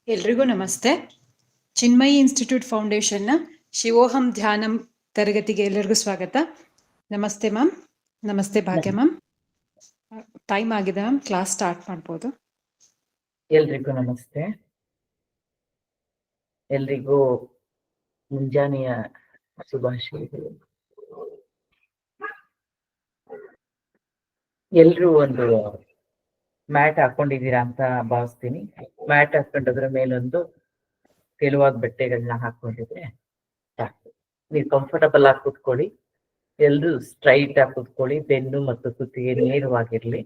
ಎಲ್ರಿಗೂ ನಮಸ್ತೆ. ಚಿನ್ಮಯಿ ಇನ್ಸ್ಟಿಟ್ಯೂಟ್ ಫೌಂಡೇಶನ್ನ ಶಿವೋಹಂ ಧ್ಯಾನಂ ತರಗತಿಗೆ ಎಲ್ಲರಿಗೂ ಸ್ವಾಗತ. ನಮಸ್ತೆ ಮ್ಯಾಮ್. ನಮಸ್ತೆ ಭಾಗ್ಯ ಮ್ಯಾಮ್. ಟೈಮ್ ಆಗಿದೆ ಮ್ಯಾಮ್, ಕ್ಲಾಸ್ ಸ್ಟಾರ್ಟ್ ಮಾಡ್ಬೋದು. ಎಲ್ರಿಗೂ ನಮಸ್ತೆ. ಎಲ್ರಿಗೂ ಮುಂಜಾನೆಯ ಶುಭಾಶಯಗಳು. ಎಲ್ರೂ ಒಂದು ಮ್ಯಾಟ್ ಹಾಕೊಂಡಿದ್ದೀರಾ ಅಂತ ಭಾವಿಸ್ತೀನಿ. ಮ್ಯಾಟ್ ಹಾಕೊಂಡದ್ರ ಮೇಲೊಂದು ತೆಳುವಾದ ಬಟ್ಟೆಗಳನ್ನ ಹಾಕೊಂಡಿದ್ರೆ ಸಾಕು. ನೀವು ಕಂಫರ್ಟಬಲ್ ಆಗಿ ಕೂತ್ಕೊಳ್ಳಿ. ಎಲ್ರು ಸ್ಟ್ರೈಟ್ ಆಗಿ ಕೂತ್ಕೊಳ್ಳಿ. ಬೆನ್ನು ಮತ್ತು ಕುತ್ತಿಗೆ ನೇರವಾಗಿರ್ಲಿ.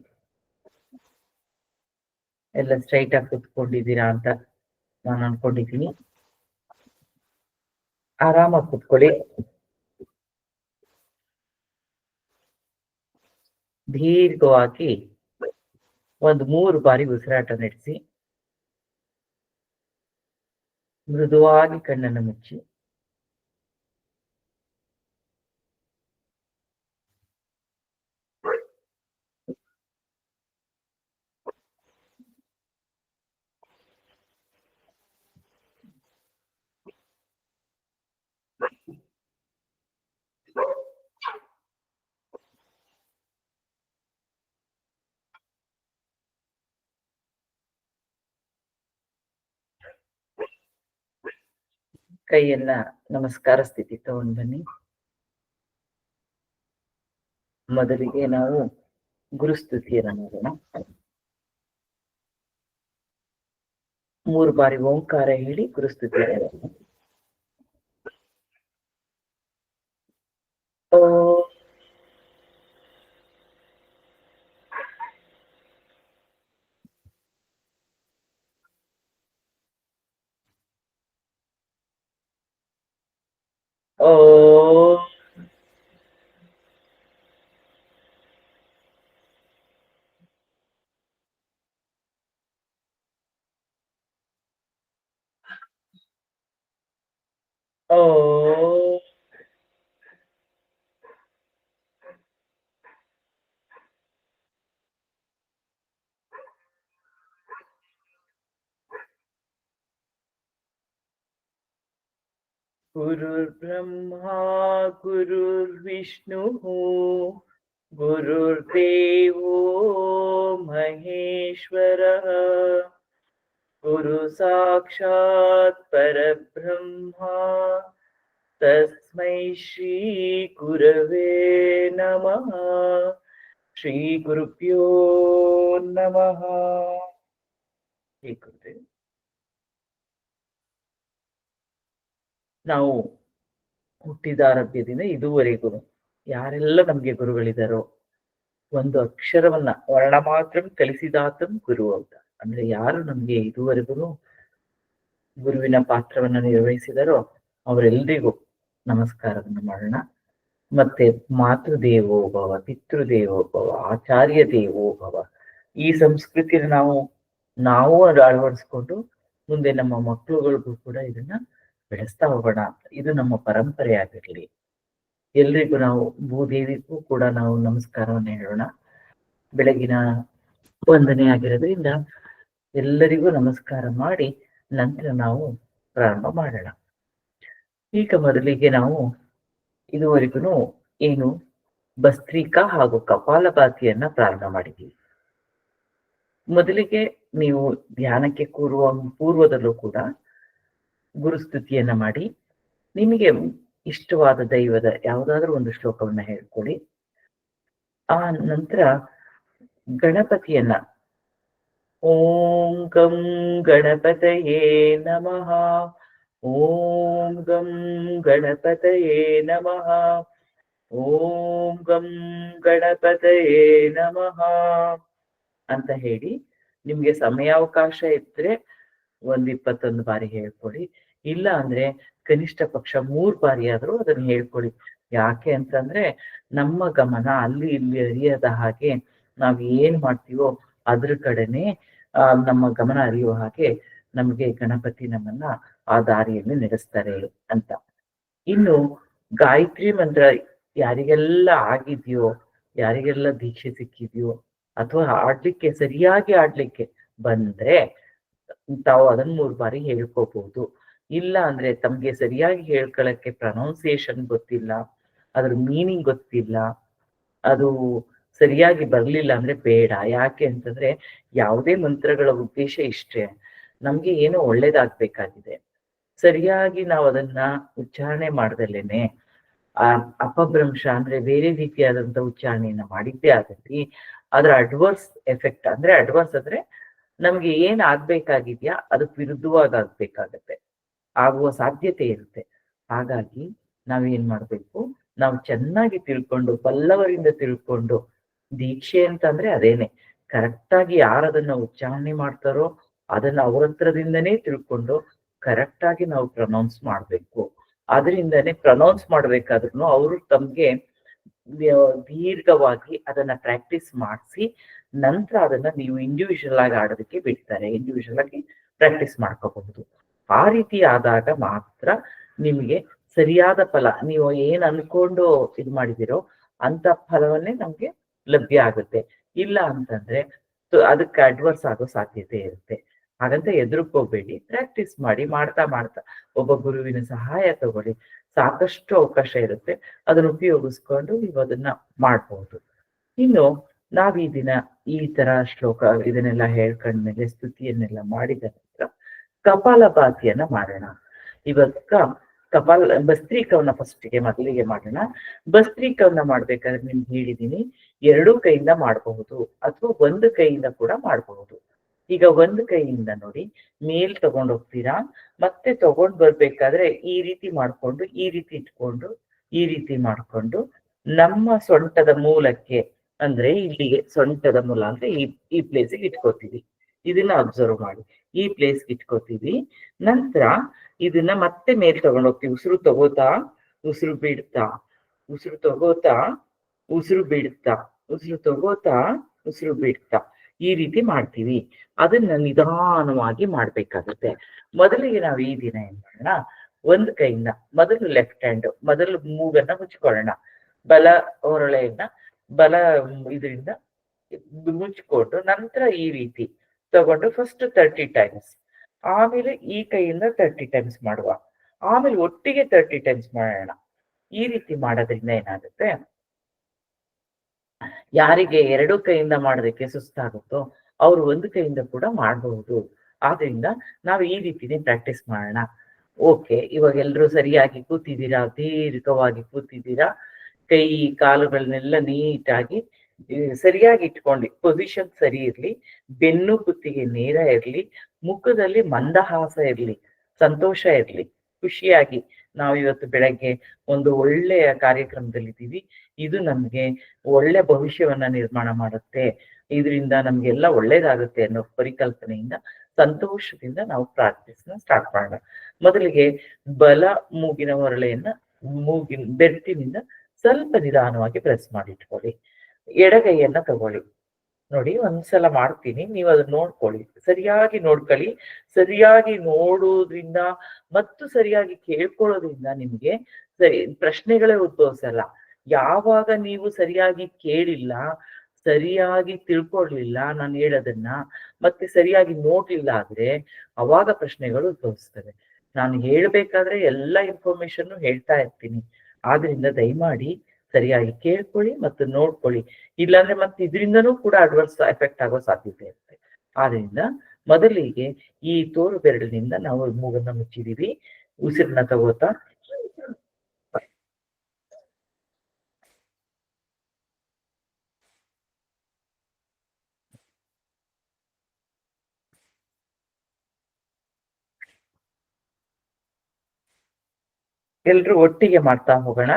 ಎಲ್ಲ ಸ್ಟ್ರೈಟ್ ಆಗಿ ಕೂತ್ಕೊಂಡಿದ್ದೀರಾ ಅಂತ ನಾನು ಅನ್ಕೊಂಡಿದ್ದೀನಿ. ಆರಾಮಾಗಿ ಕೂತ್ಕೊಳ್ಳಿ. ದೀರ್ಘವಾಗಿ ಒಂದು 3 ಬಾರಿ ಉಸಿರಾಟ ನಡೆಸಿ. ಮೃದುವಾಗಿ ಕಣ್ಣನ್ನು ಮುಚ್ಚಿ. ಕೈಯನ್ನ ನಮಸ್ಕಾರ ಸ್ಥಿತಿ ತಗೊಂಡು ಬನ್ನಿ. ಮೊದಲಿಗೆ ನಾವು ಗುರುಸ್ತುತಿಯನ್ನ ಮಾಡೋಣ. 3 ಬಾರಿ ಓಂಕಾರ ಹೇಳಿ ಗುರುಸ್ತುತಿ. ಗುರುರ್ಬ್ರಹ್ಮಾ ಗುರುರ್ವಿಷ್ಣು ಗುರುರ್ದೇವೋ ಮಹೇಶ್ವರ ಗುರು ಸಾಕ್ಷಾತ್ ಪರಬ್ರಹ್ಮ ತಸ್ಮೈ ಶ್ರೀ ಗುರವೇ ನಮಃ. ಶ್ರೀ ಗುರುಭ್ಯೋ ನಮಃ. ನಾವು ಹುಟ್ಟಿದಾರಭ್ಯದಿಂದ ಇದುವರೆಗೂ ಯಾರೆಲ್ಲ ನಮ್ಗೆ ಗುರುಗಳಿದಾರೋ, ಒಂದು ಅಕ್ಷರವನ್ನ ವರ್ಣ ಮಾತ್ರ ಕಲಿಸಿದಾತಂ ಗುರು ಅಂತ, ಅಂದ್ರೆ ಯಾರು ನಮ್ಗೆ ಇದುವರೆಗೂ ಗುರುವಿನ ಪಾತ್ರವನ್ನ ನಿರ್ವಹಿಸಿದಾರೋ ಅವರೆಲ್ಲರಿಗೂ ನಮಸ್ಕಾರವನ್ನು ಮಾಡೋಣ. ಮತ್ತೆ ಮಾತೃದೇವೋಭವ, ಪಿತೃದೇವೋಭವ, ಆಚಾರ್ಯ ದೇವೋಭವ, ಈ ಸಂಸ್ಕೃತಿನ ನಾವು ಅಳವಡಿಸ್ಕೊಂಡು ಮುಂದೆ ನಮ್ಮ ಮಕ್ಕಳುಗಳಿಗೂ ಕೂಡ ಇದನ್ನ ಬೆಳೆಸ್ತಾ ಹೋಗೋಣ ಅಂತ. ಇದು ನಮ್ಮ ಪರಂಪರೆ ಆಗಿರ್ಲಿ. ಎಲ್ರಿಗೂ ನಾವು ಭೂದೇವಿಗೂ ಕೂಡ ನಾವು ನಮಸ್ಕಾರವನ್ನು ಹೇಳೋಣ. ಬೆಳಗಿನ ವಂದನೆ ಆಗಿರೋದ್ರಿಂದ ಎಲ್ಲರಿಗೂ ನಮಸ್ಕಾರ ಮಾಡಿ ನಂತರ ನಾವು ಪ್ರಾರಂಭ ಮಾಡೋಣ. ಈಗ ಮೊದಲಿಗೆ ನಾವು ಇದುವರೆಗೂ ಏನು ಭಸ್ತ್ರಿಕಾ ಹಾಗೂ ಕಪಾಲಭಾತಿಯನ್ನ ಪ್ರಾರಂಭ ಮಾಡಿದ್ದೀವಿ. ಮೊದಲಿಗೆ ನೀವು ಧ್ಯಾನಕ್ಕೆ ಕೂರುವ ಪೂರ್ವದಲ್ಲೂ ಕೂಡ ಗುರುಸ್ತುತಿಯನ್ನ ಮಾಡಿ, ನಿಮಗೆ ಇಷ್ಟವಾದ ದೈವದ ಯಾವುದಾದ್ರೂ ಒಂದು ಶ್ಲೋಕವನ್ನ ಹೇಳ್ಕೊಳ್ಳಿ. ಆ ನಂತರ ಗಣಪತಿಯನ್ನ ಓಂ ಗಂ ಗಣಪತಯೇ ನಮಃ, ಓಂ ಗಂ ಗಣಪತಯೇ ನಮಃ, ಓಂ ಗಂ ಗಣಪತಯೇ ನಮಃ ಅಂತ ಹೇಳಿ, ನಿಮ್ಗೆ ಸಮಯಾವಕಾಶ ಇದ್ರೆ 21 ಬಾರಿ ಹೇಳ್ಕೊಳ್ಳಿ. ಇಲ್ಲ ಅಂದ್ರೆ ಕನಿಷ್ಠ ಪಕ್ಷ 3 ಬಾರಿ ಆದ್ರೂ ಅದನ್ನ ಹೇಳ್ಕೊಳ್ಳಿ. ಯಾಕೆ ಅಂತಂದ್ರೆ ನಮ್ಮ ಗಮನ ಅಲ್ಲಿ ಇಲ್ಲಿ ಅರಿಯದ ಹಾಗೆ ನಾವ್ ಏನ್ ಮಾಡ್ತೀವೋ ಅದ್ರ ಕಡೆನೆ ನಮ್ಮ ಗಮನ ಅರಿಯುವ ಹಾಗೆ ನಮ್ಗೆ ಗಣಪತಿ ನಮ್ಮನ್ನ ಆ ದಾರಿಯಲ್ಲಿ ನಡೆಸ್ತಾರೆ ಅಂತ. ಇನ್ನು ಗಾಯತ್ರಿ ಮಂತ್ರ ಯಾರಿಗೆಲ್ಲ ಆಗಿದ್ಯೋ, ಯಾರಿಗೆಲ್ಲ ದೀಕ್ಷೆ ಸಿಕ್ಕಿದ್ಯೋ, ಅಥವಾ ಆಡ್ಲಿಕ್ಕೆ ಸರಿಯಾಗಿ ಆಡ್ಲಿಕ್ಕೆ ಬಂದ್ರೆ ತಾವು ಅದನ್ನ 3 ಬಾರಿ ಹೇಳ್ಕೋಬಹುದು. ಇಲ್ಲ ಅಂದ್ರೆ ತಮ್ಗೆ ಸರಿಯಾಗಿ ಹೇಳ್ಕೊಳಕ್ಕೆ ಪ್ರೊನೌನ್ಸಿಯೇಷನ್ ಗೊತ್ತಿಲ್ಲ, ಅದ್ರ ಮೀನಿಂಗ್ ಗೊತ್ತಿಲ್ಲ, ಅದು ಸರಿಯಾಗಿ ಬರ್ಲಿಲ್ಲ ಅಂದ್ರೆ ಬೇಡ. ಯಾಕೆ ಅಂತಂದ್ರೆ ಯಾವುದೇ ಮಂತ್ರಗಳ ಉದ್ದೇಶ ಇಷ್ಟೇ, ನಮ್ಗೆ ಏನೋ ಒಳ್ಳೇದಾಗ್ಬೇಕಾಗಿದೆ. ಸರಿಯಾಗಿ ನಾವು ಅದನ್ನ ಉಚ್ಚಾರಣೆ ಮಾಡ್ದಲೇನೆ ಅಪಭ್ರಂಶ ಅಂದ್ರೆ ಬೇರೆ ರೀತಿಯಾದಂತ ಉಚ್ಚಾರಣೆಯನ್ನ ಮಾಡಿದ್ದೇ ಆಗತ್ತಿ ಅದ್ರ ಅಡ್ವರ್ಸ್ ಎಫೆಕ್ಟ್ ಅಂದ್ರೆ ಅಡ್ವರ್ಸ್ ಅಂದ್ರೆ ನಮ್ಗೆ ಏನ್ ಆಗ್ಬೇಕಾಗಿದ್ಯಾ ಅದಕ್ಕೆ ವಿರುದ್ಧವಾಗಿ ಆಗ್ಬೇಕಾಗತ್ತೆ, ಆಗುವ ಸಾಧ್ಯತೆ ಇರುತ್ತೆ. ಹಾಗಾಗಿ ನಾವೇನ್ ಮಾಡ್ಬೇಕು, ನಾವು ಚೆನ್ನಾಗಿ ತಿಳ್ಕೊಂಡು ಪಲ್ಲವರಿಂದ ತಿಳ್ಕೊಂಡು, ದೀಕ್ಷೆ ಅಂತಂದ್ರೆ ಅದೇನೆ, ಕರೆಕ್ಟ್ ಆಗಿ ಯಾರದನ್ನ ಉಚ್ಚಾರಣೆ ಮಾಡ್ತಾರೋ ಅದನ್ನ ಅವ್ರ ಹತ್ರದಿಂದನೇ ತಿಳ್ಕೊಂಡು ಕರೆಕ್ಟ್ ಆಗಿ ನಾವು ಪ್ರೊನೌನ್ಸ್ ಮಾಡ್ಬೇಕು. ಅದರಿಂದನೇ ಪ್ರೊನೌನ್ಸ್ ಮಾಡ್ಬೇಕಾದ್ರೂ ಅವರು ತಮ್ಗೆ ದೀರ್ಘವಾಗಿ ಅದನ್ನ ಪ್ರಾಕ್ಟೀಸ್ ಮಾಡಿಸಿ ನಂತರ ಅದನ್ನ ನೀವು ಇಂಡಿವಿಜುವಲ್ ಆಗಿ ಆಡೋದಕ್ಕೆ ಬಿಡ್ತಾರೆ, ಇಂಡಿವಿಜುವಲ್ ಆಗಿ ಪ್ರಾಕ್ಟೀಸ್ ಮಾಡ್ಕೋಬಹುದು. ಆ ರೀತಿ ಆದಾಗ ಮಾತ್ರ ನಿಮ್ಗೆ ಸರಿಯಾದ ಫಲ, ನೀವು ಏನ್ ಅನ್ಕೊಂಡು ಇದು ಮಾಡಿದಿರೋ ಅಂತ ಫಲವನ್ನೇ ನಮ್ಗೆ ಲಭ್ಯ ಆಗುತ್ತೆ. ಇಲ್ಲ ಅಂತಂದ್ರೆ ಅದಕ್ಕೆ ಅಡ್ವರ್ಸ್ ಆಗೋ ಸಾಧ್ಯತೆ ಇರುತ್ತೆ. ಹಾಗಂತ ಹೆದರ್ಕೋಬೇಡಿ, ಪ್ರಾಕ್ಟೀಸ್ ಮಾಡಿ, ಮಾಡ್ತಾ ಮಾಡ್ತಾ ಒಬ್ಬ ಗುರುವಿನ ಸಹಾಯ ತಗೊಳ್ಳಿ, ಸಾಕಷ್ಟು ಅವಕಾಶ ಇರುತ್ತೆ, ಅದನ್ನ ಉಪಯೋಗಿಸ್ಕೊಂಡು ನೀವು ಅದನ್ನ ಮಾಡ್ಬಹುದು. ಇನ್ನು ನಾವ್ ಈ ದಿನ ಈ ತರ ಶ್ಲೋಕ ಇದನ್ನೆಲ್ಲ ಹೇಳ್ಕೊಂಡ್ಮೇಲೆ ಸ್ತುತಿಯನ್ನೆಲ್ಲ ಮಾಡಿದ ನಂತರ ಕಪಾಲಭಾತಿಯನ್ನ ಮಾಡೋಣ. ಇವಾಗ ಭಸ್ತ್ರೀಕವನ್ನ ಫಸ್ಟ್ಗೆ ಮೊದಲಿಗೆ ಮಾಡೋಣ. ಭಸ್ತ್ರೀಕವನ್ನ ಮಾಡ್ಬೇಕಾದ್ರೆ ನಿಮ್ಗೆ ಹೇಳಿದೀನಿ, 2 ಕೈಯಿಂದ ಮಾಡಬಹುದು ಅಥವಾ 1 ಕೈಯಿಂದ ಕೂಡ ಮಾಡಬಹುದು. ಈಗ 1 ಕೈಯಿಂದ ನೋಡಿ ಮೇಲ್ ತಗೊಂಡೋಗ್ತೀರಾ, ಮತ್ತೆ ತಗೊಂಡ್ ಬರ್ಬೇಕಾದ್ರೆ ಈ ರೀತಿ ಮಾಡ್ಕೊಂಡು, ಈ ರೀತಿ ಇಟ್ಕೊಂಡು, ಈ ರೀತಿ ಮಾಡ್ಕೊಂಡು ನಮ್ಮ ಸೊಂಟದ ಮೂಲಕ್ಕೆ ಅಂದ್ರೆ ಇಲ್ಲಿಗೆ ಸೊಂಟದ ಮೂಲ ಅಂದ್ರೆ ಈ ಪ್ಲೇಸಿಗೆ ಇಟ್ಕೋತೀವಿ. ಇದನ್ನ ಅಬ್ಸರ್ವ್ ಮಾಡಿ, ಈ ಪ್ಲೇಸ್ಗೆ ಇಟ್ಕೋತೀವಿ. ನಂತರ ಇದನ್ನ ಮತ್ತೆ ಮೇಲ್ ತಗೊಂಡೋಗ್ತೀವಿ. ಉಸಿರು ತಗೋತಾ ಉಸಿರು ಬಿಡ್ತಾ, ಉಸಿರು ತಗೋತಾ ಉಸಿರು ಬಿಡ್ತಾ, ಉಸಿರು ತಗೋತಾ ಉಸಿರು ಬಿಡ್ತಾ, ಈ ರೀತಿ ಮಾಡ್ತೀವಿ. ಅದನ್ನ ನಿಧಾನವಾಗಿ ಮಾಡ್ಬೇಕಾಗುತ್ತೆ. ಮೊದಲಿಗೆ ನಾವು ಈ ದಿನ ಏನ್ ಮಾಡೋಣ, 1 ಕೈಯಿಂದ ಮೊದಲು ಲೆಫ್ಟ್ ಹ್ಯಾಂಡ್ ಮೊದಲು ಮೂಗನ್ನ ಮುಚ್ಕೊಳ್ಳೋಣ. ಬಲ ಹೊರಳೆಯನ್ನ ಬಲ ಇದರಿಂದ ಮುಚ್ಕೊಂಡು ನಂತರ ಈ ರೀತಿ ತಗೊಂಡು ಫಸ್ಟ್ 30 ಟೈಮ್ಸ್, ಆಮೇಲೆ ಈ ಕೈಯಿಂದ 30 ಟೈಮ್ಸ್ ಮಾಡುವ, ಆಮೇಲೆ ಒಟ್ಟಿಗೆ 30 ಟೈಮ್ಸ್ ಮಾಡೋಣ. ಈ ರೀತಿ ಮಾಡೋದ್ರಿಂದ ಏನಾಗುತ್ತೆ, ಯಾರಿಗೆ 2 ಕೈಯಿಂದ ಮಾಡೋದಕ್ಕೆ ಸುಸ್ತಾಗುತ್ತೋ ಅವ್ರು 1 ಕೈಯಿಂದ ಕೂಡ ಮಾಡಬಹುದು. ಆದ್ರಿಂದ ನಾವು ಈ ರೀತಿನೇ ಪ್ರಾಕ್ಟೀಸ್ ಮಾಡೋಣ. ಓಕೆ, ಇವಾಗ ಎಲ್ರೂ ಸರಿಯಾಗಿ ಕೂತಿದ್ದೀರಾ, ದೀರ್ಘವಾಗಿ ಕೂತಿದ್ದೀರಾ, ಕೈ ಕಾಲುಗಳನ್ನೆಲ್ಲ ನೀಟಾಗಿ ಸರಿಯಾಗಿ ಇಟ್ಕೊಂಡು, ಪೊಸಿಷನ್ ಸರಿ ಇರ್ಲಿ, ಬೆನ್ನು ಕುತ್ತಿಗೆ ನೇರ ಇರ್ಲಿ, ಮುಖದಲ್ಲಿ ಮಂದಹಾಸ ಇರ್ಲಿ, ಸಂತೋಷ ಇರ್ಲಿ, ಖುಷಿಯಾಗಿ. ನಾವು ಇವತ್ತು ಬೆಳಗ್ಗೆ ಒಂದು ಒಳ್ಳೆಯ ಕಾರ್ಯಕ್ರಮದಲ್ಲಿದ್ದೀವಿ, ಇದು ನಮ್ಗೆ ಒಳ್ಳೆ ಭವಿಷ್ಯವನ್ನ ನಿರ್ಮಾಣ ಮಾಡುತ್ತೆ, ಇದರಿಂದ ನಮ್ಗೆಲ್ಲ ಒಳ್ಳೇದಾಗುತ್ತೆ ಅನ್ನೋ ಪರಿಕಲ್ಪನೆಯಿಂದ ಸಂತೋಷದಿಂದ ನಾವು ಪ್ರಾಕ್ಟೀಸ್ನ ಸ್ಟಾರ್ಟ್ ಮಾಡೋಣ. ಮೊದಲಿಗೆ ಬಲ ಮೂಗಿನ ಹೊರಳೆಯನ್ನ ಮೂಗಿನ ಬೆರಟಿನಿಂದ ಸ್ವಲ್ಪ ನಿಧಾನವಾಗಿ ಪ್ರೆಸ್ ಮಾಡಿ ಇಟ್ಕೊಳ್ಳಿ. ಎಡಗೈಯನ್ನ ತಗೊಳ್ಳಿ. ನೋಡಿ, ಒಂದ್ಸಲ ಮಾಡ್ತೀನಿ, ನೀವು ಅದನ್ನ ನೋಡ್ಕೊಳ್ಳಿ, ಸರಿಯಾಗಿ ನೋಡ್ಕೊಳ್ಳಿ. ಸರಿಯಾಗಿ ನೋಡೋದ್ರಿಂದ ಮತ್ತು ಸರಿಯಾಗಿ ಕೇಳ್ಕೊಳ್ಳೋದ್ರಿಂದ ನಿಮ್ಗೆ ಪ್ರಶ್ನೆಗಳೇ ಉದ್ಭವಿಸಲ್ಲ. ಯಾವಾಗ ನೀವು ಸರಿಯಾಗಿ ಕೇಳಿಲ್ಲ, ಸರಿಯಾಗಿ ತಿಳ್ಕೊಳ್ಲಿಲ್ಲ ನಾನು ಹೇಳೋದನ್ನ, ಮತ್ತೆ ಸರಿಯಾಗಿ ನೋಡ್ಲಿಲ್ಲ ಆದ್ರೆ ಅವಾಗ ಪ್ರಶ್ನೆಗಳು ಉದ್ಭವಿಸ್ತವೆ. ನಾನು ಹೇಳ್ಬೇಕಾದ್ರೆ ಎಲ್ಲ ಇನ್ಫಾರ್ಮೇಶನ್ ಹೇಳ್ತಾ ಇರ್ತೀನಿ. ಆದ್ರಿಂದ ದಯಮಾಡಿ ಸರಿಯಾಗಿ ಕೇಳ್ಕೊಳ್ಳಿ ಮತ್ತು ನೋಡ್ಕೊಳ್ಳಿ. ಇಲ್ಲಾಂದ್ರೆ ಮತ್ತೆ ಇದರಿಂದನೂ ಕೂಡ ಅಡ್ವರ್ಸ್ ಎಫೆಕ್ಟ್ ಆಗೋ ಸಾಧ್ಯತೆ ಇರುತ್ತೆ. ಆದ್ರಿಂದ ಮೊದಲಿಗೆ ಈ ತೋರು ಬೆರಳಿನಿಂದ ನಾವು ಮೂಗನ್ನ ಮುಚ್ಚಿದೀವಿ. ಉಸಿರನ್ನ ತಗೋತಾ ಎಲ್ರು ಒಟ್ಟಿಗೆ ಮಾಡ್ತಾ ಹೋಗೋಣ.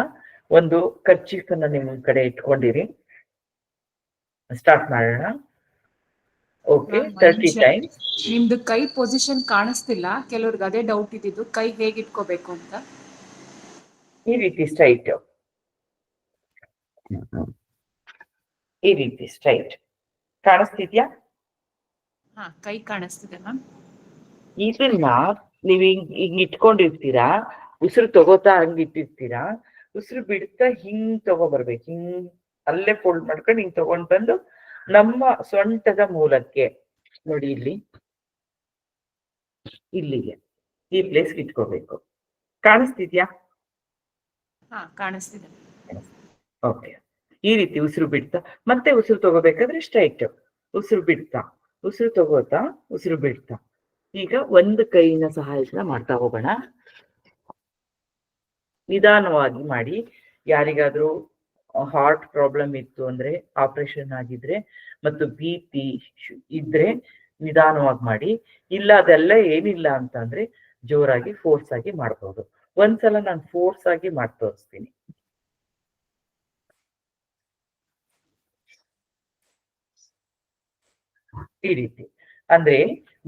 ಒಂದು ಕರ್ಚೀಫನ್ನ ನಿಮ್ ಕಡೆ ಇಟ್ಕೊಂಡಿರಿ, ಸ್ಟಾರ್ಟ್ ಮಾಡೋಣ. Okay, 30 times. ನಿಮ್ದು ಕೈ ಪೊಸಿಷನ್ ಕಾಣಿಸ್ತಿಲ್ಲ, ಕೆಲವ್ರಿಗೆ ಅದೇ ಡೌಟ್ ಇದ್ದಿದ್ದು, ಕೈ ಹೇಗೆ ಇಟ್ಕೋಬೇಕು ಅಂತ. ಈ ರೀತಿ ಸ್ಟ್ರೈಟ್, ಈ ರೀತಿ ಸ್ಟ್ರೈಟ್ ಕಾಣಿಸ್ತಿದ್ಯಾ? ಹಾ, ಕೈ ಕಾಣಿಸ್ತಿದೆ ಮ್ಯಾಮ್. ಇದನ್ನ ನೀವ್ ಹಿಂಗ್ ಇಟ್ಕೊಂಡಿರ್ತೀರಾ, ಉಸಿರು ತಗೋತಾ ಹಂಗ್ ಇಟ್ಟಿರ್ತೀರಾ, ಉಸಿರು ಬಿಡ್ತಾ ಹಿಂಗ್ ತಗೊಬರ್ಬೇಕು. ಹಿಂಗ್ ಅಲ್ಲೇ ಫೋಲ್ಡ್ ಮಾಡ್ಕೊಂಡು ಹಿಂಗ್ ತಗೊಂಡ್ ಬಂದು ನಮ್ಮ ಸೊಂಟದ ಮೂಲಕ್ಕೆ ನೋಡಿ, ಇಲ್ಲಿ ಇಲ್ಲಿಗೆ ಈ ಪ್ಲೇಸ್ಗೆ ಇಟ್ಕೋಬೇಕು. ಕಾಣಿಸ್ತಿದ್ಯಾ? ಹಾ, ಕಾಣಿಸ್ತಿದೆ. ಓಕೆ. ಈ ರೀತಿ ಉಸಿರು ಬಿಡ್ತಾ ಮತ್ತೆ ಉಸಿರು ತಗೋಬೇಕಾದ್ರೆ ಸ್ಟ್ರೈಟ್ ಉಸಿರು ಬಿಡ್ತಾ ಉಸಿರು ತಗೋತಾ ಉಸಿರು ಬಿಡ್ತಾ. ಈಗ ಒಂದು ಕೈಯಿನ ಸಹಾಯದಿಂದ ಮಾಡ್ತಾ ಹೋಗೋಣ. ನಿಧಾನವಾಗಿ ಮಾಡಿ. ಯಾರಿಗಾದ್ರೂ ಹಾರ್ಟ್ ಪ್ರಾಬ್ಲಮ್ ಇತ್ತು ಅಂದ್ರೆ, ಆಪರೇಷನ್ ಆಗಿದ್ರೆ ಮತ್ತು BP ಇದ್ರೆ ನಿಧಾನವಾಗಿ ಮಾಡಿ. ಇಲ್ಲ ಅದೆಲ್ಲ ಏನಿಲ್ಲ ಅಂತ ಅಂದ್ರೆ ಜೋರಾಗಿ ಫೋರ್ಸ್ ಆಗಿ ಮಾಡ್ಬೋದು. ಒಂದ್ಸಲ ನಾನು ಫೋರ್ಸ್ ಆಗಿ ಮಾಡಿ ತೋರಿಸ್ತೀನಿ. ಈ ರೀತಿ ಅಂದ್ರೆ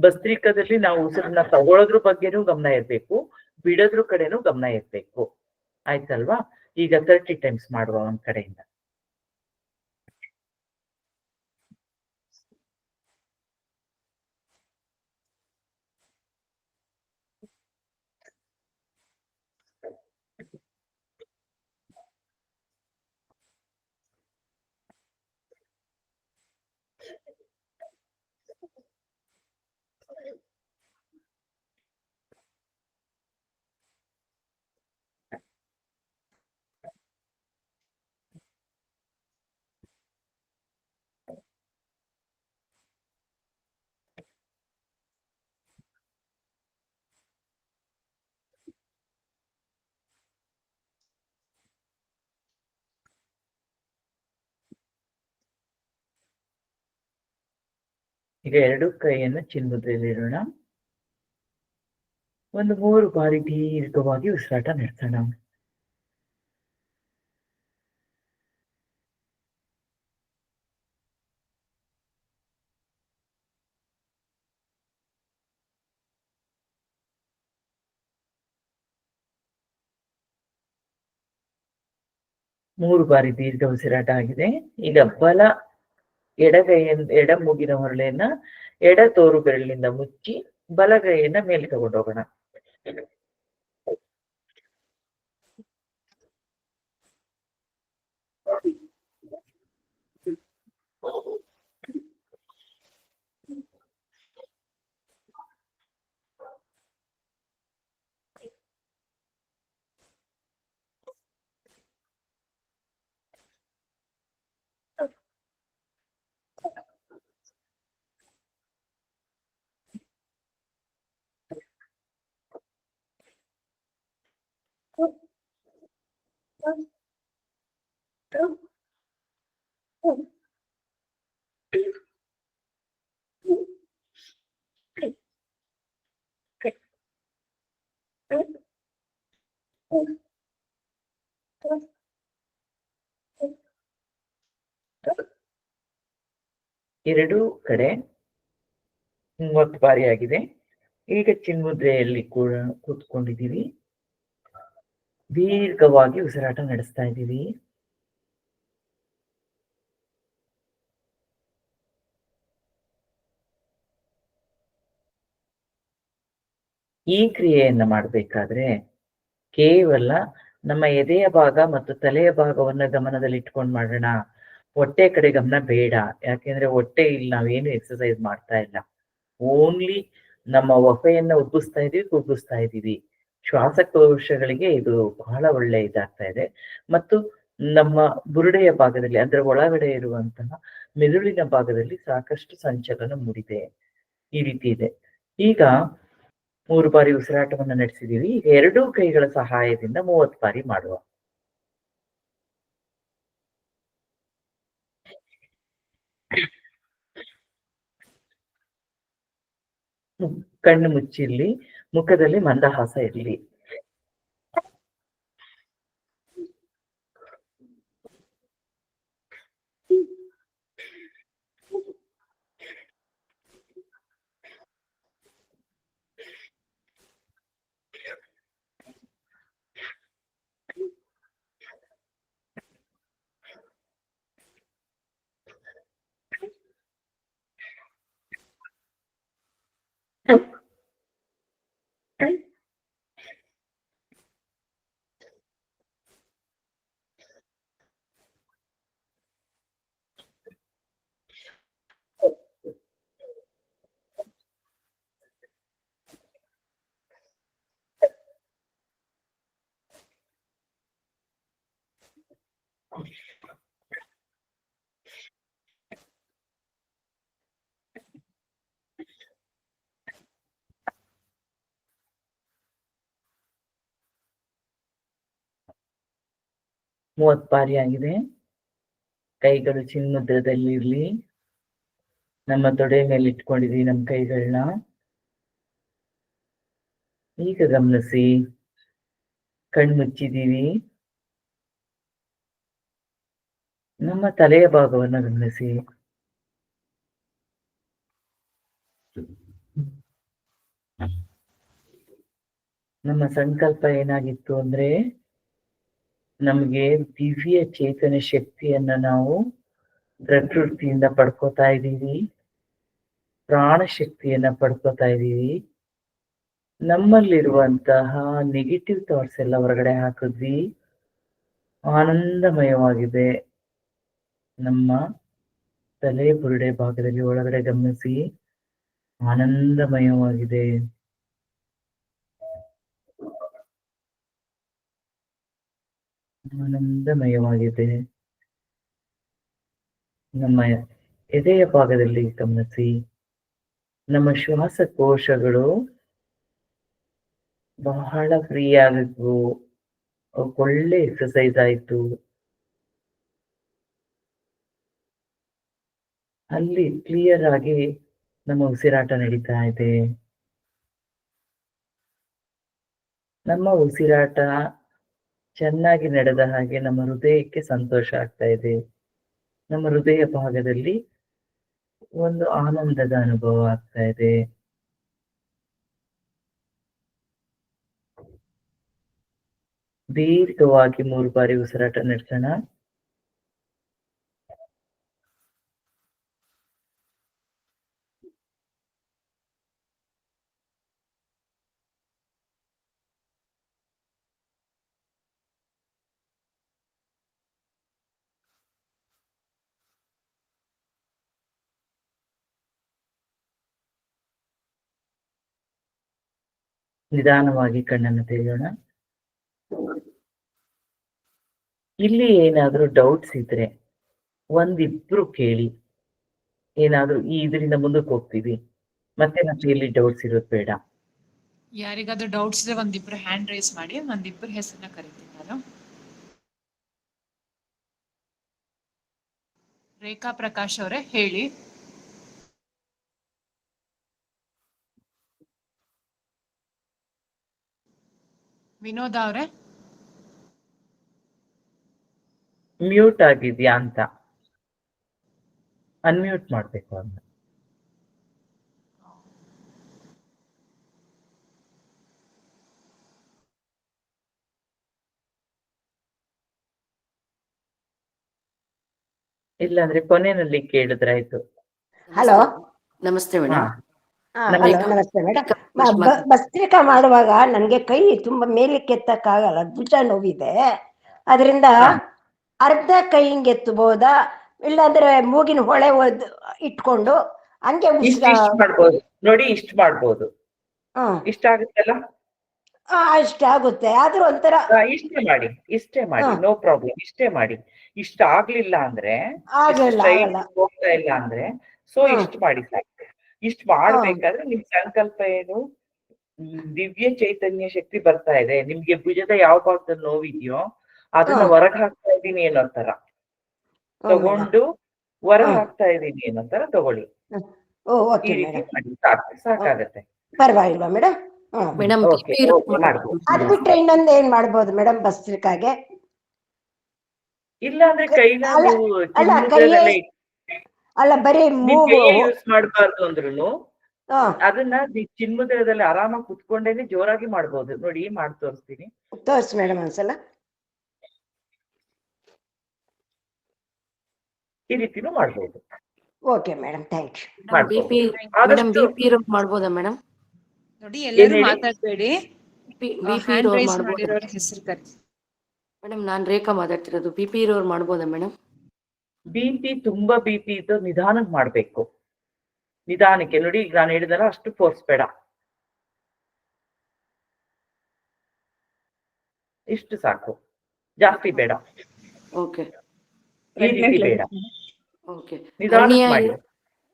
ಭಸ್ತ್ರಿಕದಲ್ಲಿ ನಾವು ಉಸಿರನ್ನ ತಗೊಳ್ಳೋದ್ರ ಬಗ್ಗೆನೂ ಗಮನ ಇರ್ಬೇಕು, ಬಿಡೋದ್ರ ಕಡೆನೂ ಗಮನ ಇರ್ಬೇಕು. ಆಯ್ತಲ್ವಾ? ಈಗ 30 ಟೈಮ್ಸ್ ಮಾಡುವ ಒಂದ್ ಕಡೆಯಿಂದ. ಈಗ 2 ಕೈಯನ್ನ ಚಿನ್ಮುದ್ರೆಯಲ್ಲಿ ಇಡೋಣ. ಒಂದು 3 ಬಾರಿ ದೀರ್ಘವಾಗಿ ಉಸಿರಾಟ ನಡೆಸೋಣ. ಮೂರು ಬಾರಿ ದೀರ್ಘ ಉಸಿರಾಟ ಆಗಿದೆ. ಈಗ ಎಡ ಮೂಗಿನ ಹೊರಳೆಯನ್ನ ಎಡ ತೋರು ಬೆರಳಿನಿಂದ ಮುಚ್ಚಿ ಬಲಗೈಯನ್ನ ಮೇಲೆ ತಗೊಂಡೋಗೋಣ. ಎರಡೂ ಕಡೆ 30 ಬಾರಿ ಆಗಿದೆ. ಈಗ ಚಿನ್ಮುದ್ರೆಯಲ್ಲಿ ಕೂಡ ಕೂತ್ಕೊಂಡಿದ್ದೀವಿ. ದೀರ್ಘವಾಗಿ ಉಸಿರಾಟ ನಡೆಸ್ತಾ ಇದ್ದೀವಿ. ಈ ಕ್ರಿಯೆಯನ್ನ ಮಾಡಬೇಕಾದ್ರೆ ಕೇವಲ ನಮ್ಮ ಎದೆಯ ಭಾಗ ಮತ್ತು ತಲೆಯ ಭಾಗವನ್ನ ಗಮನದಲ್ಲಿ ಇಟ್ಕೊಂಡು ಮಾಡೋಣ. ಹೊಟ್ಟೆ ಕಡೆ ಗಮನ ಬೇಡ. ಯಾಕೆಂದ್ರೆ ಹೊಟ್ಟೆ ಇಲ್ಲಿ ನಾವೇನು ಎಕ್ಸರ್ಸೈಸ್ ಮಾಡ್ತಾ ಇಲ್ಲ. ಓನ್ಲಿ ನಮ್ಮ ಹೊಟ್ಟೆಯನ್ನ ಉಬ್ಬಿಸ್ತಾ ಇದೀವಿ, ಕುಗ್ಗಿಸ್ತಾ ಇದೀವಿ. ಶ್ವಾಸಕೋಶಗಳಿಗೆ ಇದು ಬಹಳ ಒಳ್ಳೆ ಇದಾಗ್ತಾ ಇದೆ. ಮತ್ತು ನಮ್ಮ ಬುರುಡೆಯ ಭಾಗದಲ್ಲಿ ಅಂದ್ರೆ ಒಳಗಡೆ ಇರುವಂತಹ ಮೆದುಳಿನ ಭಾಗದಲ್ಲಿ ಸಾಕಷ್ಟು ಸಂಚಲನ ಮೂಡಿದೆ. ಈ ರೀತಿ ಇದೆ. ಈಗ 3 ಬಾರಿ ಉಸಿರಾಟವನ್ನ ನಡೆಸಿದೀವಿ. ಈಗ 2 ಕೈಗಳ ಸಹಾಯದಿಂದ 30 ಬಾರಿ ಮಾಡುವ. ಕಣ್ಣು ಮುಚ್ಚಿರ್ಲಿ, ಮುಖದಲ್ಲಿ ಮಂದಹಾಸ ಇರ್ಲಿ. 30 ಬಾರಿ ಆಗಿದೆ. ಕೈಗಳು ಚಿನ್ಮುದ್ರದಲ್ಲಿ ಇರ್ಲಿ. ನಮ್ಮ ತೊಡೆ ಮೇಲೆ ಇಟ್ಕೊಂಡಿದೀವಿ ನಮ್ಮ ಕೈಗಳನ್ನ. ಈಗ ಗಮನಿಸಿ, ಕಣ್ಮುಚ್ಚಿದೀವಿ. ನಮ್ಮ ತಲೆಯ ಭಾಗವನ್ನು ಗಮನಿಸಿ. ನಮ್ಮ ಸಂಕಲ್ಪ ಏನಾಗಿತ್ತು ಅಂದ್ರೆ, ನಮ್ಗೆ ದಿವ್ಯ ಚೇತನ ಶಕ್ತಿಯನ್ನ ನಾವು ಪ್ರಕೃತಿಯಿಂದ ಪಡ್ಕೋತಾ ಇದ್ದೀವಿ, ಪ್ರಾಣ ಶಕ್ತಿಯನ್ನ ಪಡ್ಕೋತಾ ಇದ್ದೀವಿ. ನಮ್ಮಲ್ಲಿರುವಂತಹ ನೆಗೆಟಿವ್ ಥಾಟ್ಸ್ ಎಲ್ಲ ಹೊರಗಡೆ ಹಾಕಿದ್ವಿ. ಆನಂದಮಯವಾಗಿದೆ. ನಮ್ಮ ತಲೆ ಬುರುಡೆ ಭಾಗದಲ್ಲಿ ಒಳಗಡೆ ಗಮನಿಸಿ, ಆನಂದಮಯವಾಗಿದೆ. ಆನಂದಮಯವಾಗಿದೆ. ನಮ್ಮ ಎದೆಯ ಭಾಗದಲ್ಲಿ ಗಮನಿಸಿ, ನಮ್ಮ ಶ್ವಾಸಕೋಶಗಳು ಬಹಳ ಫ್ರೀ ಆಗಿದ್ವು. ಒಳ್ಳೆ ಎಕ್ಸಸೈಸ್ ಆಯ್ತು. ಅಲ್ಲಿ ಕ್ಲಿಯರ್ ಆಗಿ ನಮ್ಮ ಉಸಿರಾಟ ನಡೀತಾ ಇದೆ. ನಮ್ಮ ಉಸಿರಾಟ ಚೆನ್ನಾಗಿ ನಡೆದ ಹಾಗೆ ನಮ್ಮ ಹೃದಯಕ್ಕೆ ಸಂತೋಷ ಆಗ್ತಾ ಇದೆ. ನಮ್ಮ ಹೃದಯ ಭಾಗದಲ್ಲಿ ಒಂದು ಆನಂದದ ಅನುಭವ ಆಗ್ತಾ ಇದೆ. ದೀರ್ಘವಾಗಿ 3 ಬಾರಿ ಉಸಿರಾಟ ನಡೆಸೋಣ. ನಿಧಾನವಾಗಿ ಕಣ್ಣನ್ನು ತೆರೆಯೋಣ. ಇಲ್ಲಿ ಏನಾದ್ರೂ ಡೌಟ್ಸ್ ಇದ್ರೆ ಒಂದಿಬ್ರು ಕೇಳಿ. ಏನಾದ್ರೂ ಇದರಿಂದ ಮುಂದಕ್ಕೆ ಹೋಗ್ತೀವಿ, ಮತ್ತೆ ನಮ್ಗೆ ಇಲ್ಲಿ ಡೌಟ್ಸ್ ಇರೋದು ಬೇಡ. ಯಾರಿಗಾದ್ರೂ ಡೌಟ್ಸ್ ಇದ್ರೆ ಒಂದಿಬ್ರು ಹ್ಯಾಂಡ್ ರೈಸ್ ಮಾಡಿ, ಒಂದಿಬ್ರು ಹೆಸರನ್ನ ಕರಿತೀನಿ ನಾನು. ರೇಖಾ ಪ್ರಕಾಶ್ ಅವರೇ ಹೇಳಿ. ವಿನೋದ ಅವರೇ ಮ್ಯೂಟ್ ಆಗಿದ್ಯಾ ಅಂತ ಅನ್ಮ್ಯೂಟ್ ಮಾಡ್ಬೇಕು ಅಂತ. ಇಲ್ಲಾಂದ್ರೆ ಕೊನೆಯಲ್ಲಿ ಕೇಳಿದ್ರಾಯ್ತು. ಹಲೋ ನಮಸ್ತೆ ಮೇಡಮ್. ನಮಸ್ತೆ ಮೇಡಮ್. ಭಸ್ತ್ರಿಕಾ ಮಾಡುವಾಗ ನನ್ಗೆ ಕೈ ತುಂಬಾ ಮೇಲಕ್ಕೆ ಎತ್ತಕ್ಕಾಗಲ್ಲ, ಭುಜ ನೋವಿದೆ. ಅದರಿಂದ ಅರ್ಧ ಕೈ ಹಿಂಗೆ ಎತ್ತಬಹುದಾ, ಇಲ್ಲಾಂದ್ರೆ ಮೂಗಿನ ಹೊಳೆ ಇಟ್ಕೊಂಡು ಹಂಗೆ ಇಷ್ಟ ಮಾಡ್ಬೋದು ನೋಡಿ. ಇಷ್ಟ ಮಾಡ್ಬೋದು. ಇಷ್ಟ ಆಗುತ್ತಲ್ಲ, ಅಷ್ಟ ಆಗುತ್ತೆ. ಆದ್ರೂ ಒಂಥರ ಇಷ್ಟೇ ಮಾಡಿ ನೋ ಪ್ರಾಬ್ಲಮ್. ಇಷ್ಟೇ ಮಾಡಿ. ಇಷ್ಟ ಆಗ್ಲಿಲ್ಲ ಅಂದ್ರೆ, ಹೋಗ್ತಾ ಇಲ್ಲ ಅಂದ್ರೆ ಇಷ್ಟ ಮಾಡಿ ಸಾಕು. ಇಷ್ಟ ಮಾಡ್ಬೇಕಾದ್ರೆ ನಿಮ್ ಸಂಕಲ್ಪ ಏನು, ದಿವ್ಯ ಚೈತನ್ಯ ಶಕ್ತಿ ಬರ್ತಾ ಇದೆ. ನಿಮ್ಗೆ ಭುಜದ ಯಾವ ಭಾಗದಲ್ಲಿ ನೋವಿದ್ಯೋ ಅದನ್ನ ಹೊರಗ್ ಹಾಕ್ತಾ ಇದೀನಿ ಏನೋ ತರ ತಗೊಂಡು, ಹೊರಗ್ ಹಾಕ್ತಾ ಇದೀನಿ ಏನೋ ತರ ತಗೊಳ್ಳಿ. ಈ ರೀತಿ ಮಾಡಿ ಸಾಕಾಗತ್ತೆ. ಪರವಾಗಿಲ್ವಾ ಮೇಡಮ್? ಮೇಡಮ್ ಅದ್ ಬಿಟ್ರೆ ಇನ್ನೊಂದು ಏನ್ ಮಾಡ್ಬೋದು ಮೇಡಮ್ ಭಸ್ತ್ರಿಕಾಗೆ? ಇಲ್ಲ ಅಂದ್ರೆ ಕೈನ ಅಲ್ಲ ಬರೀ ಯೂಸ್ ಮಾಡ್ಬಾರ್ದು ಅಂದ್ರುನು ಅದನ್ನ ಚಿನ್ಮುದ್ರದಲ್ಲಿ ಆರಾಮಾಗಿ ಕುತ್ಕೊಂಡೇನೆ ಜೋರಾಗಿ ಮಾಡ್ಬೋದು. ನೋಡಿ ಮಾಡಿ ತೋರಿಸ್ತೀನಿ. ತೋರ್ಸಿ ಮೇಡಮ್ ಒಂದ್ಸಲ. ಈ ರೀತಿನೂ ಮಾಡ್ಬೋದು. Okay madam, thank you. ಮಾಡ್ಬೋದಾ ಮೇಡಮ್? ನೋಡಿ ಎಲ್ಲರೂ ಮಾತಾಡ್ಬೇಡಿ, ಹೆಸರು ಕರಿ. ಮೇಡಮ್ ನಾನ್ ರೇಖಾ ಮಾತಾಡ್ತಿರೋದು. ಬಿಪಿ ಇರೋರು ಮಾಡ್ಬೋದಾ ಮೇಡಮ್? ಬಿಪಿ ತುಂಬಾ ಬಿಪಿ ಇದ್ದು ನಿಧಾನಕ್ಕೆ ಮಾಡ್ಬೇಕು. ನಿಧಾನಕ್ಕೆ ನೋಡಿ, ಈಗ ನಾನು ಹೇಳಿದಲ್ಲ ಅಷ್ಟು ಫೋರ್ಸ್ ಬೇಡ, ಇಷ್ಟು ಸಾಕು, ಜಾಸ್ತಿ ಬೇಡ. ಓಕೆ ಬೇಡ. ಓಕೆ.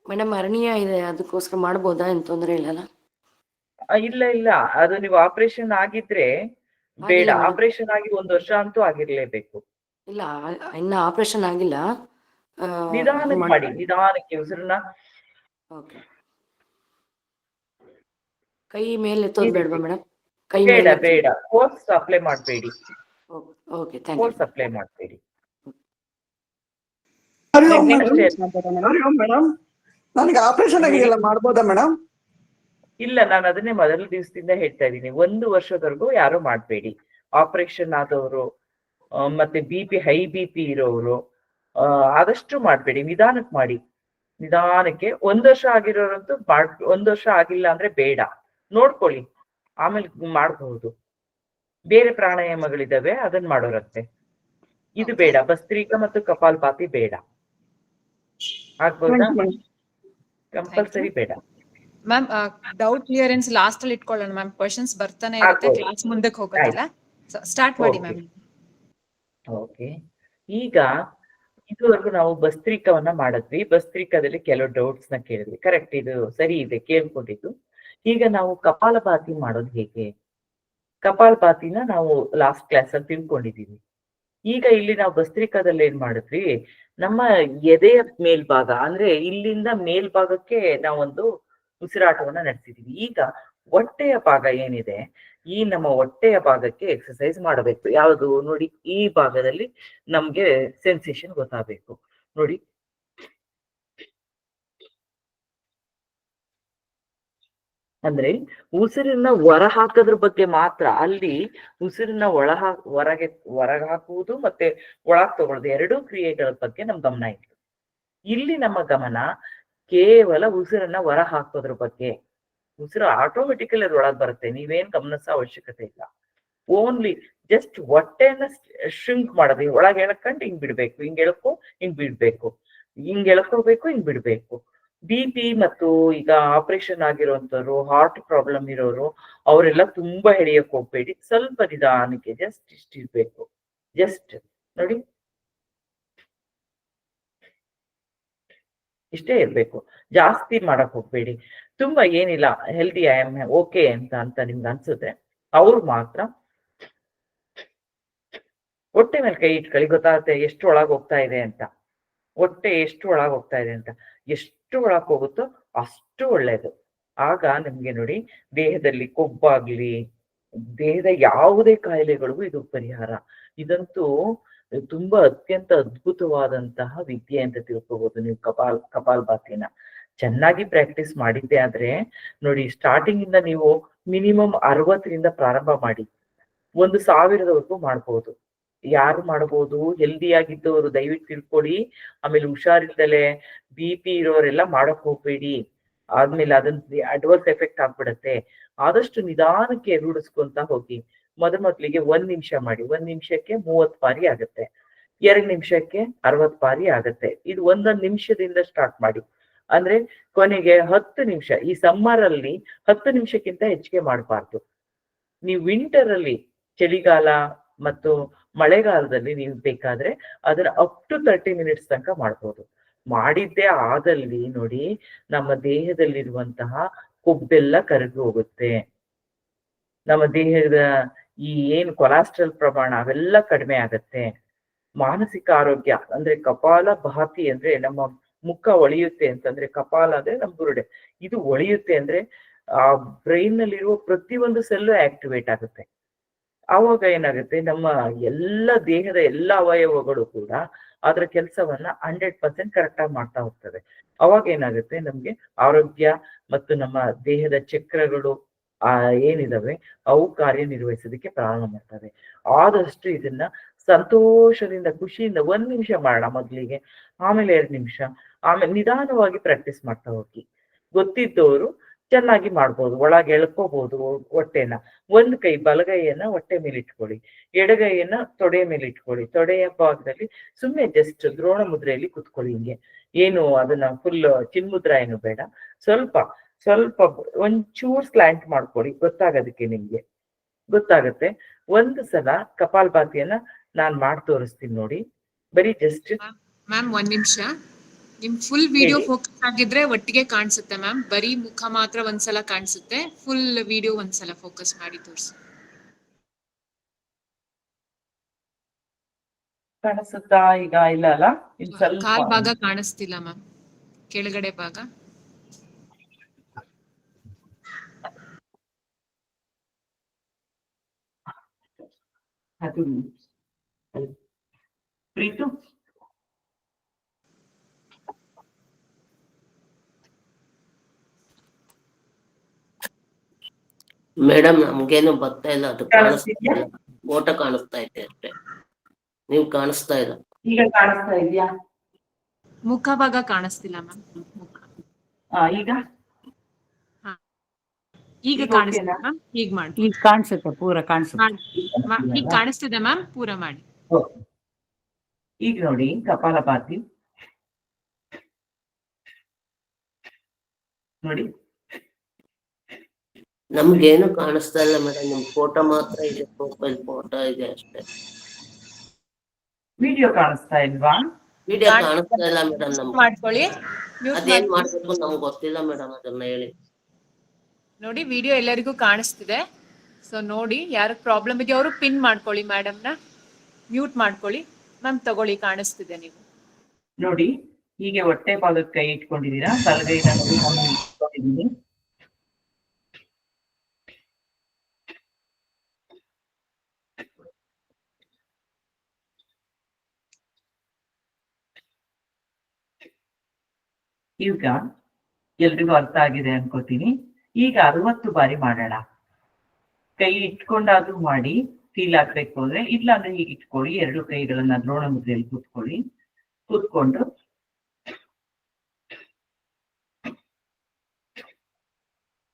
ಮೇಡಮ್ ಅರಣ್ಯ ಇದೆ, ಅದಕ್ಕೋಸ್ಕರ ಮಾಡ್ಬೋದಾ? ಏನ್ ತೊಂದ್ರೆ ಇಲ್ಲಲ್ಲ? ಇಲ್ಲ, ಅದು ನೀವು ಆಪರೇಷನ್ ಆಗಿದ್ರೆ ಬೇಡ. ಆಪರೇಷನ್ ಆಗಿ 1 ವರ್ಷ ಅಂತೂ ಆಗಿರ್ಲೇಬೇಕು. ಇಲ್ಲ ಇನ್ನ ಆಪರೇಷನ್ ಆಗಿಲ್ಲ. ನಿಧಾನಕ್ಕೆ ಮಾಡಿ, ನಿಧಾನಕ್ಕೆ ಉಸಿರನ್ನ. ಓಕೆ. ಕೈ ಮೇಲೆ ಎತ್ತೋದು ಬೇಡವಾ ಮೇಡಮ್? ಕೈ ಬೇಡ ಮೇಲೆ ಬೇಡ, ಫೋರ್ಸ್ ಅಪ್ಲೈ ಮಾಡಬೇಡಿ, okay, thank you. Force apply ಮಾಡಬೇಡಿ. ಮೇಡಮ್ ನನಗೆ ಆಪರೇಷನ್ ಆಗಿದೆಯಲ್ಲ, ಮಾಡ್ಬೋದಾ ಮೇಡಮ್? ಇಲ್ಲ, ನಾನು ಅದನ್ನೇ ಮೊದಲ ದಿವಸದಿಂದ ಹೇಳ್ತಾ ಇದ್ದೀನಿ, 1 ವರ್ಷದವರೆಗೂ ಯಾರು ಮಾಡಬೇಡಿ. ಆಪರೇಷನ್ ಆದವರು ಮತ್ತೆ ಹೈ BP ಇರೋರು ಆದಷ್ಟು ಮಾಡಬೇಡಿ, ನಿಧಾನಕ್ಕೆ ಮಾಡಿ. ನಿಧಾನಕ್ಕೆ 1 ವರ್ಷ ಆಗಿರೋರಂತೂ 1 ವರ್ಷ ಆಗಿಲ್ಲ ಅಂದ್ರೆ ಬೇಡ, ನೋಡ್ಕೊಳ್ಳಿ, ಆಮೇಲೆ ಮಾಡಬಹುದು. ಬೇರೆ ಪ್ರಾಣಾಯಾಮಗಳಿದಾವೆ, ಅದನ್ನ ಮಾಡೋರಂತೆ. ಇದು ಬೇಡ, ಭಸ್ತ್ರಿಕಾ ಮತ್ತು ಕಪಾಲಭಾತಿ ಬೇಡ. ಆಗ್ಬೋದಾ? ಕಂಪಲ್ಸರಿ ಬೇಡ. ಮ್ಯಾಮ್ ಡೌಟ್ ಕ್ಲಿಯರೆನ್ಸ್ ಲಾಸ್ಟ್ ಅಲ್ಲಿ ಇಟ್ಕೊಳ್ಳೋಣ ಮ್ಯಾಮ್. ಕ್ವಶನ್ಸ್ ಬರ್ತಾನೆ ಇರುತ್ತೆ, ಆಗ್ಬೋದು. ಕ್ಲಾಸ್ ಮುಂದಕ್ಕೆ ಹೋಗೋದಿಲ್ಲ. ಸ್ಟಾರ್ಟ್ ಮಾಡಿ ಮ್ಯಾಮ್. ಓಕೆ, ಈಗ ಇದುವರೆಗೂ ನಾವು ಭಸ್ತ್ರಿಕವನ್ನ ಮಾಡಿದ್ವಿ. ಭಸ್ತ್ರಿಕಾದಲ್ಲಿ ಕೆಲವು ಡೌಟ್ಸ್ ನ ಕೇಳಿದ್ವಿ, ಕರೆಕ್ಟ್, ಇದು ಸರಿ ಇದೆ, ಕೇಳ್ಕೊಂಡಿದ್ದು. ಈಗ ನಾವು ಕಪಾಲಭಾತಿ ಮಾಡೋದು ಹೇಗೆ? ಕಪಾಲಭಾತಿನ ನಾವು ಲಾಸ್ಟ್ ಕ್ಲಾಸ್ ಅಲ್ಲಿ ತಿಳ್ಕೊಂಡಿದೀವಿ. ಈಗ ಇಲ್ಲಿ ನಾವು ಭಸ್ತ್ರಿಕಾದಲ್ಲಿ ಏನ್ ಮಾಡಿದ್ವಿ, ನಮ್ಮ ಎದೆಯ ಮೇಲ್ಭಾಗ ಅಂದ್ರೆ ಇಲ್ಲಿಂದ ಮೇಲ್ಭಾಗಕ್ಕೆ ನಾವೊಂದು ಉಸಿರಾಟವನ್ನ ನಡೆಸಿದೀವಿ. ಈಗ ಹೊಟ್ಟೆಯ ಭಾಗ ಏನಿದೆ, ಈ ನಮ್ಮ ಹೊಟ್ಟೆಯ ಭಾಗಕ್ಕೆ ಎಕ್ಸರ್ಸೈಸ್ ಮಾಡಬೇಕು. ಯಾವುದು ನೋಡಿ, ಈ ಭಾಗದಲ್ಲಿ ನಮ್ಗೆ ಸೆನ್ಸೇಷನ್ ಗೊತ್ತಾಗಬೇಕು. ನೋಡಿ, ಅಂದ್ರೆ ಉಸಿರನ್ನ ಹೊರ ಹಾಕೋದ್ರ ಬಗ್ಗೆ ಮಾತ್ರ, ಅಲ್ಲಿ ಉಸಿರನ್ನ ಹೊರಗೆ ಹಾಕುವುದು ಮತ್ತೆ ಒಳಗ್ ತಗೊಳ್ಳೋದು, ಎರಡೂ ಕ್ರಿಯೆಗಳ ಬಗ್ಗೆ ನಮ್ ಗಮನ ಇತ್ತು. ಇಲ್ಲಿ ನಮ್ಮ ಗಮನ ಕೇವಲ ಉಸಿರನ್ನ ಹೊರ ಹಾಕೋದ್ರ ಬಗ್ಗೆ. ಉಸಿರು ಆಟೋಮೆಟಿಕಲಿ ಅದ್ರೊಳಗ್ ಬರುತ್ತೆ, ನೀವೇನ್ ಗಮನಿಸೋ ಅವಶ್ಯಕತೆ ಇಲ್ಲ. ಓನ್ಲಿ ಜಸ್ಟ್ ಹೊಟ್ಟೆಯನ್ನ ಶ್ರಿಂಕ್ ಮಾಡೋದು, ಒಳಗೆ ಎಳ್ಕೊಂಡು ಹಿಂಗ್ ಬಿಡ್ಬೇಕು, ಹಿಂಗ್ ಎಳ್ಕೊ ಹಿಂಗ್ ಬಿಡ್ಬೇಕು, ಹಿಂಗ್ ಎಳ್ಕೋಬೇಕು ಹಿಂಗ್ ಬಿಡ್ಬೇಕು. BP ಮತ್ತು ಈಗ ಆಪರೇಷನ್ ಆಗಿರುವಂತವ್ರು, ಹಾರ್ಟ್ ಪ್ರಾಬ್ಲಮ್ ಇರೋರು, ಅವರೆಲ್ಲ ತುಂಬಾ ಎಳೆಯಕ್ ಹೋಗ್ಬೇಡಿ, ಸ್ವಲ್ಪ ನಿಧಾನಕ್ಕೆ ಜಸ್ಟ್ ಇಷ್ಟಿರ್ಬೇಕು. ಜಸ್ಟ್ ನೋಡಿ, ಇಷ್ಟೇ ಇರ್ಬೇಕು, ಜಾಸ್ತಿ ಮಾಡಕ್ ಹೋಗ್ಬೇಡಿ. ತುಂಬಾ ಏನಿಲ್ಲ, ಹೆಲ್ದಿ ಐ ಆಮ್ ಓಕೆ ಅಂತ ನಿಮ್ಗೆ ಅನ್ಸುತ್ತೆ, ಅವ್ರು ಮಾತ್ರ ಹೊಟ್ಟೆ ಮೇಲೆ ಕೈ ಇಟ್ಕೊಳ್ಳಿ, ಗೊತ್ತಾಗುತ್ತೆ ಎಷ್ಟು ಒಳಗ್ ಹೋಗ್ತಾ ಇದೆ ಅಂತ. ಹೊಟ್ಟೆ ಎಷ್ಟು ಒಳಗ್ ಹೋಗ್ತಾ ಇದೆ ಅಂತ, ಎಷ್ಟು ಒಳಗ್ ಹೋಗುತ್ತೋ ಅಷ್ಟು ಒಳ್ಳೇದು. ಆಗ ನಿಮ್ಗೆ ನೋಡಿ, ದೇಹದಲ್ಲಿ ಕೊಬ್ಬಾಗ್ಲಿ, ದೇಹದ ಯಾವುದೇ ಕಾಯಿಲೆಗಳಿಗೂ ಇದು ಪರಿಹಾರ. ಇದಂತೂ ತುಂಬಾ ಅತ್ಯಂತ ಅದ್ಭುತವಾದಂತಹ ವಿದ್ಯೆ ಅಂತ ತಿಳ್ಕೊಬಹುದು ನೀವು. ಕಪಾಲಭಾತಿನ ಚೆನ್ನಾಗಿ ಪ್ರಾಕ್ಟೀಸ್ ಮಾಡಿದ್ದೆ ಆದ್ರೆ ನೋಡಿ, ಸ್ಟಾರ್ಟಿಂಗ್ ಇಂದ ನೀವು ಮಿನಿಮಮ್ 60ರಿಂದ ಪ್ರಾರಂಭ ಮಾಡಿ 1000ವರೆಗೂ ಮಾಡ್ಬೋದು. ಯಾರು ಮಾಡ್ಬೋದು? ಹೆಲ್ದಿ ಆಗಿದ್ದವರು ದಯವಿಟ್ಟು ತಿಳ್ಕೊಳ್ಳಿ. ಆಮೇಲೆ ಹುಷಾರಿಲ್ದಲೆ BP ಇರೋರೆಲ್ಲ ಮಾಡಕ್ ಹೋಗ್ಬೇಡಿ, ಆದ್ಮೇಲೆ ಅದನ್ನ ಅಡ್ವರ್ಸ್ ಎಫೆಕ್ಟ್ ಆಗ್ಬಿಡತ್ತೆ. ಆದಷ್ಟು ನಿಧಾನಕ್ಕೆ ರೂಢಿಸ್ಕೊಂತ ಹೋಗಿ. ಮೊದಲಿಗೆ 1 ನಿಮಿಷ ಮಾಡಿ, 1 ನಿಮಿಷಕ್ಕೆ 30 ಬಾರಿ ಆಗತ್ತೆ, 2 ನಿಮಿಷಕ್ಕೆ 60 ಬಾರಿ ಆಗತ್ತೆ. ಇದು 1 ನಿಮಿಷದಿಂದ ಸ್ಟಾರ್ಟ್ ಮಾಡಿ, ಅಂದ್ರೆ ಕೊನೆಗೆ 10 ನಿಮಿಷ. ಈ ಸಮ್ಮರ್ ಅಲ್ಲಿ 10 ನಿಮಿಷಕ್ಕಿಂತ ಹೆಚ್ಚಿಗೆ ಮಾಡಬಾರ್ದು. ನೀವು ವಿಂಟರ್ ಅಲ್ಲಿ, ಚಳಿಗಾಲ ಮತ್ತು ಮಳೆಗಾಲದಲ್ಲಿ ನೀವು ಬೇಕಾದ್ರೆ ಅದನ್ನ ಅಪ್ ಟು 30 ಮಿನಿಟ್ಸ್ ತನಕ ಮಾಡ್ಬೋದು. ಮಾಡಿದ್ದೇ ಆದಲ್ಲಿ ನೋಡಿ, ನಮ್ಮ ದೇಹದಲ್ಲಿರುವಂತಹ ಕೊಬ್ಬೆಲ್ಲ ಕರಗಿ ಹೋಗುತ್ತೆ, ನಮ್ಮ ದೇಹದ ಈ ಏನು ಕೊಲೆಸ್ಟ್ರಾಲ್ ಪ್ರಮಾಣ ಅವೆಲ್ಲ ಕಡಿಮೆ ಆಗತ್ತೆ. ಮಾನಸಿಕ ಆರೋಗ್ಯ ಅಂದ್ರೆ ಕಪಾಲಭಾತಿ ಅಂದ್ರೆ ನಮ್ಮ ಮುಖ ಒಳೆಯುತ್ತೆ ಅಂತಂದ್ರೆ, ಕಪಾಲ ಅಂದ್ರೆ ನಮ್ ಬುರುಡೆ, ಇದು ಒಳೆಯುತ್ತೆ ಅಂದ್ರೆ ಆ ಬ್ರೈನ್ ನಲ್ಲಿರುವ ಪ್ರತಿಯೊಂದು ಸೆಲ್ಲು ಆಕ್ಟಿವೇಟ್ ಆಗುತ್ತೆ. ಆವಾಗ ಏನಾಗುತ್ತೆ, ನಮ್ಮ ಎಲ್ಲ ದೇಹದ ಎಲ್ಲ ಅವಯವಗಳು ಕೂಡ ಅದರ ಕೆಲಸವನ್ನ 100% ಕರೆಕ್ಟ್ ಆಗಿ ಮಾಡ್ತಾ ಹೋಗ್ತದೆ. ಅವಾಗ ಏನಾಗುತ್ತೆ, ನಮ್ಗೆ ಆರೋಗ್ಯ ಮತ್ತು ನಮ್ಮ ದೇಹದ ಚಕ್ರಗಳು ಏನಿದಾವೆ ಅವು ಕಾರ್ಯನಿರ್ವಹಿಸೋದಕ್ಕೆ ಪ್ರಾರಂಭ ಮಾಡ್ತವೆ. ಆದಷ್ಟು ಇದನ್ನ ಸಂತೋಷದಿಂದ, ಖುಷಿಯಿಂದ 1 ನಿಮಿಷ ಮಾಡೋಣ ಮೊದಲಿಗೆ, ಆಮೇಲೆ 2 ನಿಮಿಷ, ಆಮೇಲೆ ನಿಧಾನವಾಗಿ ಪ್ರಾಕ್ಟೀಸ್ ಮಾಡ್ತಾ ಹೋಗಿ. ಗೊತ್ತಿದ್ದವರು ಚೆನ್ನಾಗಿ ಮಾಡ್ಬೋದು, ಒಳಗೆ ಎಳ್ಕೋಬಹುದು ಹೊಟ್ಟೆನ. ಒಂದ್ ಕೈ ಬಲಗೈಯನ್ನ ಹೊಟ್ಟೆ ಮೇಲೆ ಇಟ್ಕೊಳ್ಳಿ, ಎಡಗೈಯನ್ನ ತೊಡೆ ಮೇಲೆ ಇಟ್ಕೊಳ್ಳಿ. ತೊಡೆಯ ಭಾಗದಲ್ಲಿ ಸುಮ್ಮನೆ ಜಸ್ಟ್ ದ್ರೋಣ ಮುದ್ರೆಯಲ್ಲಿ ಕುತ್ಕೊಳ್ಳಿ. ಹಿಂಗೆ ಏನು ಅದನ್ನ ಫುಲ್ ಚಿನ್ಮುದ್ರ ಏನು ಬೇಡ, ಸ್ವಲ್ಪ ಸ್ವಲ್ಪ ಒಂಚೂರ್ ಸ್ಲ್ಯಾಂಟ್ ಮಾಡ್ಕೊಳ್ಳಿ, ಗೊತ್ತಾಗೋದಕ್ಕೆ ನಿಮ್ಗೆ ಗೊತ್ತಾಗತ್ತೆ. ಒಂದು ಸಲ ಕಪಾಲಭಾತಿಯನ್ನ ನಾನ್ ಮಾಡಿ ತೋರಿಸ್ತೀನಿ ನೋಡಿ. ಬರೀ ಜಸ್ಟ್ ಮ್ಯಾಮ್ 1 ನಿಮಿಷ. ನಿಮ್ ಫುಲ್ ವಿಡಿಯೋ ಹೇಳಿ. ಫೋಕಸ್ ಆಗಿದ್ರೆ ಒಟ್ಟಿಗೆ ಕಾಣಿಸುತ್ತೆ ಮ್ಯಾಮ್, ಬರೀ ಮುಖ ಮಾತ್ರ ಒಂದ್ಸಲ ಕಾಣಿಸುತ್ತೆ. ಫುಲ್ ವಿಡಿಯೋ ಒಂದ್ಸಲ ಫೋಕಸ್ ಮಾಡಿ ತೋರಿಸಿ. ಕಾಣಿಸುತ್ತಾ ಈಗ? ಇಲ್ಲ ಅಲ್ಲ, ಇನ್ ಸ್ವಲ್ಪ ಕಾಲ್ ಭಾಗ ಕಾಣಿಸ್ತಿಲ್ಲ ಮ್ಯಾಮ್, ಕೆಳಗಡೆ ಭಾಗ. ಅದು ಪ್ರೀತು ಮೇಡಮ್ ನಮ್ಗೇನು ಬರ್ತಾ ಇಲ್ಲ, ಅದು ಕಾಣಿಸ್ತಾ ಕಾಣಿಸ್ತಿದ್ಯಾ? ಇಲ್ಲ, ಫೋಟೋ ಕಾಣಿಸ್ತಾ ಐತೆ ಅಷ್ಟೇ, ನೀವ್ ಕಾಣಿಸ್ತಾ ಇಲ್ಲ. ಈಗ ಕಾಣಿಸ್ತಾ ಇದೆಯಾ? ಮುಖ ಭಾಗ ಕಾಣಿಸ್ತಿಲ್ಲ ಮ್ಯಾಮ್. ಈಗ ಈಗ ಈಗ ಕಾಣಿಸ್ತಿದೆ ಓಕೆನಾ? ಮ್ಯಾಮ್, ಈಗ ಮಾಡಿ. ಈಗ ಕಾಣಿಸುತ್ತೆ, ಪೂರ ಕಾಣಿಸುತ್ತೆ. ಈಗ ಕಾಣಿಸ್ತಿದೆ ಮ್ಯಾಮ್, ಪೂರ ಮಾಡಿ. ಈಗ ನೋಡಿ ಕಪಾಲಭಾತಿ ನೋಡಿ. ನಮ್ಗೇನು ಕಾಣಿಸ್ತಾ ಇಲ್ಲ ಮೇಡಮ್, ನಿಮ್ ಫೋಟೋ ಮಾತ್ರ ಇದೆ, ಪ್ರೊಫೈಲ್ ಫೋಟೋ ಇದೆ ಅಷ್ಟೇ. ವಿಡಿಯೋ ಕಾಣಿಸ್ತಾ ಇಲ್ವಾ? ವಿಡಿಯೋ ಕಾಣಿಸ್ತಾ ಇಲ್ಲ ಮೇಡಮ್ ನಮ್ಗೆ. ಮಾಡ್ಕೊಳ್ಳಿ, ಅದೇನ್ ಮಾಡ್ಬೇಕು ನಮ್ಗೆ ಗೊತ್ತಿಲ್ಲ ಮೇಡಮ್, ಅದನ್ನ ಹೇಳಿ. ನೋಡಿ ವಿಡಿಯೋ ಎಲ್ಲರಿಗೂ ಕಾಣಿಸ್ತಿದೆ. ಸೊ ನೋಡಿ, ಯಾರು ಪ್ರಾಬ್ಲಮ್ ಇದೆಯೋ ಅವರು ಪಿನ್ ಮಾಡ್ಕೊಳ್ಳಿ, ಮೇಡಮ್ನ ಮ್ಯೂಟ್ ಮಾಡ್ಕೊಳ್ಳಿ. ಮ್ಯಾಮ್ ತಗೊಳ್ಳಿ, ಕಾಣಿಸ್ತಿದೆ. ನೀವು ನೋಡಿ ಹೀಗೆ ಹೊಟ್ಟೆ ಭಾಗಕ್ಕೆ ಕೈ ಇಟ್ಕೊಂಡಿದ್ದೀರಾ, ಬಲಗೈನ ನೋಡಿ ನಾನು ಇಟ್ಕೊಂಡಿದ್ದೀನಿ. ಈಗ ಎಲ್ರಿಗೂ ಅರ್ಥ ಆಗಿದೆ ಅನ್ಕೋತೀನಿ. ಈಗ 60 ಬಾರಿ ಮಾಡೋಣ. ಕೈ ಇಟ್ಕೊಂಡಾದ್ರೂ ಮಾಡಿ, ಫೀಲ್ ಆಗ್ಬೇಕು ಅಂದ್ರೆ. ಇಲ್ಲ ಅಂದ್ರೆ ಹೀಗೆ ಇಟ್ಕೊಳ್ಳಿ, 2 ಕೈಗಳನ್ನ ದ್ರೋಣ ಮುದ್ರೆಯಲ್ಲಿ ಕೂತ್ಕೊಳ್ಳಿ. ಕೂತ್ಕೊಂಡು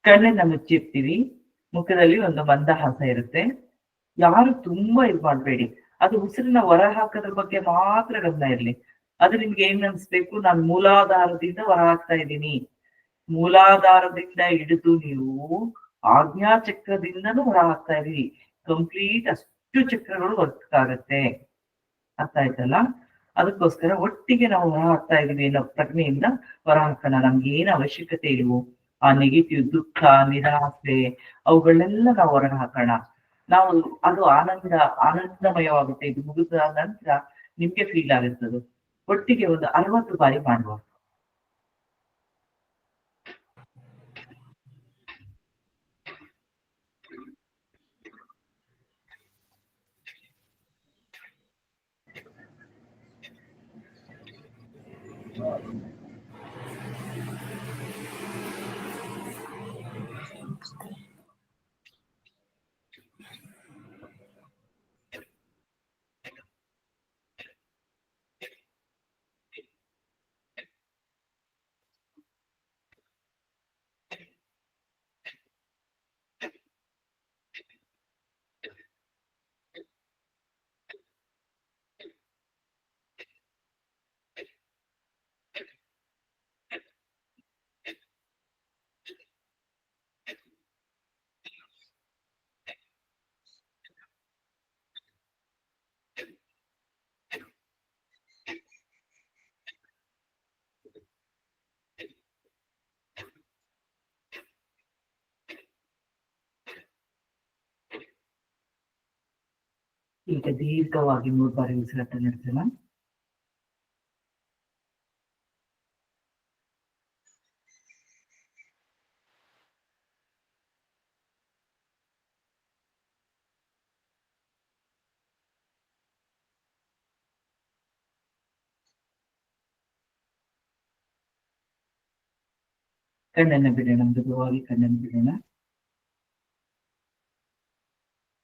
ಕಣ್ಣನ್ನ ಮುಚ್ಚಿರ್ತೀವಿ. ಮುಖದಲ್ಲಿ ಒಂದು ಮಂದಹಾಸ ಇರುತ್ತೆ. ಯಾರು ತುಂಬಾ ಇದು ಮಾಡ್ಬೇಡಿ. ಅದು ಉಸಿರನ್ನ ಹೊರ ಹಾಕೋದ್ರ ಬಗ್ಗೆ ಮಾತ್ರ ಗಮನ ಇರ್ಲಿ. ಅದು ನಿಮ್ಗೆ ಏನ್ ಅನ್ಸ್ಬೇಕು, ನಾನು ಮೂಲಾಧಾರದಿಂದ ಹೊರ ಹಾಕ್ತಾ ಇದ್ದೀನಿ. ಮೂಲಾಧಾರದಿಂದ ಹಿಡಿದು ನೀವು ಆಜ್ಞಾ ಚಕ್ರದಿಂದನೂ ಹೊರ ಹಾಕ್ತಾ ಇದೀವಿ. ಕಂಪ್ಲೀಟ್ ಅಷ್ಟು ಚಕ್ರಗಳು ವರ್ಕ್ ಆಗತ್ತೆ. ಅರ್ಥ ಆಯ್ತಲ್ಲ? ಅದಕ್ಕೋಸ್ಕರ ಒಟ್ಟಿಗೆ ನಾವು ಹೊರ ಹಾಕ್ತಾ ಇದೀವಿ ಅನ್ನೋ ಪ್ರಜ್ಞೆಯಿಂದ ಹೊರ ಹಾಕೋಣ. ನಮ್ಗೆ ಏನು ಅವಶ್ಯಕತೆ ಇಲ್ವೋ ಆ ನೆಗೆಟಿವ್, ದುಃಖ, ನಿರಾಸೆ ಅವುಗಳನ್ನೆಲ್ಲ ನಾವು ಹೊರಗೆ ಹಾಕೋಣ. ನಾವು ಅದು ಆನಂದಮಯವಾಗುತ್ತೆ. ಇದು ಮುಗಿದ ನಂತರ ನಿಮ್ಗೆ ಫೀಲ್ ಆಗುತ್ತದು. ಒಟ್ಟಿಗೆ ಒಂದು 60 ಬಾರಿ ಮಾಡುವ. ಈಗ ದೀರ್ಘವಾಗಿ 3 ಬಾರಿ ಉಸಿರಾಟ ನಡೆಸೋಣ. ಕಣ್ಣನ್ನು ಬಿಡೋಣ, ಮೃದುವಾಗಿ ಕಣ್ಣನ್ನು ಬಿಡೋಣ.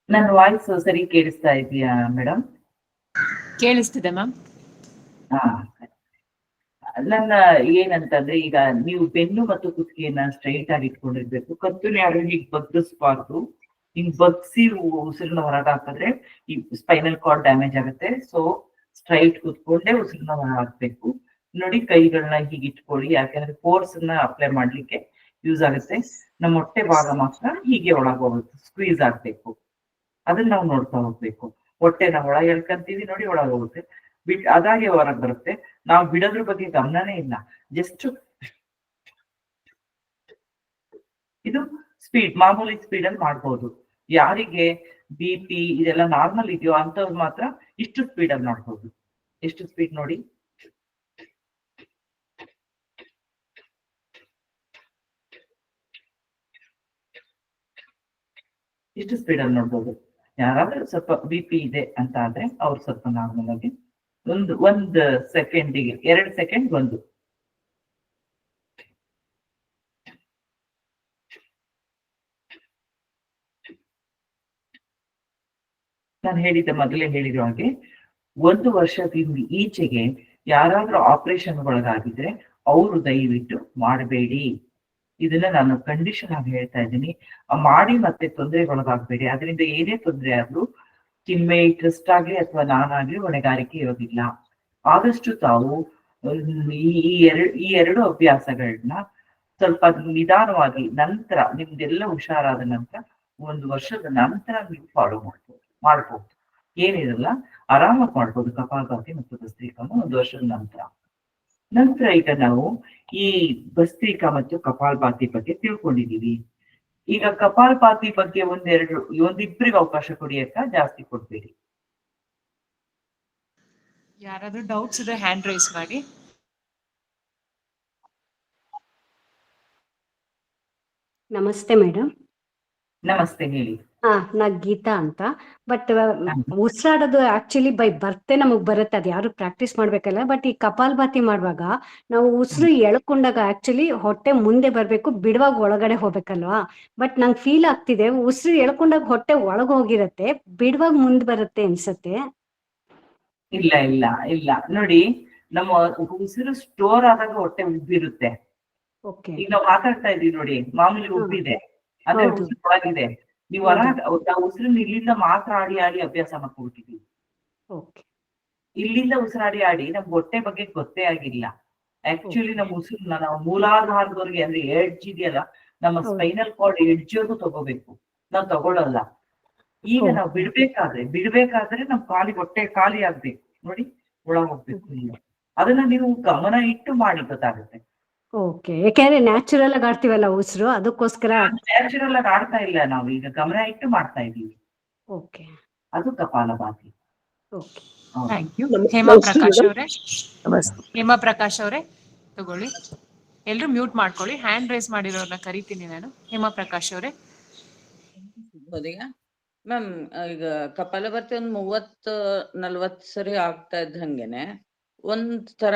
ನನ್ನ ವಾಯ್ಸ್ ಸರಿ ಕೇಳಿಸ್ತಾ ಇದೆಯಾ ಮೇಡಮ್? ಕೇಳಿಸ್ತಿದೆ ಮ್ಯಾಮ್. ಹಾ, ನನ್ನ ಏನಂತಂದ್ರೆ, ಈಗ ನೀವು ಬೆನ್ನು ಮತ್ತು ಕುತ್ತಿಗೆಯನ್ನ ಸ್ಟ್ರೈಟ್ ಆಗಿ ಇಟ್ಕೊಂಡಿರ್ಬೇಕು. ಕತ್ತುನ ಯಾರು ಹೀಗೆ ಬಗ್ಗಿಸ್ಬಾರ್ದು. ಹಿಂಗ್ ಬಗ್ಸಿ ಉಸಿರನ್ನ ಹೊರಗೆ ಹಾಕಿದ್ರೆ ಈ ಸ್ಪೈನಲ್ ಕಾರ್ಡ್ ಡ್ಯಾಮೇಜ್ ಆಗುತ್ತೆ. ಸೊ ಸ್ಟ್ರೈಟ್ ಕೂತ್ಕೊಂಡೇ ಉಸಿರನ್ನ ಹೊರ ಹಾಕ್ಬೇಕು. ನೋಡಿ ಕೈಗಳನ್ನ ಹೀಗೆ ಇಟ್ಕೊಳ್ಳಿ, ಯಾಕಂದ್ರೆ ಫೋರ್ಸ್ ನ ಅಪ್ಲೈ ಮಾಡ್ಲಿಕ್ಕೆ ಯೂಸ್ ಆಗುತ್ತೆ. ನಮ್ಮ ಹೊಟ್ಟೆ ಭಾಗ ಮಾತ್ರ ಹೀಗೆ ಒಳಗೆ ಹೋಗುತ್ತೆ, ಸ್ಕ್ವೀಸ್ ಆಗ್ಬೇಕು. ಅದನ್ನ ನಾವು ನೋಡ್ತಾ ಹೋಗ್ಬೇಕು. ಹೊಟ್ಟೆನ ಒಳಗೆ ಎಳ್ಕಂತೀವಿ, ನೋಡಿ ಒಳಗೆ ಹೋಗುತ್ತೆ. ಅದಾಗೆ ಹೊರಗೆ ಬರುತ್ತೆ. ನಾವು ಬಿಡೋದ್ರ ಬಗ್ಗೆ ಗಮನನೇ ಇಲ್ಲ. ಜಸ್ಟ್ ಇದು ಸ್ಪೀಡ್, ಮಾಮೂಲಿ ಸ್ಪೀಡ್ ಅಲ್ಲಿ ಮಾಡ್ಬೋದು. ಯಾರಿಗೆ BP ಇದೆಲ್ಲ ನಾರ್ಮಲ್ ಇದೆಯೋ ಅಂತವ್ರು ಮಾತ್ರ ಇಷ್ಟು ಸ್ಪೀಡ್ ಅಲ್ಲಿ ಮಾಡ್ಬೋದು. ಎಷ್ಟು ಸ್ಪೀಡ್ ನೋಡಿ, ಇಷ್ಟು ಸ್ಪೀಡ್ ಅಲ್ಲಿ ನೋಡ್ಬೋದು. ಯಾರಾದ್ರೂ ಸ್ವಲ್ಪ BP ಇದೆ ಅಂತ ಆದ್ರೆ ಅವ್ರು ಸ್ವಲ್ಪ ನಾರ್ಮಲ್ ಆಗಿ ಒಂದು ಸೆಕೆಂಡಿಗೆ 2 ಸೆಕೆಂಡ್ ಒಂದು. ನಾನು ಮೊದಲೇ ಹೇಳಿರೋ ಹಾಗೆ 1 ವರ್ಷದಿಂದ ಈಚೆಗೆ ಯಾರಾದ್ರೂ ಆಪರೇಷನ್ ಒಳಗಾಗಿದ್ರೆ ಅವರು ದಯವಿಟ್ಟು ಮಾಡಬೇಡಿ. ಇದನ್ನ ನಾನು ಕಂಡೀಷನ್ ಆಗಿ ಹೇಳ್ತಾ ಇದ್ದೀನಿ. ಮಾಡಿ ಮತ್ತೆ ತೊಂದರೆಗೊಳಗಾಗಬೇಡಿ. ಅದರಿಂದ ಏನೇ ತೊಂದರೆ ಆದ್ರೂ ಚಿನ್ಮಯಿ ಟ್ರಸ್ಟ್ ಆಗ್ಲಿ ಅಥವಾ ನಾನಾಗ್ಲಿ ಹೊಣೆಗಾರಿಕೆ ಇರೋದಿಲ್ಲ. ಆದಷ್ಟು ತಾವು ಈ ಎರಡು ಅಭ್ಯಾಸಗಳನ್ನ ಸ್ವಲ್ಪ ನಿಧಾನವಾಗಿ ನಂತರ ನಿಮ್ದೆಲ್ಲ ಹುಷಾರಾದ ನಂತರ 1 ವರ್ಷದ ನಂತರ ನೀವು ಫಾಲೋ ಮಾಡ್ಬೋದು. ಏನಿರಲ್ಲ, ಆರಾಮಾಗಿ ಮಾಡ್ಬೋದು ಕಪಾಲಭಾತಿ ಮತ್ತು ಭಸ್ತ್ರಿಕಾಮ 1 ವರ್ಷದ ನಂತರ ಈಗ ನಾವು ಈ ಭಸ್ತ್ರಿಕಾ ಮತ್ತು ಕಪಾಲಭಾತಿ ಬಗ್ಗೆ ತಿಳ್ಕೊಂಡಿದೀವಿ. ಈಗ ಕಪಾಲಭಾತಿ ಬಗ್ಗೆ ಒಂದಿಬ್ಬರಿಗೆ ಅವಕಾಶ ಕೊಡಿ ಅಕ್ಕ, ಜಾಸ್ತಿ ಕೊಡ್ಬೇಡಿ. ಯಾರಾದ್ರೂ ಡೌಟ್ಸ್ ಇದ್ರೆ ಹ್ಯಾಂಡ್ ರೈಸ್ ಮಾಡಿ. ನಮಸ್ತೆ ಮೇಡಮ್. ನಮಸ್ತೆ, ಹೇಳಿ. ನಾ ಗೀತಾ ಅಂತ. ಬಟ್ ಉಸಿರಾಡೋದು ಆಕ್ಚುಲಿ ಬೈ ಬರ್ತೆ ನಮಗ್ ಬರುತ್ತೆ, ಅದು ಯಾರು ಪ್ರಾಕ್ಟೀಸ್ ಮಾಡ್ಬೇಕಲ್ಲ. ಬಟ್ ಈ ಕಪಾಲಭಾತಿ ಮಾಡುವಾಗ ನಾವು ಉಸಿರು ಎಳ್ಕೊಂಡಾಗ ಆಕ್ಚುಲಿ ಹೊಟ್ಟೆ ಮುಂದೆ ಬರ್ಬೇಕು, ಬಿಡುವಾಗ ಒಳಗಡೆ ಹೋಗ್ಬೇಕಲ್ವಾ. ಬಟ್ ನಂಗೆ ಫೀಲ್ ಆಗ್ತಿದೆ ಉಸಿರು ಎಳ್ಕೊಂಡಾಗ ಹೊಟ್ಟೆ ಒಳಗ್ ಹೋಗಿರತ್ತೆ, ಬಿಡುವಾಗ ಮುಂದೆ ಬರುತ್ತೆ ಅನ್ಸತ್ತೆ. ಇಲ್ಲ ನೋಡಿ, ನಮ್ಮ ಉಸಿರು ಸ್ಟೋರ್ ಆದಾಗ ಹೊಟ್ಟೆ ಉಬ್ಬಿರುತ್ತೆ. ಓಕೆ. ಈಗ ನಾವು ಮಾತಾಡ್ತಾ ಇದೀವಿ ನೋಡಿ, ಮಾಮೂಲಿ ಉಬ್ಬಿದೆ ಅಂದ್ರೆ ಉಸಿರು ಒಳಗಿದೆ. ನೀವು ಉಸಿರನ್ನ ಇಲ್ಲಿಂದ ಮಾತ್ರ ಆಡಿ ಅಭ್ಯಾಸ ಮಾಡ್ಕೊಬಿಟ್ಟಿದೀವಿ. ಇಲ್ಲಿಂದ ಉಸಿರಾಡಿ ನಮ್ಗೆ ಹೊಟ್ಟೆ ಬಗ್ಗೆ ಗೊತ್ತೇ ಆಗಿಲ್ಲ. ಆಕ್ಚುಲಿ ನಮ್ಮ ಉಸಿರನ್ನ ನಾವು ಮೂಲಾಧಾರದವರೆಗೆ ಅಂದ್ರೆ ಎಡ್ಜ್ ಇದೆಯಲ್ಲ, ನಮ್ಮ ಸ್ಪೈನಲ್ ಕಾರ್ಡ್ ಎಡ್ಜ್ವರೆಗೂ ತಗೋಬೇಕು. ನಾವು ತಗೊಳ್ಳಲ್ಲ. ಈಗ ನಾವು ಬಿಡ್ಬೇಕಾದ್ರೆ ನಮ್ ಹೊಟ್ಟೆ ಖಾಲಿ ಆಗ್ಬೇಕು ನೋಡಿ, ಒಳಗ್ ಹೋಗ್ಬೇಕು. ಅದನ್ನ ನೀವು ಗಮನ ಇಟ್ಟು ಮಾಡಿ ಗೊತ್ತಾಗುತ್ತೆ. ಓಕೆ. ಯಾಕೆಂದ್ರೆ ನ್ಯಾಚುರಲ್ ಆಗಿ ಆಡ್ತೀವಲ್ಲ ಉಸಿರು, ಅದಕ್ಕೋಸ್ಕರ. ನ್ಯಾಚುರಲ್ ಆಗಿ ಆಡ್ತಾ ಇಲ್ಲ, ನಾವು ಈಗ ಗಮನ ಇಟ್ಟು ಮಾಡ್ತಾ ಇದೀವಿ. ಓಕೆ. ಅದು kapalbhati. Okay. Thank you. Hema Prakash ಅವರೇ ತಗೊಳ್ಳಿ. ಎಲ್ರು ಮ್ಯೂಟ್ ಮಾಡ್ಕೊಳ್ಳಿ. ಹ್ಯಾಂಡ್ ರೈಸ್ ಮಾಡಿರೋರ್ನ ಕರಿತೀನಿ ನಾನು. ಹೇಮಾ ಪ್ರಕಾಶ್ ಅವರೇ. ಮ್ಯಾಮ್, ಈಗ ಕಪಾಲಭಾತಿ 30-40 ಸರಿ ಆಗ್ತಾ ಇದ್ದಂಗೆನೆ ಒಂಥರ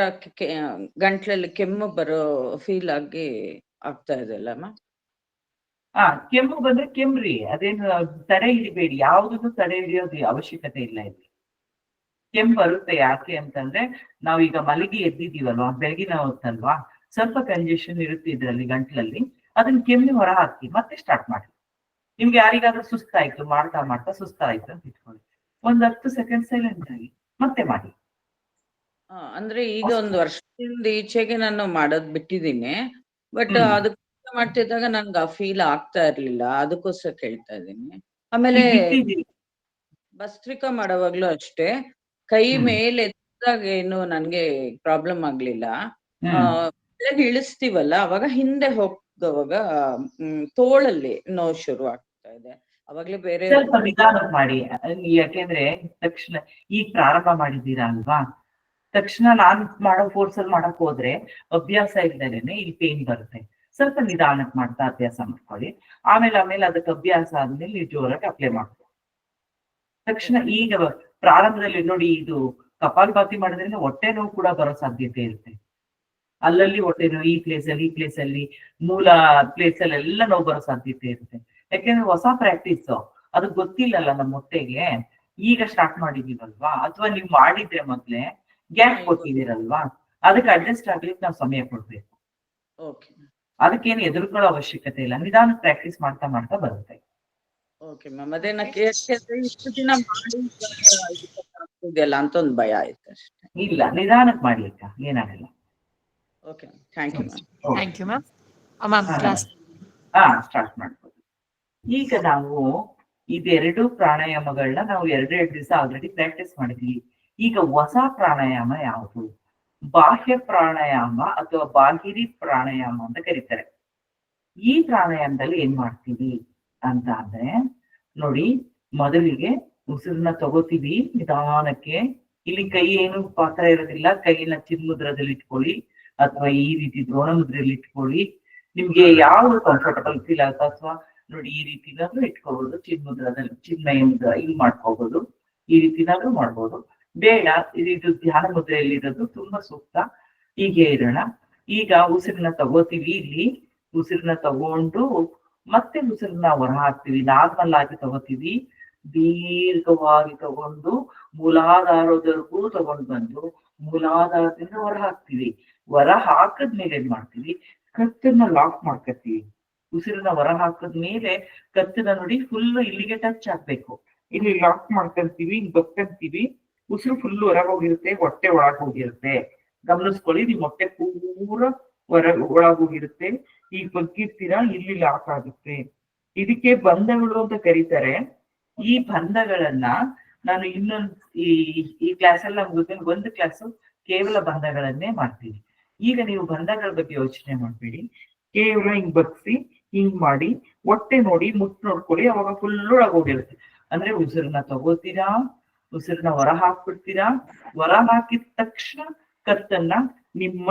ಗಂಟ್ಲಲ್ಲಿ ಕೆಮ್ಮು ಬರೋ ಫೀಲ್ ಆಗಿ ಆಗ್ತಾ ಇದೆ ಅಲ್ಲ ಮ್ಯಾಮ್? ಕೆಮ್ಮು ಬಂದ್ರೆ ಕೆಮ್ಮ್ರಿ, ಅದೇನು ತಡೆ ಹಿಡಿಬೇಡಿ. ಯಾವುದನ್ನು ತಡೆ ಹಿಡಿಯೋದು ಅವಶ್ಯಕತೆ ಇಲ್ಲ ಇಲ್ಲಿ. ಕೆಮ್ಮು ಬರುತ್ತೆ ಯಾಕೆ ಅಂತಂದ್ರೆ ನಾವೀಗ ಮಲಗಿ ಎದ್ದಿದೀವಲ್ವಾ, ಬೆಳಗಿನ ಹೊತ್ತಲ್ವಾ, ಸ್ವಲ್ಪ ಕಂಜೆಷನ್ ಇರುತ್ತೆ ಇದ್ರಲ್ಲಿ ಗಂಟ್ಲಲ್ಲಿ. ಅದನ್ನ ಕೆಮ್ಮಿ ಹೊರ ಹಾಕಿ ಮತ್ತೆ ಸ್ಟಾರ್ಟ್ ಮಾಡಿ. ನಿಮ್ಗೆ ಯಾರಿಗಾದ್ರೂ ಸುಸ್ತಾಯ್ತು, ಮಾಡ್ತಾ ಸುಸ್ತಾಯ್ತು ಅಂತ ಇಟ್ಕೊಳ್ಳಿ, 10 ಸೆಕೆಂಡ್ ಸೈಲೆಂಟ್ ಆಗಿ ಮತ್ತೆ ಮಾಡಿ. ಅಂದ್ರೆ ಈಗ 1 ವರ್ಷದಿಂದ ಈಚೆಗೆ ನಾನು ಮಾಡೋದ್ ಬಿಟ್ಟಿದ್ದೀನಿ. ಬಟ್ ಅದಕ್ಕೆ ಮಾಡ್ತಿದ್ದಾಗ ನನ್ಗೆ ಆ ಫೀಲ್ ಆಗ್ತಾ ಇರ್ಲಿಲ್ಲ, ಅದಕ್ಕೋಸ್ಕರ ಕೇಳ್ತಾ ಇದ್ದೀನಿ. ಆಮೇಲೆ ಭಸ್ತ್ರಿಕಾ ಮಾಡೋವಾಗ್ಲೂ ಅಷ್ಟೇ, ಕೈ ಮೇಲೆ ಎತ್ತಿದಾಗ ಏನು ನನ್ಗೆ ಪ್ರಾಬ್ಲಮ್ ಆಗ್ಲಿಲ್ಲ. ಇಳಿಸ್ತೀವಲ್ಲ ಅವಾಗ ಹಿಂದೆ ಹೋಗುವಾಗ ತೋಳಲ್ಲಿ ನೋವು ಶುರು ಆಗ್ತಾ ಇದೆ. ಅವಾಗ್ಲೇ ಬೇರೆ ಸ್ವಲ್ಪ ನಿಧಾನ ಮಾಡಿ. ಯಾಕೆಂದ್ರೆ ತಕ್ಷಣ ಈಗ ಪ್ರಾರಂಭ ಮಾಡಿದ್ದೀರಾ ಅಲ್ವಾ, ತಕ್ಷಣ ನಾನ್ ಮಾಡೋ ಫೋರ್ಸ್ ಅಲ್ಲಿ ಮಾಡಕ್ ಹೋದ್ರೆ ಅಭ್ಯಾಸ ಇಲ್ದೇನೆ ಇಲ್ಲಿ ಪೇನ್ ಬರುತ್ತೆ. ಸ್ವಲ್ಪ ನಿಧಾನಕ್ಕೆ ಮಾಡ್ತಾ ಅಭ್ಯಾಸ ಮಾಡ್ಕೊಳ್ಳಿ. ಆಮೇಲೆ ಅದಕ್ಕೆ ಅಭ್ಯಾಸ ಆದ್ಮೇಲೆ ನೀವು ಜೋರಾಗಿ ಅಪ್ಲೈ ಮಾಡ್ಕೊಳ್ಳಿ. ತಕ್ಷಣ ಈಗ ಪ್ರಾರಂಭದಲ್ಲಿ ನೋಡಿ, ಇದು ಕಪಾಲಭಾತಿ ಮಾಡೋದ್ರಿಂದ ಹೊಟ್ಟೆ ನೋವು ಕೂಡ ಬರೋ ಸಾಧ್ಯತೆ ಇರುತ್ತೆ. ಅಲ್ಲಲ್ಲಿ ಹೊಟ್ಟೆ ನೋವು, ಈ ಪ್ಲೇಸ್ ಅಲ್ಲಿ ಮೂಲ ಪ್ಲೇಸ್ ಅಲ್ಲಿ ಎಲ್ಲ ನೋವು ಬರೋ ಸಾಧ್ಯತೆ ಇರುತ್ತೆ. ಯಾಕೆಂದ್ರೆ ಹೊಸ ಪ್ರಾಕ್ಟೀಸ್, ಅದು ಗೊತ್ತಿಲ್ಲಲ್ಲ ನಮ್ಮ ಹೊಟ್ಟೆಗೆ. ಈಗ ಸ್ಟಾರ್ಟ್ ಮಾಡಿದೀವಲ್ವಾ, ಅಥವಾ ನೀವು ಮಾಡಿದ್ರೆ ಮೊದ್ಲೇ ಗ್ಯಾಪ್ ಕೊಟ್ಟಿದ್ದೀರಲ್ವಾ, ಅದಕ್ಕೆ ಅಡ್ಜಸ್ಟ್ ಆಗ್ಲಿಕ್ಕೆ ನಾವು ಸಮಯ ಕೊಡ್ಬೇಕು. ಅದಕ್ಕೇನು ಎದುರ್ಕೊಳ್ಳೋ ಅವಶ್ಯಕತೆ ಇಲ್ಲ. ನಿಧಾನ ಪ್ರಾಕ್ಟೀಸ್ ಮಾಡ್ತಾ ಬರುತ್ತೆ. Okay ma'am. ಅದೇ ಇಷ್ಟು ದಿನ ಮಾಡಿದೆಯಲ್ಲ ಅಂತ ಒಂದು ಭಯ ಆಯ್ತು ಅಷ್ಟೇ. ಇಲ್ಲ, ನಿಧಾನಕ್ಕೆ ಮಾಡಿ ಅಕ್ಕ, ಏನಾಗಲ್ಲ. Okay, thank you ma'am. Thank you ma'am. Class start ಮಾಡ್ಬೋದು. ಈಗ ನಾವು ಇದೆರಡು ಪ್ರಾಣಾಯಾಮಗಳನ್ನ ನಾವು 2 ದಿವಸ ಆಲ್ರೆಡಿ ಪ್ರಾಕ್ಟೀಸ್ ಮಾಡಿದ್ವಿ. ಈಗ ಹೊಸ ಪ್ರಾಣಾಯಾಮ ಯಾವುದು? ಬಾಹ್ಯ ಪ್ರಾಣಾಯಾಮ ಅಥವಾ ಬಾಹಿರಿ ಪ್ರಾಣಾಯಾಮ ಅಂತ ಕರೀತಾರೆ. ಈ ಪ್ರಾಣಾಯಾಮದಲ್ಲಿ ಏನ್ ಮಾಡ್ತೀವಿ ಅಂತ ಅಂದ್ರೆ ನೋಡಿ, ಮೊದಲಿಗೆ ಉಸಿರನ್ನ ತಗೋತೀವಿ ನಿಧಾನಕ್ಕೆ. ಇಲ್ಲಿ ಕೈ ಏನು ಪಾತ್ರ ಇರೋದಿಲ್ಲ, ಕೈನ ಚಿನ್ಮುದ್ರದಲ್ಲಿ ಇಟ್ಕೊಳ್ಳಿ ಅಥವಾ ಈ ರೀತಿ ದ್ರೋಣ ಮುದ್ರೆಯಲ್ಲಿ ಇಟ್ಕೊಳ್ಳಿ. ನಿಮ್ಗೆ ಯಾವ್ದು ಕಂಫರ್ಟಬಲ್ ಫೀಲ್ ಆಗುತ್ತೋ, ಅಥವಾ ನೋಡಿ ಈ ರೀತಿನಾದ್ರೂ ಇಟ್ಕೋಬಹುದು, ಚಿನ್ಮುದ್ರದಲ್ಲಿ ಚಿನ್ಮಯ ಮುದ್ರ ಇಲ್ಲಿ ಮಾಡ್ಕೋಬಹುದು, ಈ ರೀತಿನಾದ್ರೂ ಮಾಡ್ಬೋದು. ಬೇಡ ಇದು ಧ್ಯಾನ ಮುದ್ರೆಯಲ್ಲಿ ಇರೋದು ತುಂಬಾ ಸೂಕ್ತ. ಹೀಗೆ ಇರೋಣ. ಈಗ ಉಸಿರನ್ನ ತಗೋತೀವಿ, ಇಲ್ಲಿ ಉಸಿರನ್ನ ತಗೊಂಡು ಮತ್ತೆ ಉಸಿರನ್ನ ಹೊರ ಹಾಕ್ತಿವಿ. ನಾರ್ಮಲ್ ಆಗಿ ತಗೋತೀವಿ, ದೀರ್ಘವಾಗಿ ತಗೊಂಡು ಮೂಲಾಧಾರದವರೆಗೂ ತಗೊಂಡು ಬಂದು ಮೂಲಾಧಾರದಿಂದ ಹೊರ ಹಾಕ್ತಿವಿ. ಹೊರ ಹಾಕದ್ಮೇಲೆ ಏನ್ ಮಾಡ್ತೀವಿ, ಕತ್ತನ್ನ ಲಾಕ್ ಮಾಡ್ಕೊತೀವಿ. ಉಸಿರನ್ನ ಹೊರ ಹಾಕದ್ಮೇಲೆ ಕತ್ತನ್ನ ನೋಡಿ ಫುಲ್ ಇಲ್ಲಿಗೆ ಟಚ್ ಆಗ್ಬೇಕು. ಇಲ್ಲಿ ಲಾಕ್ ಮಾಡ್ಕೊಂತೀವಿ, ಬಕ್ಕಂತೀವಿ. ಉಸಿರು ಫುಲ್ ಹೊರಗೆ ಹೋಗಿರುತ್ತೆ, ಹೊಟ್ಟೆ ಒಳಗ್ ಹೋಗಿರುತ್ತೆ. ಗಮನಿಸ್ಕೊಳ್ಳಿ, ನಿಮ್ ಹೊಟ್ಟೆ ಪೂರ ಒಳಗ್ ಹೋಗಿರುತ್ತೆ. ಈಗ ಬಗ್ಗಿರ್ತೀರಾ, ಇಲ್ಲಿ ಲಾಕ್ ಆಗುತ್ತೆ. ಇದಕ್ಕೆ ಬಂಧಗಳು ಅಂತ ಕರೀತಾರೆ. ಈ ಬಂಧಗಳನ್ನ ನಾನು ಇನ್ನೊಂದು ಈ ಕ್ಲಾಸಲ್ಲಿ ನಮ್ಗೆ ಒಂದು ಕ್ಲಾಸು ಕೇವಲ ಬಂಧಗಳನ್ನೇ ಮಾಡ್ತೀನಿ. ಈಗ ನೀವು ಬಂಧಗಳ ಬಗ್ಗೆ ಯೋಚನೆ ಮಾಡ್ಬೇಡಿ, ಕೇವಲ ಹಿಂಗ್ ಬಗ್ಸಿ ಹಿಂಗ್ ಮಾಡಿ ಹೊಟ್ಟೆ ನೋಡಿ ಮುಟ್ಟು ನೋಡ್ಕೊಳ್ಳಿ. ಅವಾಗ ಫುಲ್ ಒಳಗ್ ಹೋಗಿರುತ್ತೆ. ಅಂದ್ರೆ ಉಸಿರನ್ನ ತಗೋತೀರಾ, ಉಸಿರನ್ನ ಹೊರ ಹಾಕ್ಬಿಡ್ತೀರಾ. ಹೊರ ಹಾಕಿದ ತಕ್ಷಣ ಕತ್ತನ್ನ ನಿಮ್ಮ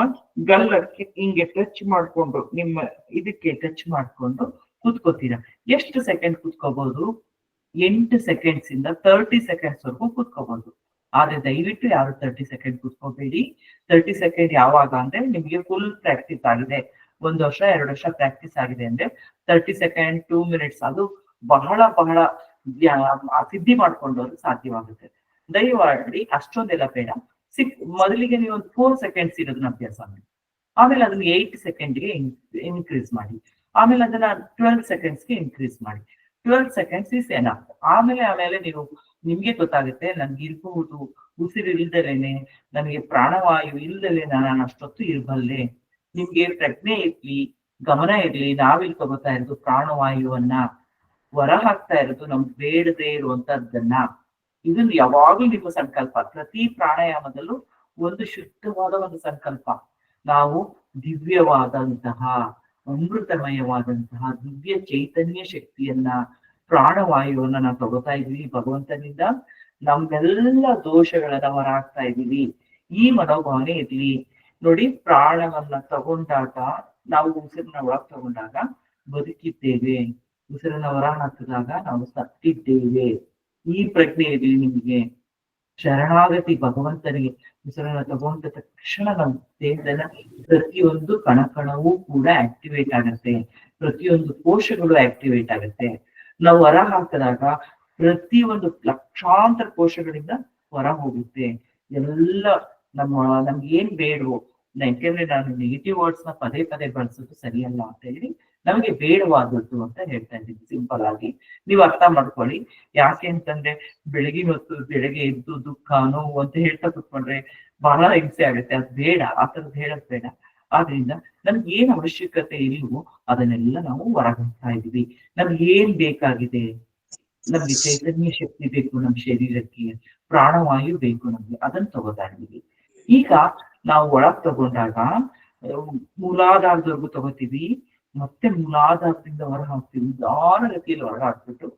ಗಲ್ಲಕ್ಕೆ ಹಿಂಗೆ ಟಚ್ ಮಾಡ್ಕೊಂಡು, ನಿಮ್ಮ ಇದಕ್ಕೆ ಟಚ್ ಮಾಡ್ಕೊಂಡು ಕೂತ್ಕೋತೀರಾ. ಎಷ್ಟು ಸೆಕೆಂಡ್ ಕೂತ್ಕೋಬಹುದು? 8 ಸೆಕೆಂಡ್ಸ್ ಇಂದ 30 ಸೆಕೆಂಡ್ಸ್ ವರ್ಗು ಕೂತ್ಕೋಬಹುದು. ಆದ್ರೆ ದಯವಿಟ್ಟು ಯಾರು 30 ಸೆಕೆಂಡ್ ಕೂತ್ಕೋಬೇಡಿ. 30 ಸೆಕೆಂಡ್ ಯಾವಾಗ ಅಂದ್ರೆ ನಿಮ್ಗೆ ಫುಲ್ ಪ್ರಾಕ್ಟೀಸ್ ಆಗಿದೆ, 1 ವರ್ಷ 2 ವರ್ಷ ಪ್ರಾಕ್ಟೀಸ್ ಆಗಿದೆ ಅಂದ್ರೆ 30 ಸೆಕೆಂಡ್ 2 ಮಿನಿಟ್ಸ್ ಅದು ಬಹಳ ಬಹಳ ಸಿದ್ಧಿ ಮಾಡ್ಕೊಂಡವ್ರು ಸಾಧ್ಯವಾಗುತ್ತೆ. ದಯಮಾಡಿ ಅಷ್ಟೊಂದೆಲ್ಲ ಬೇಡ. ಮೊದಲಿಗೆ ನೀವು ಒಂದು 4 ಸೆಕೆಂಡ್ಸ್ ಇರೋದನ್ನ ಅಭ್ಯಾಸ ಮಾಡಿ. ಆಮೇಲೆ ಅದನ್ನ 8 ಸೆಕೆಂಡ್ಗೆ ಇನ್ಕ್ರೀಸ್ ಮಾಡಿ. ಆಮೇಲೆ ಅದನ್ನ 12 ಸೆಕೆಂಡ್ಸ್ಗೆ ಇನ್ಕ್ರೀಸ್ ಮಾಡಿ. 12 ಸೆಕೆಂಡ್ಸ್ ಇಸ್ ಎನಫ್. ಆಮೇಲೆ ನೀವು ನಿಮ್ಗೆ ಗೊತ್ತಾಗುತ್ತೆ, ನನ್ಗೆ ಇರ್ಬಹುದು ಉಸಿರು ಇಲ್ದಲೇನೆ, ನನಗೆ ಪ್ರಾಣವಾಯು ಇಲ್ದಲೆ ನಾನು ಅಷ್ಟೊತ್ತು ಇರ್ಬಲ್ಲೆ. ನಿಮ್ಗೆ ಪ್ರಜ್ಞೆ ಇರ್ಲಿ, ಗಮನ ಇರ್ಲಿ. ನಾವಿಲ್ಲಿ ತಗೋತಾ ಇರೋದು ಪ್ರಾಣವಾಯುವನ್ನ, ಹೊರ ಹಾಕ್ತಾ ಇರೋದು ನಮ್ಗೆ ಬೇಡದೇ ಇರುವಂತದ್ದನ್ನ. ಇದನ್ನ ಯಾವಾಗ್ಲೂ ನಿಮ್ಮ ಸಂಕಲ್ಪ. ಪ್ರತಿ ಪ್ರಾಣಾಯಾಮದಲ್ಲೂ ಒಂದು ಶುದ್ಧವಾದ ಒಂದು ಸಂಕಲ್ಪ. ನಾವು ದಿವ್ಯವಾದಂತಹ ಅಮೃತಮಯವಾದಂತಹ ದಿವ್ಯ ಚೈತನ್ಯ ಶಕ್ತಿಯನ್ನ, ಪ್ರಾಣವಾಯುವನ್ನ ನಾವು ತಗೋತಾ ಇದೀವಿ ಭಗವಂತನಿಂದ. ನಮ್ಗೆಲ್ಲ ದೋಷಗಳನ್ನ ಹೊರ ಹಾಕ್ತಾ ಇದೀವಿ. ಈ ಮನೋಭಾವನೆ ಇರ್ಲಿ. ನೋಡಿ, ಪ್ರಾಣವನ್ನ ತಗೊಂಡಾಗ, ನಾವು ಉಸಿರನ್ನ ಒಳಗ್ ತಗೊಂಡಾಗ ಬದುಕಿದ್ದೇವೆ, ಉಸಿರನ್ನ ಹೊರ ಹಾಕಿದಾಗ ನಾವು ಸತ್ತಿದ್ದೇವೆ. ಈ ಪ್ರಜ್ಞೆ ಇರ್ಲಿ ನಿಮ್ಗೆ. ಶರಣಾಗತಿ ಭಗವಂತನಿಗೆ. ಉಸಿರನ್ನ ತಗೊಂಡ ತಕ್ಷಣ ನಮ್ಮ ದೇಹದ ಪ್ರತಿಯೊಂದು ಕಣಕಣವೂ ಕೂಡ ಆಕ್ಟಿವೇಟ್ ಆಗತ್ತೆ, ಪ್ರತಿಯೊಂದು ಕೋಶಗಳು ಆಕ್ಟಿವೇಟ್ ಆಗತ್ತೆ. ನಾವು ಹೊರ ಹಾಕಿದಾಗ ಪ್ರತಿಯೊಂದು ಲಕ್ಷಾಂತರ ಕೋಶಗಳಿಂದ ಹೊರ ಹೋಗುತ್ತೆ ಎಲ್ಲ. ನಮ್ಗೆ ಏನ್ ಬೇಡವೋ, ಯಾಕೆಂದ್ರೆ ನಾನು ನೆಗೆಟಿವ್ ವರ್ಡ್ಸ್ ನ ಪದೇ ಪದೇ ಬಳಸೋದು ಸರಿಯಲ್ಲ ಅಂತ ಹೇಳಿ ನಮಗೆ ಬೇಡವಾದದ್ದು ಅಂತ ಹೇಳ್ತಾ ಇದ್ದೀನಿ. ಸಿಂಪಲ್ ಆಗಿ ನೀವು ಅರ್ಥ ಮಾಡ್ಕೊಳ್ಳಿ. ಯಾಕೆ ಅಂತಂದ್ರೆ ಬೆಳಗ್ಗೆ ಎದ್ದು ದುಃಖ ನೋವು ಅಂತ ಹೇಳ್ತಾ ಕುತ್ಕೊಂಡ್ರೆ ಬಹಳ ಹಿಂಸೆ ಆಗುತ್ತೆ. ಅದು ಬೇಡ, ಆ ಥರದ್ದು ಹೇಳಕ್ ಬೇಡ. ಆದ್ರಿಂದ ನಮ್ಗೆ ಏನ್ ಅವಶ್ಯಕತೆ ಇಲ್ವೋ ಅದನ್ನೆಲ್ಲ ನಾವು ಹೊರಗಾಗ್ತಾ ಇದೀವಿ. ನಮ್ಗೆ ಏನ್ ಬೇಕಾಗಿದೆ, ನಮ್ಗೆ ಚೈತನ್ಯ ಶಕ್ತಿ ಬೇಕು, ನಮ್ಮ ಶರೀರಕ್ಕೆ ಪ್ರಾಣವಾಯು ಬೇಕು, ನಮ್ಗೆ ಅದನ್ನ ತಗೋತಾ ಇದೀವಿ. ಈಗ ನಾವು ಒಳಗ್ ತಗೊಂಡಾಗ ಮೂಲಾಧಾರದವರೆಗೂ ತಗೋತೀವಿ, ಮತ್ತೆ ಮೂಲಾಧಾರದಿಂದ ಹೊರ ಹಾಕ್ತೀವಿ. ನಿಧಾನಗತಿಯಲ್ಲಿ ಹೊರ ಹಾಕ್ಬಿಟ್ಟು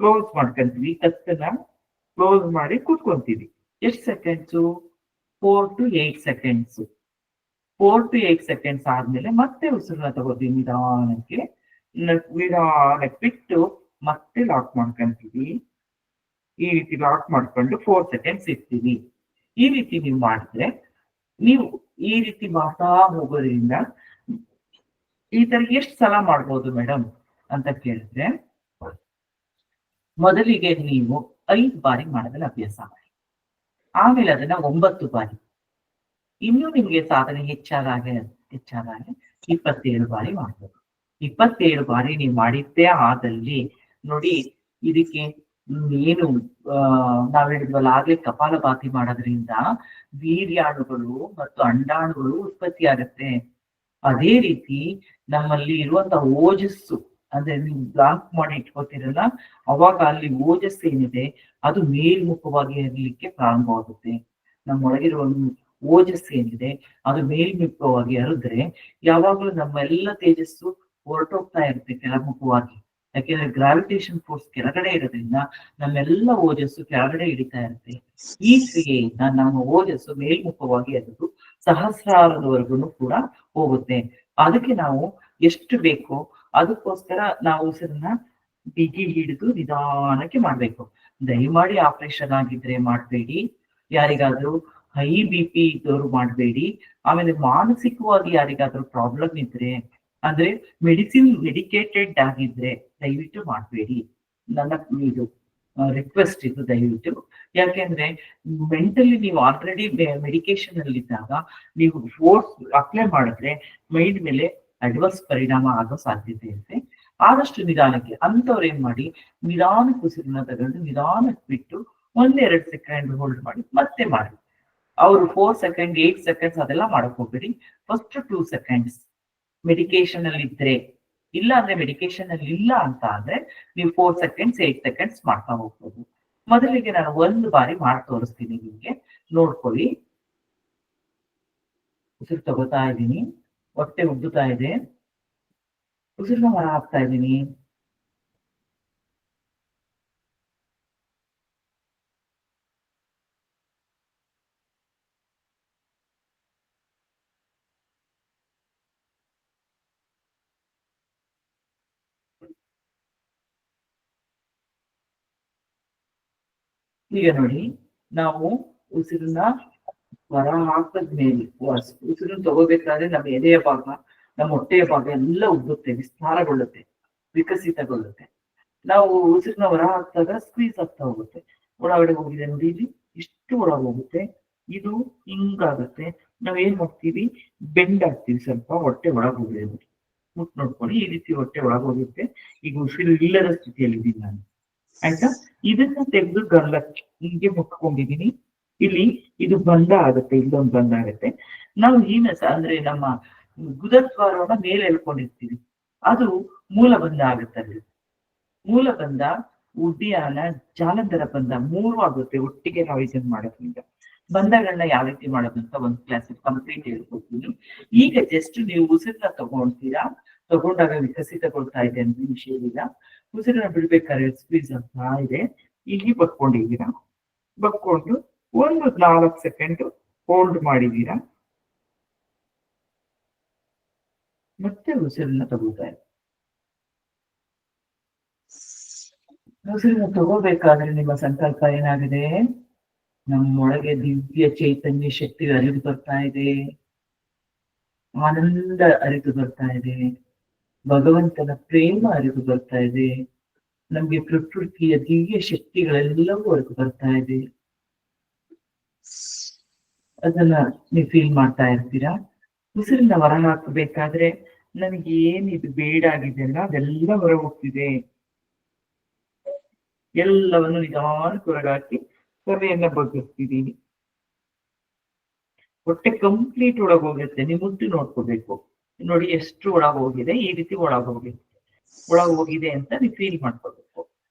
ಕ್ಲೋಸ್ ಮಾಡ್ಕೊಂತೀವಿ. ಕತ್ತನ್ನ ಕ್ಲೋಸ್ ಮಾಡಿ ಕೂತ್ಕೊಂತೀವಿ. ಎಷ್ಟು seconds? 4 to 8 seconds. 4 to 8 seconds ಆದ್ಮೇಲೆ ಮತ್ತೆ ಉಸಿರನ್ನ ತಗೋತೀವಿ. ನಿಧಾನಕ್ಕೆ ಬಿಟ್ಟು ಮತ್ತೆ ಲಾಕ್ ಮಾಡ್ಕೊಂತೀವಿ. ಈ ರೀತಿ ಲಾಕ್ ಮಾಡ್ಕೊಂಡು 4 ಸೆಕೆಂಡ್ಸ್ ಇರ್ತೀವಿ. ಈ ರೀತಿ ನೀವು ಮಾಡಿದ್ರೆ, ನೀವು ಈ ರೀತಿ ಮಾಡ್ತಾ ಹೋಗೋದ್ರಿಂದ ಈ ತರ ಎಷ್ಟು ಸಲ ಮಾಡ್ಬೋದು ಮೇಡಮ್ ಅಂತ ಕೇಳಿದ್ರೆ, ಮೊದಲಿಗೆ ನೀವು 5 ಬಾರಿ ಮಾಡೋದ್ರಲ್ಲಿ ಅಭ್ಯಾಸ ಮಾಡಿ. ಆಮೇಲೆ ಅದನ್ನ 9 ಬಾರಿ. ಇನ್ನು ನಿಮ್ಗೆ ಸಾಧನೆ ಹೆಚ್ಚಾದಾಗೆ 27 ಬಾರಿ ಮಾಡ್ಬೋದು. 27 ಬಾರಿ ನೀವು ಮಾಡಿದ್ದೇ ಆದಲ್ಲಿ ನೋಡಿ, ಇದಕ್ಕೆ ಏನು ನಾವ್ ಹೇಳಿದ್ವಲ್ಲ ಆಗ್ಲೇ, ಕಪಾಲಭಾತಿ ಮಾಡೋದ್ರಿಂದ ವೀರ್ಯಾಣುಗಳು ಮತ್ತು ಅಂಡಾಣುಗಳು ಉತ್ಪತ್ತಿ ಆಗತ್ತೆ. ಅದೇ ರೀತಿ ನಮ್ಮಲ್ಲಿ ಇರುವಂತಹ ಓಜಸ್ಸು, ಅಂದ್ರೆ ನೀವು ಬ್ಲಾಕ್ ಮಾಡಿ ಇಟ್ಕೋತಿರಲ್ಲ, ಅವಾಗ ಅಲ್ಲಿ ಓಜಸ್ಸು ಏನಿದೆ ಅದು ಮೇಲ್ಮುಖವಾಗಿ ಇರಲಿಕ್ಕೆ ಪ್ರಾರಂಭವಾಗುತ್ತೆ. ನಮ್ಮೊಳಗಿರುವ ಓಜಸ್ಸು ಏನಿದೆ ಅದು ಮೇಲ್ಮುಖವಾಗಿ ಹರಿದ್ರೆ ಯಾವಾಗ್ಲೂ ನಮ್ಮೆಲ್ಲ ತೇಜಸ್ಸು ಹೊರಟೋಗ್ತಾ ಇರುತ್ತೆ ಕೆಳಮುಖವಾಗಿ. ಯಾಕೆಂದ್ರೆ ಗ್ರಾವಿಟೇಷನ್ ಫೋರ್ಸ್ ಕೆಳಗಡೆ ಇರೋದ್ರಿಂದ ನಮ್ಮೆಲ್ಲ ಓಜಸ್ಸು ಕೆಳಗಡೆ ಇಳಿತಾ ಇರುತ್ತೆ. ಈ ಕ್ರಿಯೆಯಿಂದ ನಮ್ಮ ಓಜಸ್ಸು ಮೇಲ್ಮುಖವಾಗಿ ಅದು ಸಹಸ್ರಾರದವರೆಗೂ ಕೂಡ ಹೋಗುತ್ತೆ. ಅದಕ್ಕೆ ನಾವು ಎಷ್ಟು ಬೇಕೋ ಅದಕ್ಕೋಸ್ಕರ ನಾವು ಉಸಿರನ್ನ ಬಿಗಿ ಹಿಡಿದು ನಿಧಾನಕ್ಕೆ ಮಾಡ್ಬೇಕು. ದಯಮಾಡಿ ಆಪರೇಷನ್ ಆಗಿದ್ರೆ ಮಾಡಬೇಡಿ, ಯಾರಿಗಾದ್ರೂ ಹೈ BP ಇದ್ದವರು ಮಾಡಬೇಡಿ. ಆಮೇಲೆ ಮಾನಸಿಕವಾಗಿ ಯಾರಿಗಾದ್ರೂ ಪ್ರಾಬ್ಲಮ್ ಇದ್ರೆ ಅಂದ್ರೆ ಮೆಡಿಕೇಟೆಡ್ ಆಗಿದ್ರೆ ದಯವಿಟ್ಟು ಮಾಡಬೇಡಿ. ನನ್ನ ಇದು ರಿಕ್ವೆಸ್ಟ್ ಇದು ದಯವಿಟ್ಟು. ಯಾಕೆಂದ್ರೆ ಮೆಂಟಲಿ ನೀವು ಆಲ್ರೆಡಿ ಮೆಡಿಕೇಶನ್ ಅಲ್ಲಿ ಇದ್ದಾಗ ನೀವು ಫೋರ್ಸ್ ಅಪ್ಲೈ ಮಾಡಿದ್ರೆ ಮೈಂಡ್ ಮೇಲೆ ಅಡ್ವರ್ಸ್ ಪರಿಣಾಮ ಆಗೋ ಸಾಧ್ಯತೆ ಇರುತ್ತೆ. ಆದಷ್ಟು ನಿಧಾನಕ್ಕೆ ಅಂಥವ್ರು ಏನ್ ಮಾಡಿ, ನಿಧಾನಕ್ಕೆ ಉಸಿರನ್ನ ತಗೊಂಡು ನಿಧಾನಕ್ಕೆ ಬಿಟ್ಟು 1-2 ಸೆಕೆಂಡ್ ಹೋಲ್ಡ್ ಮಾಡಿ ಮತ್ತೆ ಮಾಡಿ. ಅವರು 4 ಸೆಕೆಂಡ್ 8 ಸೆಕೆಂಡ್ಸ್ ಅದೆಲ್ಲ ಮಾಡಕ್ ಹೋಗ್ಬೇಡಿ. ಫಸ್ಟ್ 2 ಸೆಕೆಂಡ್ಸ್ ಮೆಡಿಕೇಶನ್ ಅಲ್ಲಿ ಇದ್ರೆ, ಇಲ್ಲ ಅಂದ್ರೆ ಮೆಡಿಕೇಶನ್ ಅಲ್ಲಿ ಇಲ್ಲ ಅಂತ ಅಂದ್ರೆ ನೀವು 4 ಸೆಕೆಂಡ್ಸ್ 8 ಸೆಕೆಂಡ್ಸ್ ಮಾಡ್ತಾ ಹೋಗ್ಬೋದು. ಮೊದಲಿಗೆ ನಾನು 1 ಬಾರಿ ಮಾಡಿ ತೋರಿಸ್ತೀನಿ ನಿಮ್ಗೆ, ನೋಡ್ಕೊಳ್ಳಿ. ಉಸಿರು ತಗೋತಾ ಇದ್ದೀನಿ, ಹೊಟ್ಟೆ ಉಬ್ಬುತ್ತಾ ಇದೆ, ಉಸಿರನ್ನ ಹೊರ ಹಾಕ್ತಾ ಇದ್ದೀನಿ. ಈಗ ನೋಡಿ, ನಾವು ಉಸಿರನ್ನ ಹೊರ ಹಾಕದ್ಮೇಲೆ ಉಸಿರನ್ನ ತಗೋಬೇಕಾದ್ರೆ ನಮ್ಮ ಎದೆಯ ಭಾಗ, ನಮ್ಮ ಹೊಟ್ಟೆಯ ಭಾಗ ಎಲ್ಲ ಉಬ್ಬುತ್ತೆ, ವಿಸ್ತಾರಗೊಳ್ಳುತ್ತೆ, ವಿಕಸಿತಗೊಳ್ಳುತ್ತೆ. ನಾವು ಉಸಿರನ್ನ ಹೊರ ಹಾಕಿದಾಗ ಸ್ಕ್ವೀಸ್ ಆಗ್ತಾ ಹೋಗುತ್ತೆ. ಒಳಗಡೆ ಹೋಗಿದೆ ನೋಡಿ, ಇಲ್ಲಿ ಇಷ್ಟು ಒಳಗೆ ಹೋಗುತ್ತೆ, ಇದು ಹಿಂಗಾಗುತ್ತೆ. ನಾವ್ ಏನ್ ಮಾಡ್ತೀವಿ, ಬೆಂಡ್ ಆಗ್ತೀವಿ ಸ್ವಲ್ಪ, ಹೊಟ್ಟೆ ಒಳಗೆ ಹೋಗಿದೆ ನೋಡಿ, ಮುಟ್ ನೋಡ್ಕೊಳ್ಳಿ, ಈ ರೀತಿ ಹೊಟ್ಟೆ ಒಳಗೆ ಹೋಗುತ್ತೆ. ಈಗ ಉಸಿರು ಇಲ್ಲದ ಸ್ಥಿತಿಯಲ್ಲಿ ಇದ್ದೀನಿ ನಾನು, ಆಯ್ತಾ. ಇದನ್ನ ತೆಗೆದು ಗರ್ಲಕ್ಕೆ ಹೀಗೆ ಮುಟ್ಕೊಂಡಿದೀನಿ. ಇಲ್ಲಿ ಇದು ಬಂಧ ಆಗುತ್ತೆ, ಇಲ್ಲೊಂದು ಬಂಧ ಆಗುತ್ತೆ. ನಾವು ಹೀನಸ ಅಂದ್ರೆ ನಮ್ಮ ಗುದದ್ವಾರವನ್ನ ಮೇಲೆ ಎಳ್ಕೊಂಡಿರ್ತೀವಿ, ಅದು ಮೂಲಬಂಧ ಆಗುತ್ತಲ್ಲಿ. ಮೂಲಬಂಧ, ಉಡ್ಡಿಯಾನ, ಜಾಲಂಧರ ಬಂಧ 3 ಆಗುತ್ತೆ ಒಟ್ಟಿಗೆ ನಾವು ಇದನ್ನ ಮಾಡೋದ್ರಿಂದ. ಬಂಧಗಳನ್ನ ಯಾವ ರೀತಿ ಮಾಡೋದು ಅಂತ ಒಂದು ಕ್ಲಾಸ್ ಕಂಪ್ಲೀಟ್ ಹೇಳ್ಕೊಡ್ತೀನಿ. ಈಗ ಜಸ್ಟ್ ನೀವು ಉಸಿರನ್ನ ತಗೊಂತೀರಾ, ತಗೊಂಡಾಗ ವಿಕಸಿತಗೊಳ್ತಾ ಇದೆ ಅಂತ ವಿಷಯ ಇಲ್ಲ. ಉಸಿರನ್ನ ಬಿಡ್ಬೇಕಾದ್ರೆ ಸ್ಕ್ವೀಸ್ ಆಗ್ತಾ ಇದೆ, ಇಲ್ಲಿ ಬಕ್ಕೊಂಡಿದ್ದೀರಾ, ಬಕ್ಕೊಂಡು 4 ಸೆಕೆಂಡ್ ಹೋಲ್ಡ್ ಮಾಡಿದೀರಾ, ಮತ್ತೆ ಉಸಿರನ್ನ ತಗೋತಾ ಇದೆ. ಉಸಿರನ್ನ ತಗೋಬೇಕಾದ್ರೆ ನಿಮ್ಮ ಸಂಕಲ್ಪ ಏನಾಗಿದೆ, ನಮ್ಮೊಳಗೆ ದಿವ್ಯ ಚೈತನ್ಯ ಶಕ್ತಿ ಅರಿದು ಬರ್ತಾ ಇದೆ, ಆನಂದ ಅರಿದು ಬರ್ತಾ ಇದೆ, ಭಗವಂತನ ಪ್ರೇಮ ಅರಿದು ಬರ್ತಾ ಇದೆ, ನಮ್ಗೆ ಪ್ರಕೃತಿಯ ದಿವ್ಯ ಶಕ್ತಿಗಳೆಲ್ಲವೂ ಅರಿದು ಬರ್ತಾ ಇದೆ. ಅದನ್ನ ನೀವು ಫೀಲ್ ಮಾಡ್ತಾ ಇರ್ತೀರಾ. ಉಸಿರನ್ನ ಹೊರ ಹಾಕಬೇಕಾದ್ರೆ ನನಗೆ ಏನಿದು ಬೇಡ ಆಗಿದೆ ಅಲ್ಲ, ಅದೆಲ್ಲ ಹೊರ ಹೋಗ್ತಿದೆ. ಎಲ್ಲವನ್ನು ನಿಧಾನಕ್ಕೆ ಹೊರಗಾಕಿ ಹೊರೆಯನ್ನ ಬಗ್ಗಿಸ್ತಿದೀನಿ. ಹೊಟ್ಟೆ ಕಂಪ್ಲೀಟ್ ಒಳಗೆ ಹೋಗುತ್ತೆ, ನೀವು ಮುದ್ದು ನೋಡ್ಕೋಬೇಕು. ನೋಡಿ ಎಷ್ಟು ಒಳಗೆ ಹೋಗಿದೆ, ಈ ರೀತಿ ಒಳಗೆ ಹೋಗಿದೆ, ಒಳಗೆ ಹೋಗಿದೆ ಅಂತ ನೀವು ಫೀಲ್ ಮಾಡ್ಕೋಬೇಕು.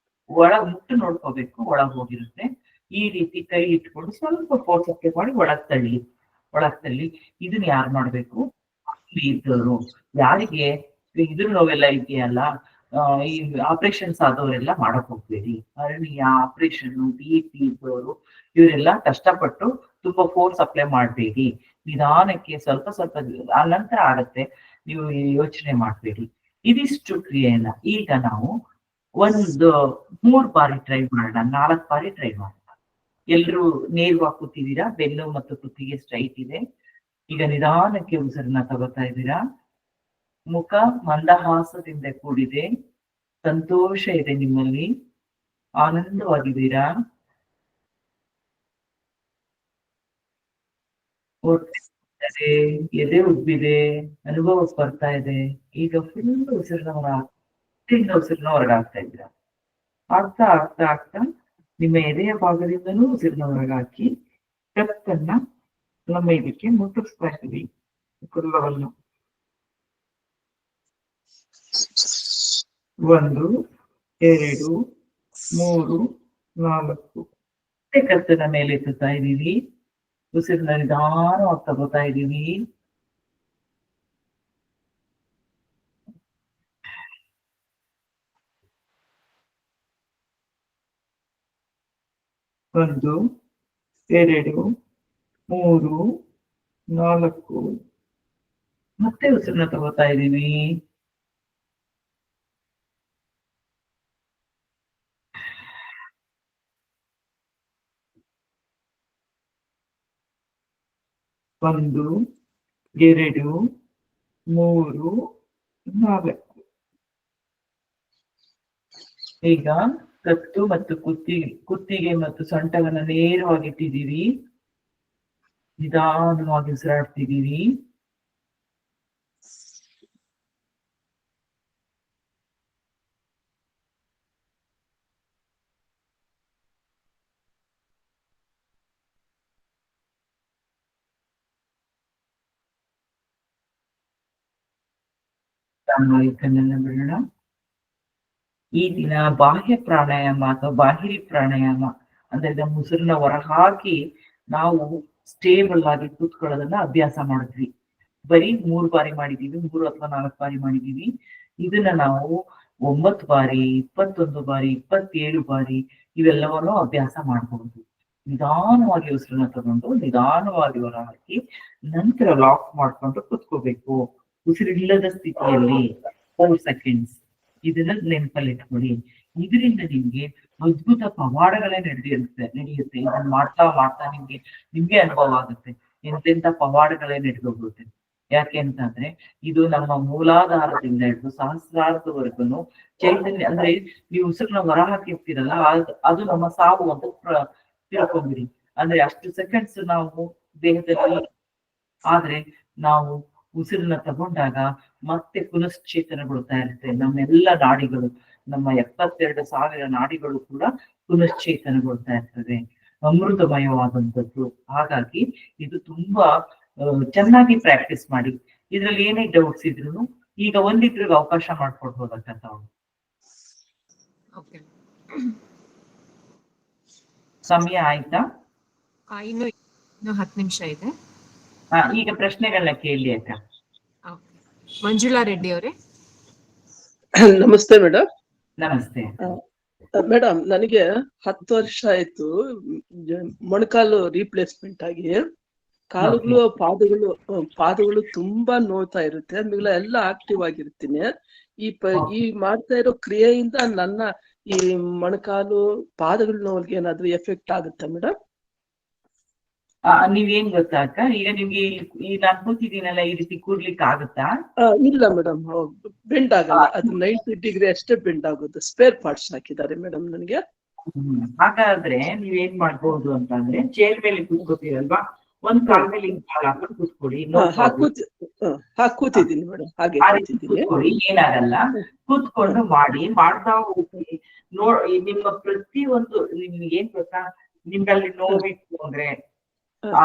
ಒಳಗ್ ಮುಟ್ಟು ನೋಡ್ಕೋಬೇಕು, ಒಳಗೆ ಹೋಗಿರುತ್ತೆ. ಈ ರೀತಿ ಕೈ ಇಟ್ಕೊಂಡು ಸ್ವಲ್ಪ ಫೋರ್ಸ್ ಅಪ್ಲೈ ಮಾಡಿ ಒಳಗ್ ತಳ್ಳಿ. ಇದನ್ನ ಯಾರು ಮಾಡ್ಬೇಕು, ಇದ್ದವರು. ಯಾರಿಗೆ ಇದ್ರ ನೋವೆಲ್ಲ ಇದೆಯಲ್ಲ, ಈ ಆಪರೇಷನ್ಸ್ ಆದವರೆಲ್ಲ ಮಾಡಕ್ ಹೋಗ್ಬೇಡಿ. ಈ ಆಪರೇಷನ್ BP ಇದ್ದವರು ಇವರೆಲ್ಲ ಕಷ್ಟಪಟ್ಟು ತುಂಬಾ ಫೋರ್ಸ್ ಅಪ್ಲೈ ಮಾಡಬೇಡಿ. ನಿಧಾನಕ್ಕೆ ಸ್ವಲ್ಪ ಆ ನಂತರ ಆಗತ್ತೆ, ನೀವು ಯೋಚನೆ ಮಾಡ್ಬೇಡಿ. ಇದಿಷ್ಟು ಕ್ರಿಯೆಯನ್ನ ಈಗ ನಾವು 3 ಬಾರಿ ಟ್ರೈ ಮಾಡೋಣ, 4 ಬಾರಿ ಟ್ರೈ ಮಾಡೋಣ. ಎಲ್ರು ನೇರವಾಗಿ ಕೂತಿದ್ದೀರಾ, ಬೆನ್ನು ಮತ್ತು ಕುತ್ತಿಗೆ ಸ್ಟ್ರೈಟ್ ಇದೆ. ಈಗ ನಿಧಾನಕ್ಕೆ ಉಸಿರನ್ನ ತಗೋತಾ ಇದ್ದೀರಾ, ಮುಖ ಮಂದಹಾಸದಿಂದ ಕೂಡಿದೆ, ಸಂತೋಷ ಇದೆ ನಿಮ್ಮಲ್ಲಿ, ಆನಂದವಾಗಿದ್ದೀರಾ. ಎದೆ ಉಬ್ಬಿದೆ, ಅನುಭವ ಬರ್ತಾ ಇದೆ. ಈಗ ಫುಲ್ ಉಸಿರನ್ನ ಹೊರಗಾಗ್ತಾ ಇದ್ದೀರಾ. ಆಗ್ತಾ ನಿಮ್ಮ ಎದೆಯ ಭಾಗದಿಂದನೂ ಉಸಿರನ್ನ ಹೊರಗಾಕಿ ಕತ್ತನ್ನ ನಮ್ಮ ಇದಕ್ಕೆ ಮುಟ್ಟಿಸ್ತಾ ಇದ್ದೀವಿ, ಕುಲ್ಲವನ್ನು. 1 2 3 4 ಕತ್ತನ ಮೇಲೆ ಎತ್ತುತ್ತಾ ಇದ್ದೀವಿ. ಉಸಿರನ್ನ ನಿಧಾನವಾಗಿ ತಗೋತಾ ಇದ್ದೀವಿ. 1 2 3 4 ಮತ್ತೆ ಉಸಿರನ್ನ ತಗೋತಾ ಇದ್ದೀವಿ. ಒಂದು 2 3 4. ಈಗ ಕತ್ತು ಮತ್ತು ಕುತ್ತಿಗೆ ಮತ್ತು ಸೊಂಟವನ್ನ ನೇರವಾಗಿ ಇಟ್ಟಿದ್ದೀವಿ. ನಿಧಾನವಾಗಿ ಉಸಿರಾಡ್ತಿದ್ದೀವಿ. ಇದನ್ನೆಲ್ಲ ಬಿಡೋಣ. ಈ ದಿನ ಬಾಹ್ಯ ಪ್ರಾಣಾಯಾಮ ಅಥವಾ ಬಾಹಿರಿ ಪ್ರಾಣಾಯಾಮ ಅಂದ್ರೆ ನಮ್ಮ ಉಸಿರನ್ನ ಹೊರಹಾಕಿ ನಾವು ಸ್ಟೇಬಲ್ ಆಗಿ ಕೂತ್ಕೊಳ್ಳೋದನ್ನ ಅಭ್ಯಾಸ ಮಾಡಿದ್ವಿ. ಬರೀ 3 ಬಾರಿ ಮಾಡಿದೀವಿ, 3 ಅಥವಾ 4 ಬಾರಿ ಮಾಡಿದೀವಿ. ಇದನ್ನ ನಾವು 9 ಬಾರಿ, 21 ಬಾರಿ, 27 ಬಾರಿ ಇವೆಲ್ಲವನ್ನು ಅಭ್ಯಾಸ ಮಾಡಬಹುದು. ನಿಧಾನವಾಗಿ ಉಸಿರನ್ನ ತಗೊಂಡು ನಿಧಾನವಾಗಿ ಹೊರ ಹಾಕಿ ನಂತರ ಲಾಕ್ ಮಾಡ್ಕೊಂಡು ಕೂತ್ಕೋಬೇಕು. ಉಸಿರಿಲ್ಲದ ಸ್ಥಿತಿಯಲ್ಲಿ 4 ಸೆಕೆಂಡ್ಸ್. ಇದನ್ನ ನೆನಪಲ್ಲಿ ಇಟ್ಕೊಳ್ಳಿ. ಇದರಿಂದ ನಿಮ್ಗೆ ಅದ್ಭುತ ಪವಾಡಗಳೇ ನಡೆಯುತ್ತೆ. ಇದನ್ನ ಮಾಡ್ತಾ ಮಾಡ್ತಾ ನಿಮ್ಗೆ ಅನುಭವ ಆಗುತ್ತೆ. ಎಂತೆಂತ ಪವಾಡಗಳೇ ನಡೆದೋಗುತ್ತೆ. ಯಾಕೆ ಅಂತಂದ್ರೆ ಇದು ನಮ್ಮ ಮೂಲಾಧಾರದಿಂದ ಹಿಡಿದು ಸಹಸ್ರಾರದವರೆಗೂ ಚೈತನ್ಯ ಅಂದ್ರೆ ನೀವು ಉಸಿರನ್ನ ಹೊರ ಹಾಕಿರ್ತೀರಲ್ಲ ಅದು ನಮ್ಮ ಸಾವು ಅಂತ ತಿಳ್ಕೊಂಬಿಡಿ. ಅಂದ್ರೆ ಅಷ್ಟು ಸೆಕೆಂಡ್ಸ್ ನಾವು ದೇಹದಲ್ಲಿ ಆದ್ರೆ ನಾವು ಉಸಿರನ್ನ ತಗೊಂಡಾಗ ಮತ್ತೆ ಪುನಶ್ಚೇತನಗೊಳ್ತಾ ಇರುತ್ತೆ. ನಮ್ಮೆಲ್ಲ ನಾಡಿಗಳು, ನಮ್ಮ 72,000 ನಾಡಿಗಳು ಕೂಡ ಪುನಶ್ಚೇತನಗೊಳ್ತಾ ಇರ್ತದೆ. ಅಮೃತಮಯವಾದಂಥದ್ದು. ಹಾಗಾಗಿ ಇದು ತುಂಬಾ ಚೆನ್ನಾಗಿ ಪ್ರಾಕ್ಟೀಸ್ ಮಾಡಿ. ಇದ್ರಲ್ಲಿ ಏನೇ ಡೌಟ್ಸ್ ಇದ್ರು ಈಗ ಒಂದಿಬ್ರಿಗೆ ಅವಕಾಶ ಮಾಡ್ಕೊಡ್ಬೋದಕ್ಕ ತಾವು. ಸಮಯ ಆಯ್ತಾ? ಇನ್ನು 10 ನಿಮಿಷ ಇದೆ. ಈಗ ಪ್ರಶ್ನೆಗಳನ್ನ ಕೇಳಿ ಅಕ್ಕ. ಮಂಜುಳಾ ರೆಡ್ಡಿ ಅವರೇ. ನಮಸ್ತೆ ಮೇಡಮ್. ನಮಸ್ತೆ ಮೇಡಮ್, ನನಗೆ 10 ವರ್ಷ ಆಯ್ತು ಮೊಣಕಾಲು ರೀಪ್ಲೇಸ್ಮೆಂಟ್ ಆಗಿ. ಕಾಲುಗಳು ಪಾದಗಳು ತುಂಬಾ ನೋವ್ತಾ ಇರುತ್ತೆ. ಆಮೇಲೆ ಎಲ್ಲ ಆಕ್ಟಿವ್ ಆಗಿರ್ತೀನಿ. ಈ ಮಾಡ್ತಾ ಇರೋ ಕ್ರಿಯೆಯಿಂದ ನನ್ನ ಈ ಮೊಣಕಾಲು ಪಾದಗಳ ನೋವಿಗೆ ಏನಾದ್ರು ಎಫೆಕ್ಟ್ ಆಗುತ್ತಾ ಮೇಡಮ್? ನೀವೇನ್ ಗೊತ್ತಾ ಅಕ್ಕ, ಈಗ ನಿಮ್ಗೆ ನಾನ್ ಕೂತಿದ್ದೀನಲ್ಲ ಈ ರೀತಿ ಕೂರ್ಲಿಕ್ಕೆ ಆಗುತ್ತಾ? ಇಲ್ಲ ಮೇಡಮ್, ಬೆಂಡ್ ಆಗಲ್ಲ. ಅದು 90 ಡಿಗ್ರಿ ಅಷ್ಟೇ ಬೆಂಡ್ ಆಗೋದು. ಸ್ಪೇರ್ ಪಾರ್ಟ್ಸ್ ಹಾಕಿದ್ದಾರೆ ಮೇಡಮ್ ನನಗೆ. ಹಾಗಾದ್ರೆ ನೀವೇನ್ ಮಾಡ್ಬೋದು ಅಂತಂದ್ರೆ ಚೇರ್ ಮೇಲೆ ಕೂತ್ಕೋತೀರಲ್ವಾ, ಒಂದ್ ಕಾಲ್ ಮೇಲೆ ಕಾಲ್ ಹಾಕೊಂಡು ಕೂತ್ಕೊಳ್ಳಿ. ಕೂತಿದ್ದೀನಿ ಮೇಡಮ್, ಹಾಗೆ ಕೂತ್ಕೊಳ್ಳಿ, ಏನಾಗಲ್ಲ. ಕೂತ್ಕೊಂಡು ಮಾಡ್ತಾ ಹೋಗಿ. ನಿಮ್ಮ ಪ್ರತಿಯೊಂದು ನಿಮ್ಗೆ ಏನ್ ಗೊತ್ತಾ, ನಿಮ್ಗಲ್ಲಿ ನೋವಿತ್ತು ಅಂದ್ರೆ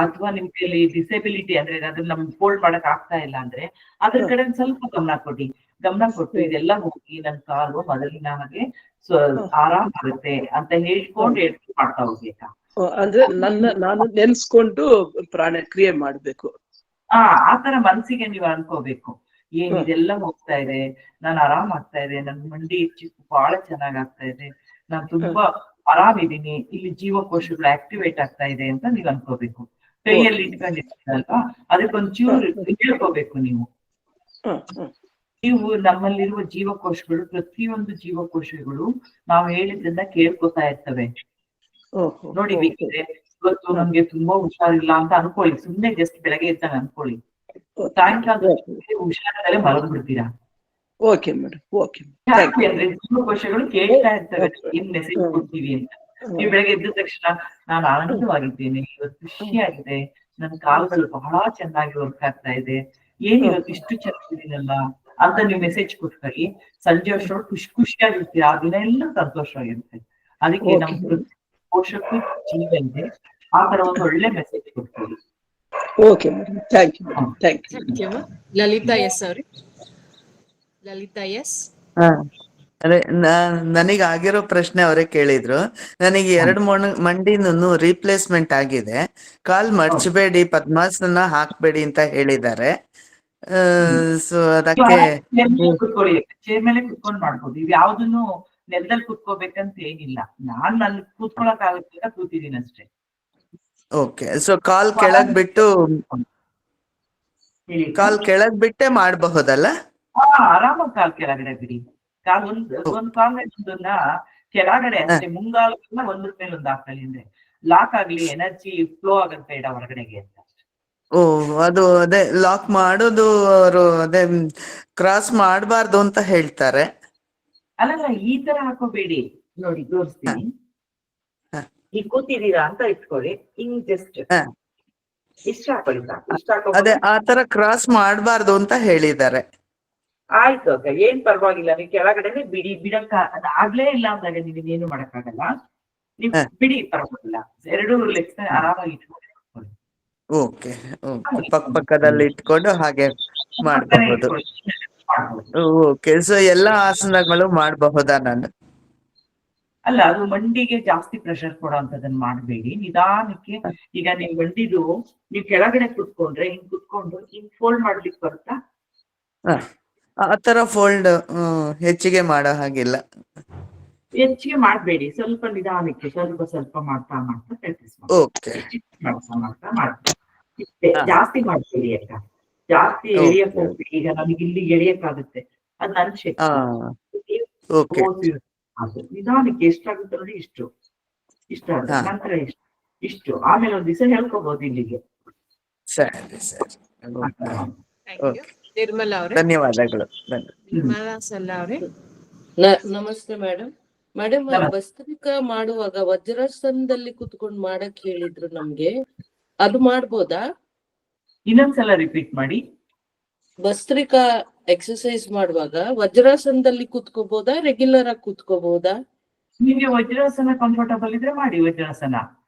ಅಥವಾ ನಿಮ್ಗೆ ಡಿಸೆಬಿಲಿಟಿ ಅಂದ್ರೆ ಅದನ್ನ ನಮ್ಗೆ ಫೋಲ್ಡ್ ಮಾಡಕ್ ಆಗ್ತಾ ಇಲ್ಲ ಅಂದ್ರೆ ಅದ್ರ ಕಡೆ ಸ್ವಲ್ಪ ಗಮನ ಕೊಟ್ಟು ಇದೆಲ್ಲ ಹೋಗಿ ನನ್ ಕಾಲು ಮೊದಲಿನ ಹಾಗೆ ಆರಾಮ್ ಆಗುತ್ತೆ ಅಂತ ಹೇಳ್ಕೊಂಡು ಮಾಡ್ತಾ ಹೋಗ್ಬೇಕಾ? ಅಂದ್ರೆ ನಾನು ನೆನ್ಸ್ಕೊಂಡು ಪ್ರಾಣ ಕ್ರಿಯೆ ಮಾಡ್ಬೇಕು. ಆತರ ಮನ್ಸಿಗೆ ನೀವು ಅನ್ಕೋಬೇಕು. ಏನ್ ಇದೆಲ್ಲ ಹೋಗ್ತಾ ಇದೆ, ನಾನ್ ಆರಾಮ್ ಆಗ್ತಾ ಇದೆ, ನನ್ ಮಂಡಿ ಬಹಳ ಚೆನ್ನಾಗ್ ಆಗ್ತಾ ಇದೆ, ನಾನ್ ತುಂಬಾ ಆರಾಮಿದೀನಿ, ಇಲ್ಲಿ ಜೀವಕೋಶಗಳು ಆಕ್ಟಿವೇಟ್ ಆಗ್ತಾ ಇದೆ ಅಂತ ನೀವ್ ಅನ್ಕೋಬೇಕು. ಕೈಯಲ್ಲಿ ಇಟ್ಕೊಂಡಿರ್ತೀರಲ್ವಾ, ಅದಕ್ಕೊಂಚೂರು ಹೇಳ್ಕೋಬೇಕು ನೀವು. ನಮ್ಮಲ್ಲಿರುವ ಜೀವಕೋಶಗಳು, ಪ್ರತಿಯೊಂದು ಜೀವಕೋಶಗಳು ನಾವು ಹೇಳಿದ್ರಿಂದ ಕೇಳ್ಕೊತಾ ಇರ್ತವೆ. ನೋಡಿ ಬೇಕಿದ್ರೆ ಇವತ್ತು ನಮ್ಗೆ ತುಂಬಾ ಹುಷಾರಿಲ್ಲ ಅಂತ ಅನ್ಕೊಳ್ಳಿ, ಸುಮ್ನೆ ಜಸ್ಟ್ ಬೆಳಗ್ಗೆ ಎದ್ದಾಗ ಅನ್ಕೊಳ್ಳಿ, ಸಾಯಂಕಾಲ ಹುಷಾರದಲ್ಲೇ ಮಲಗ್ ಬಿಡ್ತೀರಾ. ಯಾಕೆ ಅಂದ್ರೆ ಜೀವಕೋಶಗಳು ಕೇಳ್ತಾ ಇರ್ತವೆ ಏನ್ ಮೆಸೇಜ್ ಕೊಡ್ತೀವಿ ಅಂತ. ನೀವು ಬೆಳಗ್ಗೆ ಎದ್ದ ತಕ್ಷಣ ನಾನು ಆನಂದವಾಗಿದ್ದೇನೆ, ಇವತ್ತು ಖುಷಿಯಾಗಿದೆ, ನನ್ನ ಕಾಲುಗಳು ಬಹಳ ಚೆನ್ನಾಗಿ ವರ್ಕ್ ಆಗ್ತಾ ಇದೆ, ಏನ್ ಇವತ್ತು ಇಷ್ಟು ಚೆನ್ನಾಗಿದ್ದೀನಲ್ಲ ಅಂತ ನೀವು ಮೆಸೇಜ್ ಕೊಟ್ಟಾಗಿ ಸಂಜೆ ಅಷ್ಟೊಳಗೆ ಖುಷಿಯಾಗಿರ್ತೀರ. ಆ ದಿನ ಎಲ್ಲ ಸಂತೋಷವಾಗಿರುತ್ತೆ. ಅದಕ್ಕೆ ನಮ್ಮ ಕೋಶಕ್ಕೂ ಜೀವ ಇದೆ. ಆ ತರ ಒಂದು ಒಳ್ಳೆ ಮೆಸೇಜ್ ಕೊಡ್ತೀವಿ. ಲಲಿತಾ ಎಸ್ ಅವ್ರಿ. ಲಲಿತಾ ಎಸ್. ನನಗೆ ಆಗಿರೋ ಪ್ರಶ್ನೆ ಅವರೇ ಕೇಳಿದ್ರು. ನನಗೆ 2 ಮಂಡಿನೂ ರೀಪ್ಲೇಸ್ಮೆಂಟ್ ಆಗಿದೆ. ಕಾಲ್ ಮರ್ಚಬೇಡಿ, ಪದ್ಮಾಸನ ಹಾಕ್ಬೇಡಿ ಅಂತ ಹೇಳಿದ್ದಾರೆ. ಸೊ ಅದಕ್ಕೆ ಚೇರ್ ಮೇಲೆ ಕುತ್ಕೊಂಡು ಮಾಡ್ಬೋದು. ಇವ್ ಯಾವ್ದನ್ನು ನೆಲದಲ್ಲಿ ಕುತ್ಕೋಬೇಕಂತ ಏನಿಲ್ಲ. ನಾನ್ ನನ್ ಕೂತ್ಕೊಳಕ್ ಆಗುತ್ತೆ ಕೂತಿದೀನಿ ಅಷ್ಟೇ. ಓಕೆ, ಸೊ ಕಾಲ್ ಕೆಳಗ್ ಬಿಟ್ಟು ಹೇಳಿ. ಕಾಲ್ ಕೆಳಗ್ ಬಿಟ್ಟೆ ಮಾಡಬಹುದಲ್ಲ? ಆರಾಮಾಗಿ ಕಾಲ್ ಕೆಳಗಡೆ ಬಿಡಿ. ಕಾಲ್ ಒಂದ್ ಕಾಲ್ ಒಂದನ್ನ ಕೆಳಗಡೆ ಅಷ್ಟೇ, ಮುಂಗಾಲನ್ನ ಒಂದ್ರ ಮೇಲೆ ಒಂದು ಹಾಕೊಳ್ಳಿ, ಅಂದ್ರೆ ಲಾಕ್ ಆಗ್ಲಿ, ಎನರ್ಜಿ ಫ್ಲೋ ಆಗದ್ ಬೇಡ ಹೊರಗಡೆಗೆ ಅಂತ. ಓ, ಅದು ಅದೇ ಲಾಕ್ ಮಾಡೋದು ಅವರು ಅದೇ ಕ್ರಾಸ್ ಮಾಡಬಾರ್ದು ಅಂತ ಹೇಳ್ತಾರೆ. ಅಲ್ಲಲ್ಲ, ಈ ತರ ಹಾಕೋಬೇಡಿ. ನೋಡಿ ತೋರಿಸ್ತೀನಿ. ಈಗ ಕೂತಿದೀರಾ ಅಂತ ಇಟ್ಕೊಳ್ಳಿ, ಹಿಂಗ್ ಜಸ್ಟ್ ಇಷ್ಟ ಹಾಕೊಳ್ಳಿ ಸಾಕು. ಇಷ್ಟ ಅದೇ ಹಾಕೋ ಆ ತರ ಕ್ರಾಸ್ ಮಾಡಬಾರ್ದು ಅಂತ ಹೇಳಿದ್ದಾರೆ. ಆಯ್ತು ಅಕ್ಕ, ಏನ್ ಪರವಾಗಿಲ್ಲ. ನೀವು ಕೆಳಗಡೆನೆ ಬಿಡಿ. ಅದ್ ಆಗ್ಲೇ ಇಲ್ಲ ಅಂದಾಗ ನೀವು ಏನು ಮಾಡಕ್ಕಾಗಲ್ಲ. ನೀವು ಬಿಡಿ, ಪರವಾಗಿಲ್ಲ. ಎರಡೂ ಲೆಗ್ಸ್ ಆರಾಮಾಗಿ ಇಟ್ಕೊಂಡು. ಓಕೆ, ಪಕ್ಕದಲ್ಲಿ ಇಟ್ಕೊಂಡು ಹಾಗೆ ಮಾಡಬಹುದು. ಓಕೆ, ಸೊ ಎಲ್ಲಾ ಆಸನಗಳು ಮಾಡಬಹುದಾ ನಾನು? ಅಲ್ಲ, ಅದು ಮಂಡಿಗೆ ಜಾಸ್ತಿ ಪ್ರೆಷರ್ ಕೊಡೋ ಅಂತದನ್ನ ಮಾಡಬೇಡಿ. ನಿಧಾನಕ್ಕೆ. ಈಗ ನೀವು ಮಂಡಿದು ನೀವು ಕೆಳಗಡೆ ಕುತ್ಕೊಂಡ್ರೆ ಹಿಂಗ್ ಕುತ್ಕೊಂಡು ಹಿಂಗ್ ಫೋಲ್ಡ್ ಮಾಡ್ಲಿಕ್ಕೆ ಬರುತ್ತಾ? ಆ ತರ ಫೋಲ್ಡ್ ಹೆಚ್ಚಿಗೆ ಮಾಡೋ ಹಾಗಿಲ್ಲ. ಹೆಚ್ಚಿಗೆ ಮಾಡ್ಬೇಡಿ, ಸ್ವಲ್ಪ ನಿಧಾನಕ್ಕೆ, ಸ್ವಲ್ಪ ಮಾಡ್ತಾ ಪ್ರಾಕ್ಟೀಸ್ ಮಾಡಿ. ಓಕೆ, ಮಾಡ್ತಾ ಜಾಸ್ತಿ ಮಾಡ್ಬೇಡಿ ಅಕ್ಕ. ಜಾಸ್ತಿ ಎಳಿಯಕ್ ಹೋಗ್ಬೇಡಿ. ಈಗ ನಮಗೆ ಇಲ್ಲಿ ಎಳಿಯಕ್ಕಾಗುತ್ತೆ, ಅದ್ ನನ್ ಶಕ್ತಿ. ನಿಧಾನಕ್ಕೆ ಎಷ್ಟಾಗುತ್ತೆ ನೋಡಿ, ಇಷ್ಟ ಆಗುತ್ತೆ, ನಂತರ ಇಷ್ಟು ಆಮೇಲೆ ಒಂದ್ ದಿವಸ ಹೇಳ್ಕೋಬಹುದು ಇಲ್ಲಿಗೆ. ಸರಿ ಸರಿ, ನಿರ್ಮಲಾ ಅವರೇ. ಧನ್ಯವಾದಗಳು. ನಿರ್ಮಲಾ ಸಲ್ಲಾ ಅವರೇ. ನಮಸ್ತೆ ಮೇಡಮ್. ಮೇಡಮ್, ಭಸ್ತ್ರಿಕಾ ಮಾಡುವಾಗ ವಜ್ರಾಸನದಲ್ಲಿ ಕುತ್ಕೊಂಡು ಮಾಡಕ್ ಹೇಳಿದ್ರು ನಮ್ಗೆ, ಅದು ಮಾಡ್ಬೋದಾ? ಇನ್ನೊಂದ್ಸಲ ರಿಪೀಟ್ ಮಾಡಿ. ಭಸ್ತ್ರಿಕಾ ಎಕ್ಸರ್ಸೈಸ್ ಮಾಡುವಾಗ ವಜ್ರಾಸನದಲ್ಲಿ ಕುತ್ಕೋಬಹುದಾ, ರೆಗ್ಯುಲರ್ ಆಗಿ ಕುತ್ಕೋಬಹುದಾ? ನಿಮ್ಗೆ ವಜ್ರಾಸನ ಕಂಫರ್ಟಬಲ್ ಇದ್ರೆ ಮಾಡಿ ವಜ್ರಾಸನ.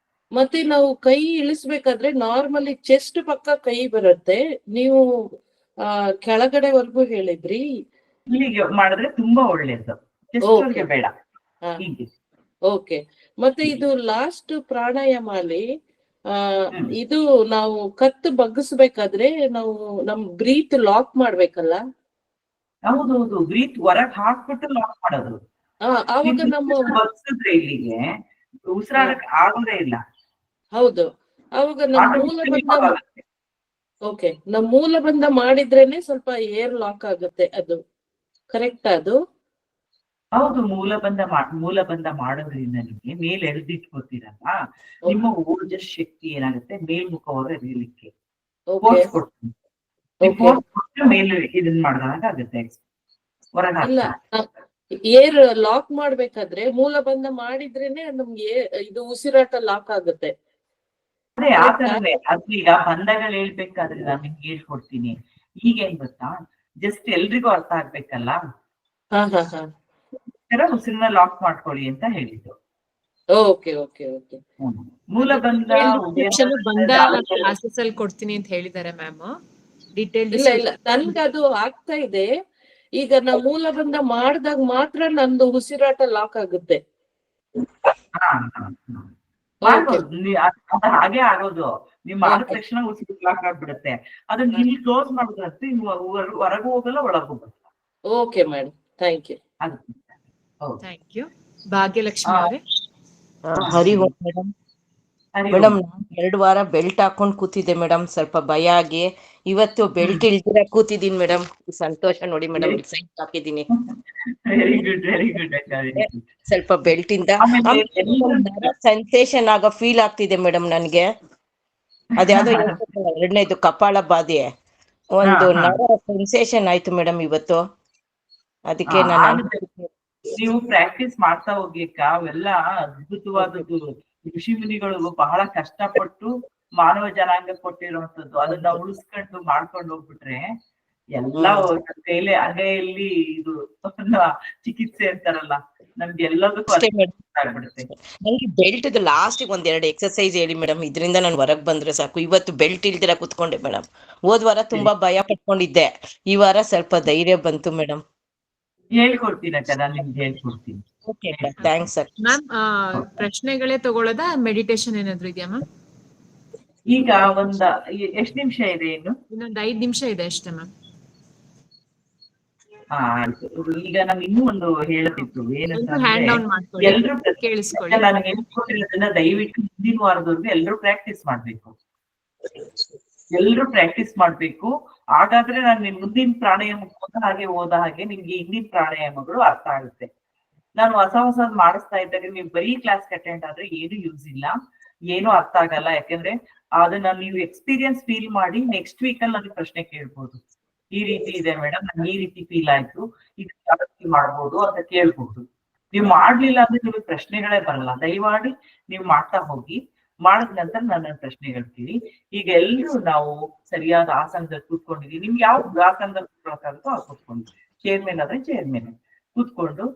ಮತ್ತೆ ನಾವು ಕೈ ಇಳಿಸ್ಬೇಕಾದ್ರೆ ನಾರ್ಮಲಿ ಚೆಸ್ಟ್ ಪಕ್ಕ ಕೈ ಬರುತ್ತೆ, ನೀವು ಕೆಳಗಡೆವರೆಗೂ ಹೇಳಿದ್ರಿ. ಇಲ್ಲಿಗೆ ಮಾಡಿದ್ರೆ ತುಂಬಾ ಒಳ್ಳೇದು, ಬೇಡ. ಓಕೆ. ಮತ್ತೆ ಇದು ಲಾಸ್ಟ್ ಪ್ರಾಣಾಯಾಮಲ್ಲಿ ಇದು ನಾವು ಕತ್ತು ಬಗ್ಗಿಸ್ಬೇಕಾದ್ರೆ ನಾವು ನಮ್ ಬ್ರೀತ್ ಲಾಕ್ ಮಾಡ್ಬೇಕಲ್ಲ? ಹೌದೌದು, ಬ್ರೀತ್ ಹೊರಗ್ ಹಾಕ್ಬಿಟ್ಟು ಲಾಕ್ ಮಾಡೋದು. ಆವಾಗ ನಮ್ಮ ಬಗ್ಸಿದ್ರೆ ಇಲ್ಲಿಗೆ ಉಸಿರಾಡಕ್ ಆಗೋದೇ ಇಲ್ಲ. ಹೌದು, ಅವಾಗ ನಮ್ಮ ಮೂಲಬಂಧ ಮಾಡಿದ್ರೇನೆ ಸ್ವಲ್ಪ ಏರ್ ಲಾಕ್ ಆಗುತ್ತೆ, ಅದು ಕರೆಕ್ಟ್? ಅದು ಹೌದು, ಮೂಲಬಂಧ ಮಾಡೋದ್ರಿಂದ ನಿಮ್ಗೆ ಮೇಲೆ ಎಳೆದಿಟ್ಕೊತೀರಲ್ಲ, ನಿಮ್ಮ ಊರ್ಜ ಶಕ್ತಿ ಏನಾಗುತ್ತೆ ಮೇಲ್ಮುಖವಾಗಿ ಎರಿಲಿಕ್ಕೆ ಫೋರ್ಸ್ ಕೊಡ್ತೀವಿ. ಮೇಲೆ ಇದನ್ ಮಾಡಿದಾಗ ಆಗುತ್ತೆ. ಇಲ್ಲ, ಏರ್ ಲಾಕ್ ಮಾಡ್ಬೇಕಾದ್ರೆ ಮೂಲಬಂಧ ಮಾಡಿದ್ರೇನೆ ನಮ್ಗೆ ಇದು ಉಸಿರಾಟ ಲಾಕ್ ಆಗುತ್ತೆ. ಅದೇ ಆ ತರನೇ. ಅದು ಈಗ ಬಂಧಗಳು ಹೇಳ್ಬೇಕಾದ್ರೆ ನಾನು ನಿಮ್ಗೆ ಹೇಳ್ಕೊಡ್ತೀನಿ. ಈಗ ಏನ್ ಗೊತ್ತಾ, ಜಸ್ಟ್ ಎಲ್ರಿಗೂ ಅರ್ಥ ಆಗ್ಬೇಕಲ್ಲ, ಉಸಿರನ್ನ ಲಾಕ್ ಮಾಡ್ಕೊಳ್ಳಿ ಅಂತ ಹೇಳಿದ್ದು. Okay okay okay. ಮೂಲಬಂಧ ಕ್ಲಾಸಸ್ ಅಲ್ಲಿ ಕೊಡ್ತೀನಿ ಅಂತ ಹೇಳಿದ್ದಾರೆ ಮ್ಯಾಮ್. ಡೀಟೇಲ್ ಇಲ್ಲ, ನನ್ಗೆ ಅದು ಆಗ್ತಾ ಇದೆ. ಈಗ ನಾ ಮೂಲಬಂಧ ಮಾಡಿದಾಗ ಮಾತ್ರ ನಂದು ಉಸಿರಾಟ ಲಾಕ್ ಆಗುತ್ತೆ. ಹಾಗೆ ಆಗೋದು. ನೀವ್ ಮಾಡಿದ ತಕ್ಷಣ ಉಸಿರು ಲಾಕ್ ಆಗ್ಬಿಡುತ್ತೆ. ಅದನ್ನ ಇಲ್ಲಿ ಕ್ಲೋಸ್ ಮಾಡಿದ್ರೆ ಹೊರಗೂ ಹೋಗಲ್ಲ, ಒಳಗೂ ಹೋಗಲ್ಲ. Okay madam, thank you. Thank you. Bhagyalakshmi ಅವರೇ. ಹರಿ ಓಂ ಮೇಡಮ್. ಮೇಡಮ್, ನಾನು 2 ವಾರ ಬೆಲ್ಟ್ ಹಾಕೊಂಡ್ ಕೂತಿದ್ದೆ ಮೇಡಮ್, ಸ್ವಲ್ಪ ಭಯ ಆಗಿ. ಇವತ್ತು ಬೆಲ್ಟ್ ಇಲ್ದಿರ ಕೂತಿದ್ದೀನಿ ಮೇಡಮ್. ಸಂತೋಷ ನೋಡಿ ಮೇಡಮ್, ಸೈನ್ ಹಾಕಿದ್ದೀನಿ. ಸ್ವಲ್ಪ ಬೆಲ್ಟ್ ಇಂದ ಸೆನ್ಸೇಷನ್ ಆಗೋ ಫೀಲ್ ಆಗ್ತಿದೆ ಮೇಡಮ್ ನನ್ಗೆ. ಅದ್ಯಾವ್ದೋ ಎರಡನೇದು ಕಪಾಳ ಬಾಧೆ, ಒಂದು ನರ ಸೆನ್ಸೇಷನ್ ಆಯ್ತು ಮೇಡಮ್ ಇವತ್ತು. ಅದಕ್ಕೆ ನಾನು ನೀವು ಪ್ರಾಕ್ಟೀಸ್ ಮಾಡ್ತಾ ಹೋಗ್ಲಿಕ್ಕ ಅವೆಲ್ಲ ಅದ್ಭುತವಾದದ್ದು. ಋಷಿ ಮುನಿಗಳು ಬಹಳ ಕಷ್ಟಪಟ್ಟು ಮಾನವ ಜನಾಂಗ ಕೊಟ್ಟಿರುವಂತದ್ದು. ಅದನ್ನ ಉಳಿಸ್ಕೊಂಡು ಮಾಡ್ಕೊಂಡು ಹೋಗ್ಬಿಟ್ರೆ ಎಲ್ಲ ಕೈಲಿ ಅಂಗೈಯಲ್ಲಿ ಇದು ಚಿಕಿತ್ಸೆ ಅಂತಾರಲ್ಲ, ನಮ್ಗೆ ಎಲ್ಲದಕ್ಕೂ ಆಗ್ಬಿಡುತ್ತೆ. ನಂಗೆ ಬೆಲ್ಟ್ ಲಾಸ್ಟ್ 1-2 ಎಕ್ಸರ್ಸೈಸ್ ಹೇಳಿ ಮೇಡಮ್, ಇದರಿಂದ ನಾನು ಹೊರಗ್ ಬಂದ್ರೆ ಸಾಕು. ಇವತ್ತು ಬೆಲ್ಟ್ ಇಲ್ದಿರ ಕುತ್ಕೊಂಡೆ ಮೇಡಮ್. ಹೋದ್ ವಾರ ತುಂಬಾ ಭಯ ಪಟ್ಕೊಂಡಿದ್ದೆ, ಈ ವಾರ ಸ್ವಲ್ಪ ಧೈರ್ಯ ಬಂತು ಮೇಡಮ್. ಹೇಳ್ಕೊಡ್ತೀನಿ ಅಕ್ಕ, ನಾನು ನಿಮ್ಗೆ ಹೇಳ್ಕೊಡ್ತೀನಿ. Okay thanks sir. ಮ್ಯಾಮ್, ಪ್ರಶ್ನೆಗಳೇ ತಗೊಳ್ಳೋದ, ಮೆಡಿಟೇಷನ್ ಏನಾದ್ರು ಇದೆಯಾ ಮ್ಯಾಮ್? ಈಗ ಎಷ್ಟ್ ನಿಮಿಷ ಇದೆ? ಇನ್ನೊಂದು 5 ನಿಮಿಷ ಇದೆ ಅಷ್ಟೇ ಮ್ಯಾಮ್. ಹಾ ಆಯ್ತು. ಈಗ ನಾನು ಇನ್ನೂ ಒಂದು ಹೇಳತಿತ್ತು ಏನಂತಂದ್ರೆ ಹ್ಯಾಂಡ್ ಡೌನ್ ಮಾಡ್ಕೊಳ್ಳಿ, ಎಲ್ರು ಕೇಳಿಸ್ಕೊಳ್ಳಿ. ನಾನು ಹೇಳ್ಕೊಟ್ಟಿರೋದನ್ನ ದಯವಿಟ್ಟು ಮುಂದಿನ ವಾರದವರೆಗೂ ಎಲ್ರು ಪ್ರಾಕ್ಟೀಸ್ ಮಾಡ್ಬೇಕು. ಎಲ್ರು ಪ್ರಾಕ್ಟೀಸ್ ಮಾಡ್ಬೇಕು. ಹಾಗಾದ್ರೆ ನಾನು ನಿಮ್ ಮುಂದಿನ ಪ್ರಾಣಾಯಾಮಕ್ಕೆ ಹೋದ ಹಾಗೆ ನಿಮ್ಗೆ ಹಿಂದಿನ ಪ್ರಾಣಾಯಾಮಗಳು ಅರ್ಥ ಆಗುತ್ತೆ. ನಾನು ಹೊಸದ್ ಮಾಡಿಸ್ತಾ ಇದ್ದಾಗ ನೀವು ಬರೀ ಕ್ಲಾಸ್ ಅಟೆಂಡ್ ಆದ್ರೆ ಏನು ಯೂಸ್ ಇಲ್ಲ, ಏನು ಅರ್ಥ ಆಗಲ್ಲ. ಯಾಕಂದ್ರೆ ಅದನ್ನ ನೀವು ಎಕ್ಸ್ಪೀರಿಯನ್ಸ್ ಫೀಲ್ ಮಾಡಿ ನೆಕ್ಸ್ಟ್ ವೀಕ್ ಅಲ್ಲಿ ನನಗೆ ಪ್ರಶ್ನೆ ಕೇಳ್ಬೋದು. ಈ ರೀತಿ ಇದೆ ಮೇಡಮ್, ನಂಗೆ ಈ ರೀತಿ ಫೀಲ್ ಆಯ್ತು, ಇದು ಯಾವ ರೀತಿ ಮಾಡ್ಬೋದು ಅಂತ ಕೇಳ್ಬೋದು. ನೀವು ಮಾಡ್ಲಿಲ್ಲ ಅಂದ್ರೆ ನಿಮಗೆ ಪ್ರಶ್ನೆಗಳೇ ಬರಲ್ಲ. ದಯಮಾಡಿ ನೀವು ಮಾಡ್ತಾ ಹೋಗಿ. ಮಾಡಿದ ನಂತರ ನನ್ನ ಪ್ರಶ್ನೆ ಹೇಳ್ತೀವಿ. ಈಗ ಎಲ್ರು ನಾವು ಸರಿಯಾದ ಆಸನದಲ್ಲಿ ಕೂತ್ಕೊಂಡಿದೀವಿ. ನಿಮ್ಗೆ ಯಾವ ಆಸನದಲ್ಲಿ ಕೂತ್ಕೊಳ್ಳೋಕ್ಕಾಗುತ್ತೋ ಆ ಕೂತ್ಕೊಂಡು, ಚೇರ್ಮೇನ್ ಆದ್ರೆ ಚೇರ್ಮೇನ್ ಕೂತ್ಕೊಂಡು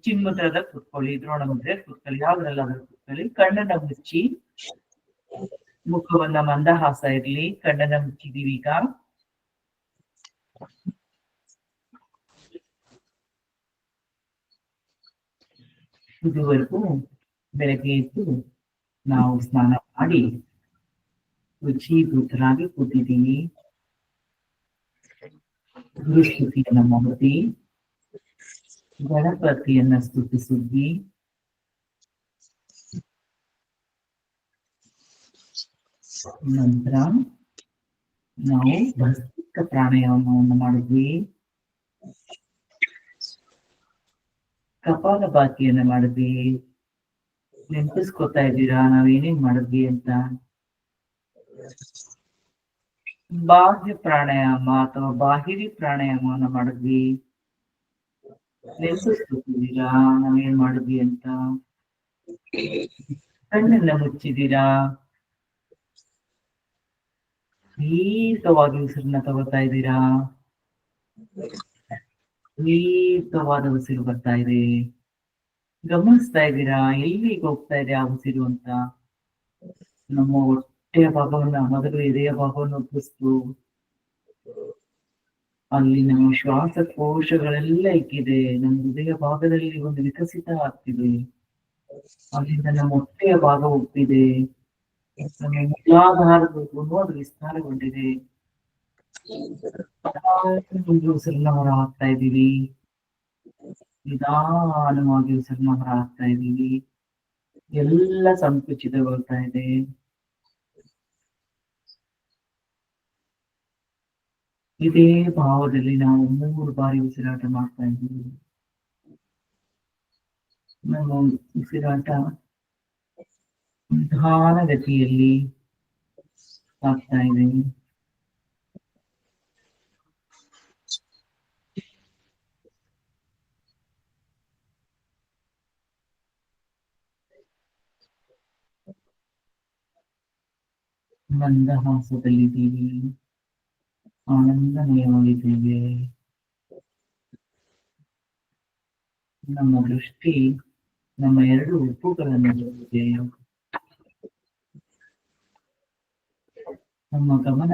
ಚಿನ್ಮುದ್ರದಲ್ಲಿ ಕೂತ್ಕೊಳ್ಳಿ, ದ್ರೋಣ ಮುದ್ರೆಯಲ್ಲಿ ಕೂತ್ಕೊಳ್ಳಿ, ಯಾವ್ದ್ರಲ್ಲಾದ್ರೂ ಕೂತ್ಕೊಳ್ಳಿ. ಕಣ್ಣನ್ನ ಮುಚ್ಚಿ, ಮುಖವನ್ನ ಮಂದಹಾಸ ಇರ್ಲಿ. ಕಣ್ಣನ್ನ ಮುಚ್ಚಿದೀವಿ ಈಗ. ಇದುವರೆಗೂ ಬೆಳಗ್ಗೆ ಎದ್ದು ನಾವು ಸ್ನಾನ ಮಾಡಿ ರುಚಿಭೂತರಾಗಿ ಕೂತಿದ್ದೀವಿ. ಗುರುಸ್ತುತಿಯನ್ನ ಮಾಡಿ ಗಣಪತಿಯನ್ನ ಸ್ತುತಿಸಿದ್ವಿ. ನಂತರ ನಾವು ಭಸ್ತ್ರಿಕ ಪ್ರಾಣಾಯಾಮವನ್ನು ಮಾಡಿದ್ವಿ. ಕಪಾಲಭಾತಿಯನ್ನ ಮಾಡಿದ್ವಿ. ನೆನಪಿಸ್ಕೊತಾ ಇದ್ದೀರಾ ನಾವೇನೇನ್ ಮಾಡಿದ್ವಿ ಅಂತ? ಬಾಹ್ಯ ಪ್ರಾಣಾಯಾಮ ಅಥವಾ ಬಾಹಿರಿ ಪ್ರಾಣಾಯಾಮವನ್ನ ಮಾಡಿದ್ವಿ. ನೆನಪಿಸ್ಕೊತಿದ್ದೀರಾ ನಾವೇನ್ ಮಾಡಿದ್ವಿ ಅಂತ? ಕಣ್ಣನ್ನ ಮುಚ್ಚಿದ್ದೀರಾ. ದೀರ್ಘವಾಗಿ ಉಸಿರನ್ನ ತಗೋತಾ ಇದ್ದೀರಾ. ದೀರ್ಘವಾದ ಉಸಿರು ಬರ್ತಾ ಇದೆ. ಗಮನಿಸ್ತಾ ಇದ್ದೀರಾ ಎಲ್ಲಿಗೆ ಹೋಗ್ತಾ ಇದೆ ಆ ಉಸಿರು ಅಂತ? ನಮ್ಮ ಹೊಟ್ಟೆಯ ಭಾಗವನ್ನ, ಮೊದಲು ಎದೆಯ ಭಾಗವನ್ನು ಒಪ್ಪಿಸ್ತು. ಅಲ್ಲಿ ನಮ್ಮ ಶ್ವಾಸಕೋಶಗಳೆಲ್ಲ ಇಕ್ಕಿದೆ. ನಮ್ಮ ಹೃದಯ ಭಾಗದಲ್ಲಿ ಒಂದು ವಿಕಸಿತ ಆಗ್ತಿದೆ. ಅಲ್ಲಿಂದ ನಮ್ಮ ಹೊಟ್ಟೆಯ ಭಾಗ ಒಪ್ಪಿದೆ. ನಮ್ಮ ಮೂಲಾಧಾರದವರೆಗೂ ಅದು ವಿಸ್ತಾರಗೊಂಡಿದೆ. ಉಸಿರನ್ನ ಹೊರ ಹಾಕ್ತಾ ಇದ್ದೀವಿ. ನಿಧಾನವಾಗಿ ಉಸಿರನ್ನ ಹೊರ ಹಾಕ್ತಾ ಇದ್ದೀವಿ. ಎಲ್ಲ ಸಂಕುಚಿತಗೊಳ್ತಾ ಇದೆ. ಇದೇ ಭಾವದಲ್ಲಿ ನಾವು 3 ಬಾರಿ ಉಸಿರಾಟ ಮಾಡ್ತಾ ಇದ್ದೀವಿ. ನಮ್ಮ ಉಸಿರಾಟ ನಿಧಾನ ಗತಿಯಲ್ಲಿ ಆಗ್ತಾ ಇದೆ. ಮಂದಹಾಸದಲ್ಲಿದ್ದೀವಿ, ಆನಂದಮಯವಾಗಿದ್ದೇವೆ. ನಮ್ಮ ದೃಷ್ಟಿ ನಮ್ಮ 2 ಉಪ್ಪುಗಳನ್ನು ನೋಡಿದೆ. ನಮ್ಮ ಗಮನ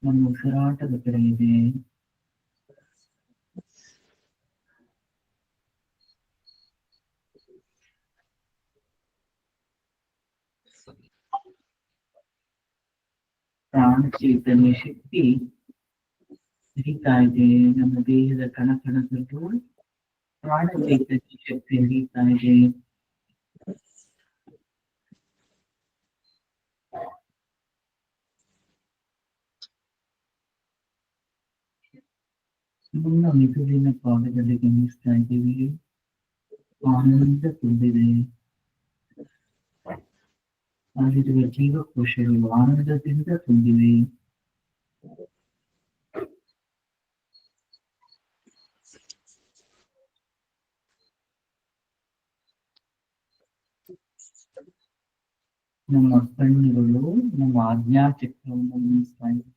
ನಮ್ಮ ಉಸಿರಾಟದ ಕಡೆ ಇದೆ. ಪ್ರಾಣ ಚೈತನ್ಯ ಶಕ್ತಿ ಹರಿತಾ ಇದೆ. ನಮ್ಮ ದೇಹದ ಕಣಕಣದಲ್ಲೂ ಪ್ರಾಣ ಚೈತನ್ಯ ಶಕ್ತಿ ಹರಿತಾ ಇದೆ. ನಮ್ಮ ಮಿದುಳಿನ ಭಾಗದಲ್ಲಿ ಗಮನಿಸ್ತಾ ಇದ್ದೀವಿ. ಆನಂದ ತುಂಬಿದೆ. ಅಲ್ಲಿರುವ ಜೀವಕೋಶಗಳು ಆನಂದದಿಂದ ತುಂಬಿವೆ. ನಮ್ಮ ಕಣ್ಣುಗಳು ನಮ್ಮ ಆಜ್ಞಾ ಚಕ್ರವನ್ನು ಗಮನಿಸ್ತಾ ಇವೆ.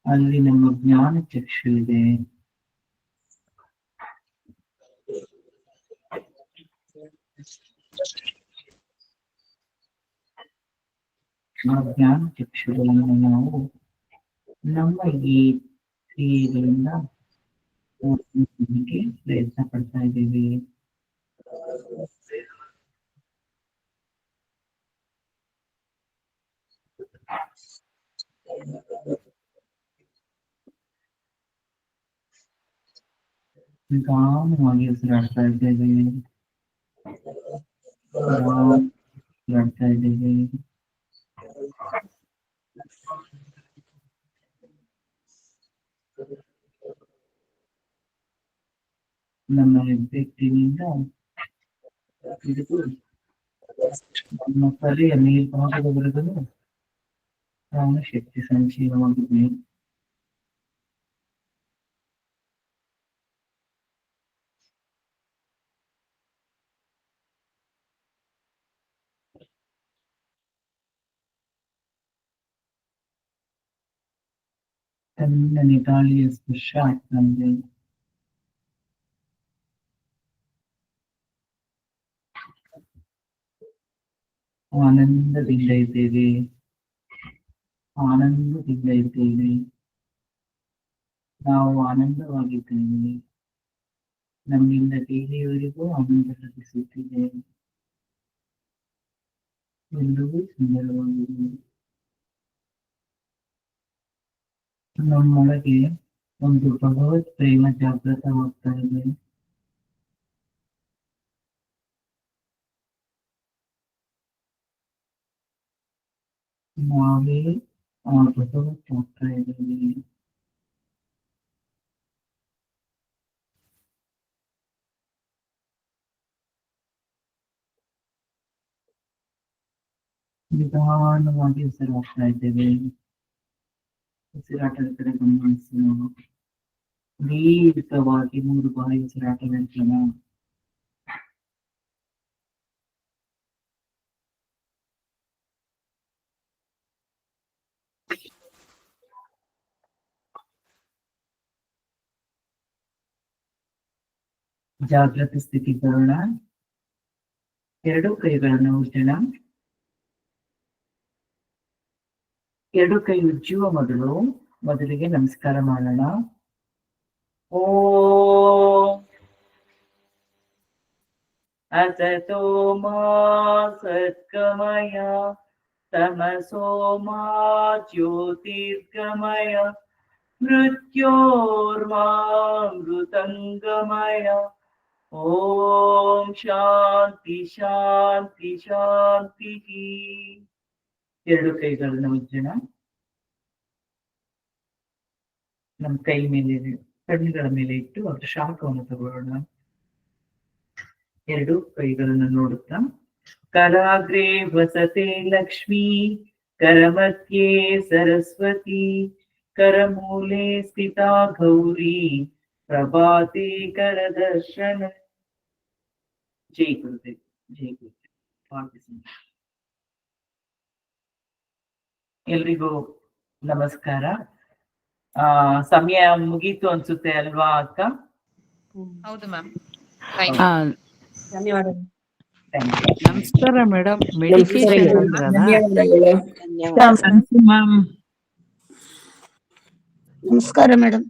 ಅಲ್ಲಿ ನಮ್ಮ ಜ್ಞಾನ ಚಕ್ಷು ಇದೆ. ಆ ಜ್ಞಾನ ಚಕ್ಷುಗಳನ್ನು ನಾವು ನಮ್ಮ ಈ ಕ್ರಿಯೆಗಳಿಂದ ಪ್ರಯತ್ನ ಪಡ್ತಾ ಇದ್ದೀವಿ. ನಿಧಾನವಾಗಿ ಉಸಿರಾಡ್ತಾ ಇದ್ದೇವೆ. ಉಸಿರಾಡ್ತಾ ಇದ್ದೇವೆ. ನಮ್ಮ ಹೆಬ್ಬೆಟ್ಟಿನಿಂದ ಹಿಡಿದು ನಮ್ಮ ತಲೆಯ ಮೇಲ್ಭಾಗದವರೆಗೂ ಪ್ರಾಣ ಶಕ್ತಿ ಸಂಚಯನವಾಗಿದೆ. ತಣ್ಣನೆ ಗಾಳಿಯ ಸ್ಪರ್ಶ ಆಗ್ತಾ ಇದೆ. ಆನಂದದಿಂದ ಇದ್ದೇವೆ. ಆನಂದದಿಂದ ಇದ್ದೇವೆ. ನಾವು ಆನಂದವಾಗಿದ್ದೇವೆ. ನಮ್ಮಿಂದ ಬೇರೆಯವರಿಗೂ ಆನಂದ ಲಭಿಸುತ್ತಿದೆ. ಎಲ್ಲವೂ ಸುಂದರವಾಗಿದೆ. ನಮ್ಮೊಳಗೆ ಒಂದು ಭಗವತ್ ಪ್ರೇಮ ಜಾಗೃತವಾಗ್ತಾ ಇದೆ. ನಾವೇ ಆ ಭಗವತ್ ಆಗ್ತಾ ಇದ್ದೇವೆ. ನಿಧಾನವಾಗಿ ಉಸಿರಾಡ್ತಾ ಇದ್ದೇವೆ. ಉಸಿರಾಟದ ಕಡೆ ಗಮನಿಸೋಣ. ದೀರ್ಘವಾಗಿ 3 ಬಾರಿ ಉಸಿರಾಟ ನಡೆಸೋಣ. ಜಾಗೃತ ಸ್ಥಿತಿ ಬರೋಣ. 2 ಕೈಗಳನ್ನು ಉಜ್ಜೋಣ. 2 ಕೈ ಉಜ್ಜುವ ಮೊದಲಿಗೆ ನಮಸ್ಕಾರ ಮಾಡೋಣ. ಓಂ ಅಸತೋ ಮಾ ಸದ್ಗಮಯ ತಮಸೋ ಮಾ ಜ್ಯೋತಿರ್ಗಮಯ ಮೃತ್ಯೋರ್ಮಾಮೃತಂಗಮಯ. ಓಂ ಶಾಂತಿ ಶಾಂತಿ ಶಾಂತಿ. 2 ಕೈಗಳನ್ನು ಉಜ್ಜೋಣ. ನಮ್ಮ ಕೈ ಮೇಲೆ ಕಣ್ಣುಗಳ ಮೇಲೆ ಇಟ್ಟು ಅದರ ಶಾಖವನ್ನು ತಗೊಳ್ಳೋಣ. 2 ಕೈಗಳನ್ನು ನೋಡುತ್ತಾ ಕರಾಗ್ರೇ ವಸತೆ ಲಕ್ಷ್ಮೀ ಕರಮಧ್ಯೆ ಸರಸ್ವತಿ ಕರಮೂಲೆ ಸ್ಥಿತಾ ಗೌರಿ ಪ್ರಭಾತೆ ಕರದರ್ಶನ. ಜೈ ಗುರುದೇವ್. ಜೈ ಗುರುದೇವ್. ಎಲ್ರಿಗೂ ನಮಸ್ಕಾರ. ಸಮಯ ಮುಗೀತು ಅನ್ಸುತ್ತೆ ಅಲ್ವಾ ಅಕ್ಕ? ಹೌದು ಮ್ಯಾಮ್. ಧನ್ಯವಾದ. ನಮಸ್ಕಾರ ಮೇಡಮ್. ಮೆಡಿಟೇಷನ್ ನಮಸ್ಕಾರ ಮೇಡಮ್.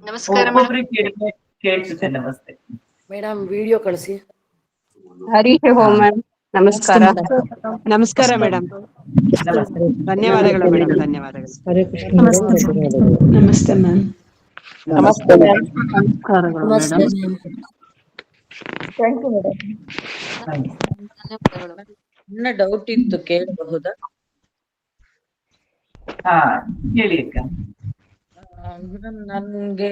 ನಮಸ್ಕಾರ ಕೇಳಿಸುತ್ತೆ. ನಮಸ್ತೆ ಮೇಡಮ್. ವಿಡಿಯೋ ಕಳಿಸಿ. ಹರಿ ಓಂ ಮ್ಯಾಮ್. ನಮಸ್ಕಾರ. ನಮಸ್ಕಾರ ಮೇಡಮ್. ಧನ್ಯವಾದಗಳು ಮೇಡಮ್. ಧನ್ಯವಾದಗಳು. ನಮಸ್ತೆ ಮ್ಯಾಮ್. ನಮಸ್ತೆ ಮ್ಯಾಮ್. ನಮಸ್ಕಾರಗಳು ಮೇಡಮ್. Thank you madam. ನನ್ನ ಡೌಟ್ ಇತ್ತು, ಕೇಳಬಹುದಾ? ಹೇಳಿ ಅಕ್ಕ. ಮೇಡಮ್, ನನ್ಗೆ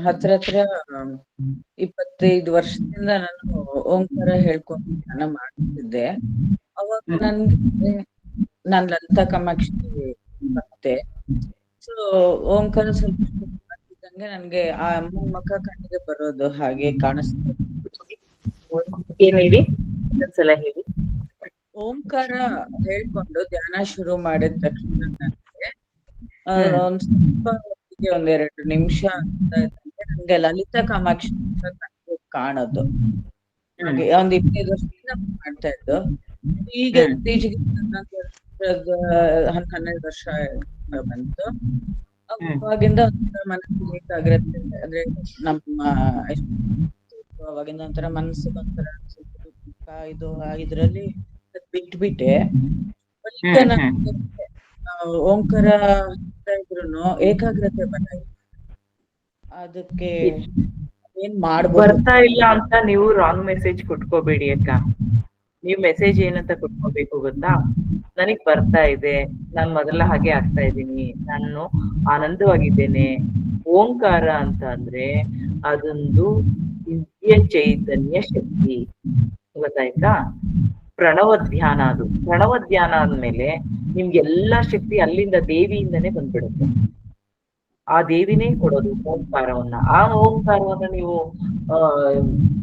ಹತ್ರ 25 ವರ್ಷದಿಂದ ನಾನು ಓಂಕಾರ ಹೇಳ್ಕೊಂಡು ಧ್ಯಾನ ಮಾಡ್ತಿದ್ದೆ. ಅವಾಗ ನನ್ಗೆ ನಾನ್ ಲಲಿತಾ ಕಾಮಾಕ್ಷಿ ಭಕ್ತೆ. ಸೊ ಓಂಕಾರ ಸ್ವಲ್ಪ ಮಾಡ್ತಿದ್ದಂಗೆ ನನ್ಗೆ ಆ ಅಮ್ಮನ ಮುಖ ಕಣ್ಣಿಗೆ ಬರೋದು, ಹಾಗೆ ಕಾಣಿಸ್ತಾ. ಏನ್ ಹೇಳಿ, ಇನ್ನೊಂದ್ಸಲ ಹೇಳಿ. ಓಂಕಾರ ಹೇಳ್ಕೊಂಡು ಧ್ಯಾನ ಶುರು ಮಾಡಿದ ತಕ್ಷಣ ನನಗೆ ಒಂದ್ ಸ್ವಲ್ಪ ಹೊತ್ತಿಗೆ 1-2 ನಿಮಿಷ ಆಗ್ತಾ ಇದ್ದಂಗೆ ನನ್ಗೆ ಲಲಿತಾ ಕಾಮಾಕ್ಷಿ ಕಾಣೋದು. ಒಂದ್ 25 ವರ್ಷದಿಂದ ಮಾಡ್ತಾ ಇದ್ದು. ಈಗ ಇತ್ತೀಚೆಗೆ 12 ವರ್ಷ ಬಂತು. ಅವಾಗಿಂದ ಮನಸ್ಸಿಗೆ ಏಕಾಗ್ರತೆ, ಅಂದ್ರೆ ನಮ್ಮ ಅವಾಗಿಂದ ಒಂಥರ ಮನಸ್ಸಿಗೆ ಒಂಥರ ಇದು ಇದ್ರಲ್ಲಿ ಬಿಟ್ಬಿಟ್ಟೆ. ಈಗ ನನಗೆ ಓಂಕಾರ ಹೇಳ್ತಾ ಇದ್ರುನು ಏಕಾಗ್ರತೆ ಬರಲ್ಲ. ಅದಕ್ಕೆ ಏನ್ ಮಾಡ್ಬೋದು? ಬರ್ತಾ ಇಲ್ಲ ಅಂತ ನೀವು ರಾಂಗ್ ಮೆಸೇಜ್ ಕೊಟ್ಕೋಬೇಡಿ ಅಕ್ಕ. ನೀವ್ ಮೆಸೇಜ್ ಏನಂತ ಕೊಟ್ಕೋಬೇಕು ಗೊತ್ತಾ? ನನಗ್ ಬರ್ತಾ ಇದೆ, ನಾನ್ ಮೊದಲ ಹಾಗೆ ಆಗ್ತಾ ಇದ್ದೀನಿ, ನಾನು ಆನಂದವಾಗಿದ್ದೇನೆ. ಓಂಕಾರ ಅಂತ ಅಂದ್ರೆ ಅದೊಂದು ದಿವ್ಯ ಚೈತನ್ಯ ಶಕ್ತಿ, ಗೊತ್ತಾಯ್ತಾ? ಪ್ರಣವ ಧ್ಯಾನ. ಅದು ಪ್ರಣವ ಧ್ಯಾನ ಆದ್ಮೇಲೆ ನಿಮ್ಗೆಲ್ಲಾ ಶಕ್ತಿ ಅಲ್ಲಿಂದ ದೇವಿಯಿಂದನೇ ಬಂದ್ಬಿಡುತ್ತೆ. ಆ ದೇವಿನೇ ಕೊಡೋದು ಓಂಕಾರವನ್ನ. ಆ ಓಂಕಾರವನ್ನ ನೀವು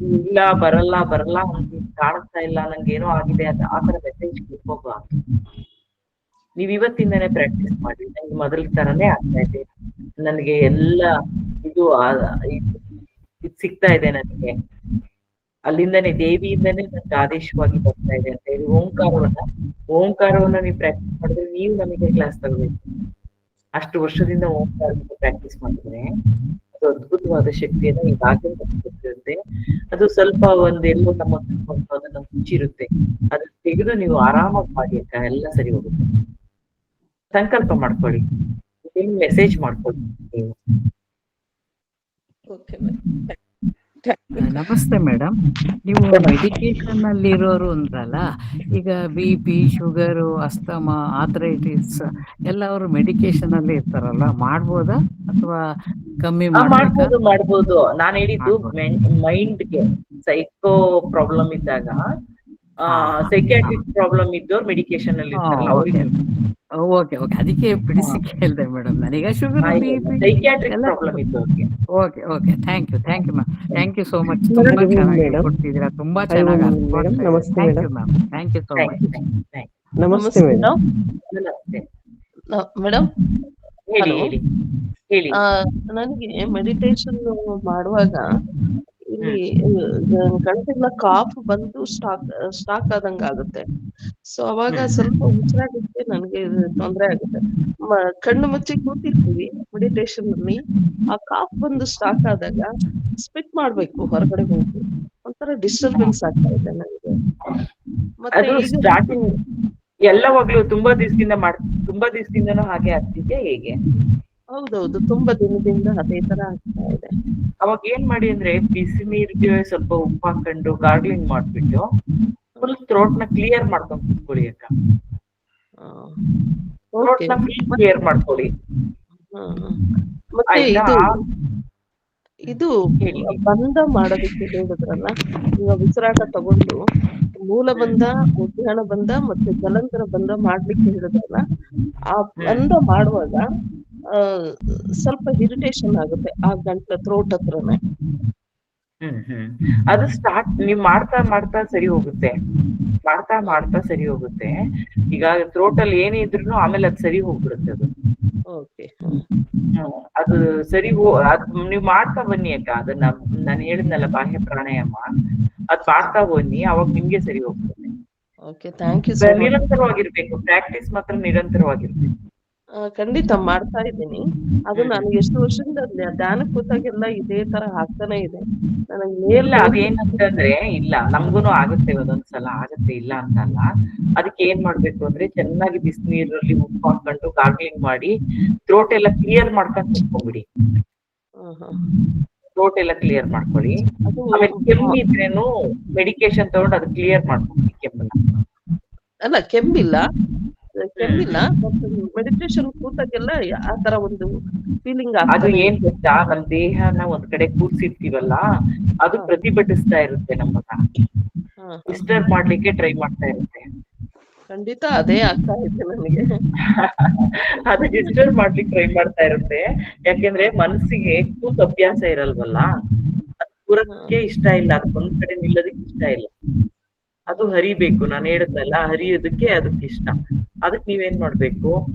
ಇಲ್ಲ ಬರಲ್ಲ ಅಂತ ಕಾಣಿಸ್ತಾ ಇಲ್ಲ, ನಂಗೇನೋ ಆಗಿದೆ ಅಂತ ಆತರ ಮೆಸೇಜ್ ಕೊಟ್ಕೋಬಾರ್ದು. ನೀವ್ ಇವತ್ತಿಂದನೇ ಪ್ರಾಕ್ಟೀಸ್ ಮಾಡಿ. ನಂಗೆ ಮೊದಲ ತರನೇ ಆಗ್ತಾ ಇದೆ, ನನಗೆ ಎಲ್ಲ ಇದು ಸಿಗ್ತಾ ಇದೆ, ನನಗೆ ಅಲ್ಲಿಂದನೇ ದೇವಿಯಿಂದನೇ ನನ್ಗೆ ಆದೇಶವಾಗಿ ಬರ್ತಾ ಇದೆ ಅಂತ ಹೇಳಿ ಓಂಕಾರವನ್ನ ನೀವು ಪ್ರಾಕ್ಟೀಸ್ ಮಾಡಿದ್ರೆ ನೀವು ನಮಗೆ ಕ್ಲಾಸ್ ತಗೋಬೇಕು. ಅಷ್ಟು ವರ್ಷದಿಂದ ಓಂಕಾರದಿಂದ ಪ್ರಾಕ್ಟೀಸ್ ಮಾಡಿದ್ರೆ ಅದು ಅದ್ಭುತವಾದ ಶಕ್ತಿಯನ್ನ ಈಗಾಗಲೇ ಗೊತ್ತಿರುತ್ತೆ. ಅದು ಸ್ವಲ್ಪ ಒಂದೆಲ್ಲೋ ನಮ್ಮ ಅದನ್ನ ಮುಚ್ಚಿರುತ್ತೆ, ಅದನ್ನ ತೆಗೆದು ನೀವು ಆರಾಮಾಗಿ ಮಾಡಿ ಅಕ್ಕ, ಎಲ್ಲ ಸರಿ ಹೋಗುತ್ತೆ. ಸಂಕಲ್ಪ ಮಾಡ್ಕೊಳ್ಳಿ, ಮೆಸೇಜ್ ಮಾಡ್ಕೊಳ್ಳಿ ನೀವು. ನಮಸ್ತೆ ಮೇಡಮ್. ನೀವು ಮೆಡಿಕೇಶನ್ ಅಲ್ಲಿ ಇರೋರು ಅಂದ್ರಲ್ಲ, ಈಗ BP, ಶುಗರು, ಅಸ್ತಮಾ, ಆರ್ಥರೈಟಿಸ್ ಎಲ್ಲ ಅವರು ಮೆಡಿಕೇಶನ್ ಅಲ್ಲಿ ಇರ್ತಾರಲ್ಲ, ಮಾಡ್ಬೋದಾ ಅಥವಾ ಕಮ್ಮಿ ಮಾಡ್ಬೋದು. ನಾನು ಹೇಳಿದ್ದು ಮೈಂಡ್ಗೆ ಸೈಕೋ ಪ್ರಾಬ್ಲಮ್ ಇದ್ದಾಗ, ಸೈಕ್ಯಾಟ್ರಿಕ್ ಪ್ರಾಬ್ಲಮ್ ಇದ್ದವ್ರು ಮೆಡಿಕೇಶನ್ ಅಲ್ಲಿ ಇರ್ತಾರಲ್ಲ ಅವ್ರಿಗೆ. ಓಕೆ ಅದಕ್ಕೆ ಬಿಡಿಸಿ ಕೇಳಿದೆ ಮೇಡಮ್. ನನಗೆ ಶುಗರ್, ಸೈಕ್ಯಾಟ್ರಿಕ್ ಪ್ರಾಬ್ಲಮ್ ಇದ್ದವ್ರಿಗೆ. Okay thank you ma'am. Thank you so much. ತುಂಬಾ ಚೆನ್ನಾಗಿ ಕೊಡ್ತಿದ್ದೀರಾ, ತುಂಬಾ ಚೆನ್ನಾಗಿ thank you ma'am. Thank you so much. ನಮಸ್ತೆ ಮೇಡಮ್. ಮೇಡಮ್ ಹೇಳಿ. ನನಗೆ ಮೆಡಿಟೇಷನ್ ಮಾಡುವಾಗ ಇಲ್ಲಿ ಗಂಟೆಲ್ಲ ಕಾಫ್ ಬಂದು ಸ್ಟಾಕ್ ಆದಂಗ ಆಗುತ್ತೆ. ಸೊ ಅವಾಗ ಸ್ವಲ್ಪ ಉಸಿರಾಟಕ್ಕೆ ನನಗೆ ತೊಂದರೆ ಆಗುತ್ತೆ. ಕಣ್ಣು ಮುಚ್ಚಿ ಕೂತಿರ್ತೀವಿ ಮೆಡಿಟೇಷನ್ ಅಲ್ಲಿ, ಆ ಕಾಫ್ ಬಂದು ಸ್ಟಾಕ್ ಆದಾಗ ಸ್ಪಿಟ್ ಮಾಡ್ಬೇಕು ಹೊರಗಡೆ ಹೋಗಿ, ಒಂಥರ ಡಿಸ್ಟರ್ಬೆನ್ಸ್ ಆಗ್ತಾ ಇದೆ ನನಗೆ. ಮತ್ತೆ ಸ್ಟಾರ್ಟಿಂಗ್ ಎಲ್ಲವಾಗ್ಲೂ ತುಂಬಾ ದಿವಸದಿಂದನೂ ಹಾಗೆ ಆಗ್ತಿದ್ಯಾ ಹೇಗೆ? ಹೌದೌದು, ತುಂಬಾ ದಿನದಿಂದ ಅದೇ ತರ ಆಗ್ತಾ ಇದೆ. ಅವಾಗ ಏನ್ ಮಾಡಿ ಅಂದ್ರೆ ಬಿಸಿ ನೀರಿಗೆ ಸ್ವಲ್ಪ ಉಪ್ಪು ಹಾಕೊಂಡು ಗಾರ್ಗ್ಲಿಂಗ್ ಮಾಡ್ಬಿಟ್ಟು ಫುಲ್ ಥ್ರೋಟ್ ನ ಕ್ಲಿಯರ್ ಮಾಡ್ಕೊಂಡು ಕುತ್ಕೊಳ್ಳಿ ಅಕ್ಕ. ಥ್ರೋಟ್ ನ ಫುಲ್ ಕ್ಲಿಯರ್ ಮಾಡ್ಕೊಳ್ಳಿ. ಮತ್ತೆ ಇದು ಬಂಧ ಮಾಡೋದಕ್ಕೆ ಹೇಳಿದ್ರಲ್ಲ, ಈಗ ಉಸಿರಾಟ ತಗೊಂಡು ಮೂಲ ಬಂಧ, ಉದ್ಯಾನ ಬಂಧ ಮತ್ತೆ ಜಲಂಧರ ಬಂಧ ಮಾಡ್ಲಿಕ್ಕೆ ಹೇಳಿದ್ರಲ್ಲ, ಆ ಬಂಧ ಮಾಡುವಾಗ ಸ್ವಲ್ಪ ಇರಿಟೇಷನ್ ಆಗುತ್ತೆ ಆ ಗಂಟೆ ಥ್ರೋಟ್ ಹತ್ರನೇ. ಅದು ಸ್ಟಾರ್ಟ್ ನೀವ್ ಮಾಡ್ತಾ ಸರಿ ಹೋಗುತ್ತೆ. ಮಾಡ್ತಾ ಸರಿ ಹೋಗುತ್ತೆ. ಈಗ ಥ್ರೋಟ್ ಅಲ್ಲಿ ಏನೇ ಇದ್ರು ಆಮೇಲೆ ಅದು ಸರಿ ಹೋಗ್ಬಿಡುತ್ತೆ. ಅದು ಅದು ಸರಿ ಅದ್ ನೀವ್ ಮಾಡ್ತಾ ಬನ್ನಿ ಅಕ್ಕ. ಅದನ್ನ ನಾನು ಹೇಳಿದ್ನಲ್ಲ ಬಾಹ್ಯ ಪ್ರಾಣಾಯಾಮ, ಅದ್ ಮಾಡ್ತಾ ಬನ್ನಿ, ಅವಾಗ ನಿಮ್ಗೆ ಸರಿ ಹೋಗ್ತದೆ. ನಿರಂತರವಾಗಿರ್ಬೇಕು, ಪ್ರಾಕ್ಟೀಸ್ ಮಾತ್ರ ನಿರಂತರವಾಗಿರ್ಬೇಕು. ಖಂಡಿತ ಮಾಡ್ತಾ ಇದ್ದೀನಿ. ಅದು ನಾನು ಎಷ್ಟು ವರ್ಷದಿಂದ ಧ್ಯಾನಕ್ಕೆ ಕೂತಾಗೆಲ್ಲ ಇದೇ ತರ ಆಗ್ತಾನೆ ಇದೆ. ಇಲ್ಲ ಅದೇನಂತಂದ್ರೆ, ಇಲ್ಲ ನಮ್ಗೂನು ಆಗುತ್ತೆ, ಒಂದೊಂದ್ಸಲ ಆಗುತ್ತೆ, ಇಲ್ಲ ಅಂತಲ್ಲ. ಅದಕ್ಕೆ ಏನ್ ಮಾಡ್ಬೇಕು ಅಂದ್ರೆ ಚೆನ್ನಾಗಿ ಬಿಸಿನೀರಲ್ಲಿ ಉಪ್ಪು ಹಾಕೊಂಡು ಗಾರ್ಗ್ಲಿಂಗ್ ಮಾಡಿ ಥ್ರೋಟ್ ಎಲ್ಲ ಕ್ಲಿಯರ್ ಮಾಡ್ಕೊಂಡು ಕುತ್ಕೊಂಡ್ಬಿಡಿ. ಥ್ರೋಟ್ ಎಲ್ಲ ಕ್ಲಿಯರ್ ಮಾಡ್ಕೊಳ್ಳಿ. ಆಮೇಲೆ ಕೆಮ್ಮಿದ್ರೇನು ಮೆಡಿಕೇಶನ್ ತಗೊಂಡು ಅದು ಕ್ಲಿಯರ್ ಮಾಡ್ಕೊಳ್ಳಿ ಕೆಮ್ಮನ್ನ. ಅಲ್ಲ ಕೆಮ್ಮಿಲ್ಲ, ಮೆಡಿಟೇಷನ್ ಕೂತಾಗೆಲ್ಲ ಆ ತರ ಒಂದು ಫೀಲಿಂಗ್. ಅದು ಏನ್ ಗೊತ್ತಾ, ನಮ್ ದೇಹನ ಒಂದ್ ಕಡೆ ಕೂರ್ಸಿರ್ತೀವಲ್ಲ, ಅದು ಪ್ರತಿಭಟಿಸ್ತಾ ಇರುತ್ತೆ, ನಮ್ಮನ್ನ ಡಿಸ್ಟರ್ಬ್ ಮಾಡ್ಲಿಕ್ಕೆ ಟ್ರೈ ಮಾಡ್ತಾ ಇರುತ್ತೆ. ಖಂಡಿತ ಅದೇ ಆಗ್ತಾ ಇದೆ ನನಗೆ. ಅದು ಡಿಸ್ಟರ್ಬ್ ಮಾಡ್ಲಿಕ್ಕೆ ಟ್ರೈ ಮಾಡ್ತಾ ಇರುತ್ತೆ. ಯಾಕೆಂದ್ರೆ ಮನಸ್ಸಿಗೆ ಕೂತ್ ಅಭ್ಯಾಸ ಇರಲ್ವಲ್ಲ, ಅದು ಕೂರಕ್ಕೆ ಇಷ್ಟ ಇಲ್ಲ, ಅದಕ್ಕೊಂದ್ ಕಡೆ ನಿಲ್ಲೋದಕ್ಕೆ ಇಷ್ಟ ಇಲ್ಲ. ಅದು ಹರಿಬೇಕು. ನಾನು ಹೇಳಿದ್ನಲ್ಲ, ಹರಿಯೋದಕ್ಕೆ ಅದಕ್ಕೆ ಇಷ್ಟ. ಅದಕ್ಕೆ ನೀವೇನ್ ಮಾಡ್ಬೇಕು,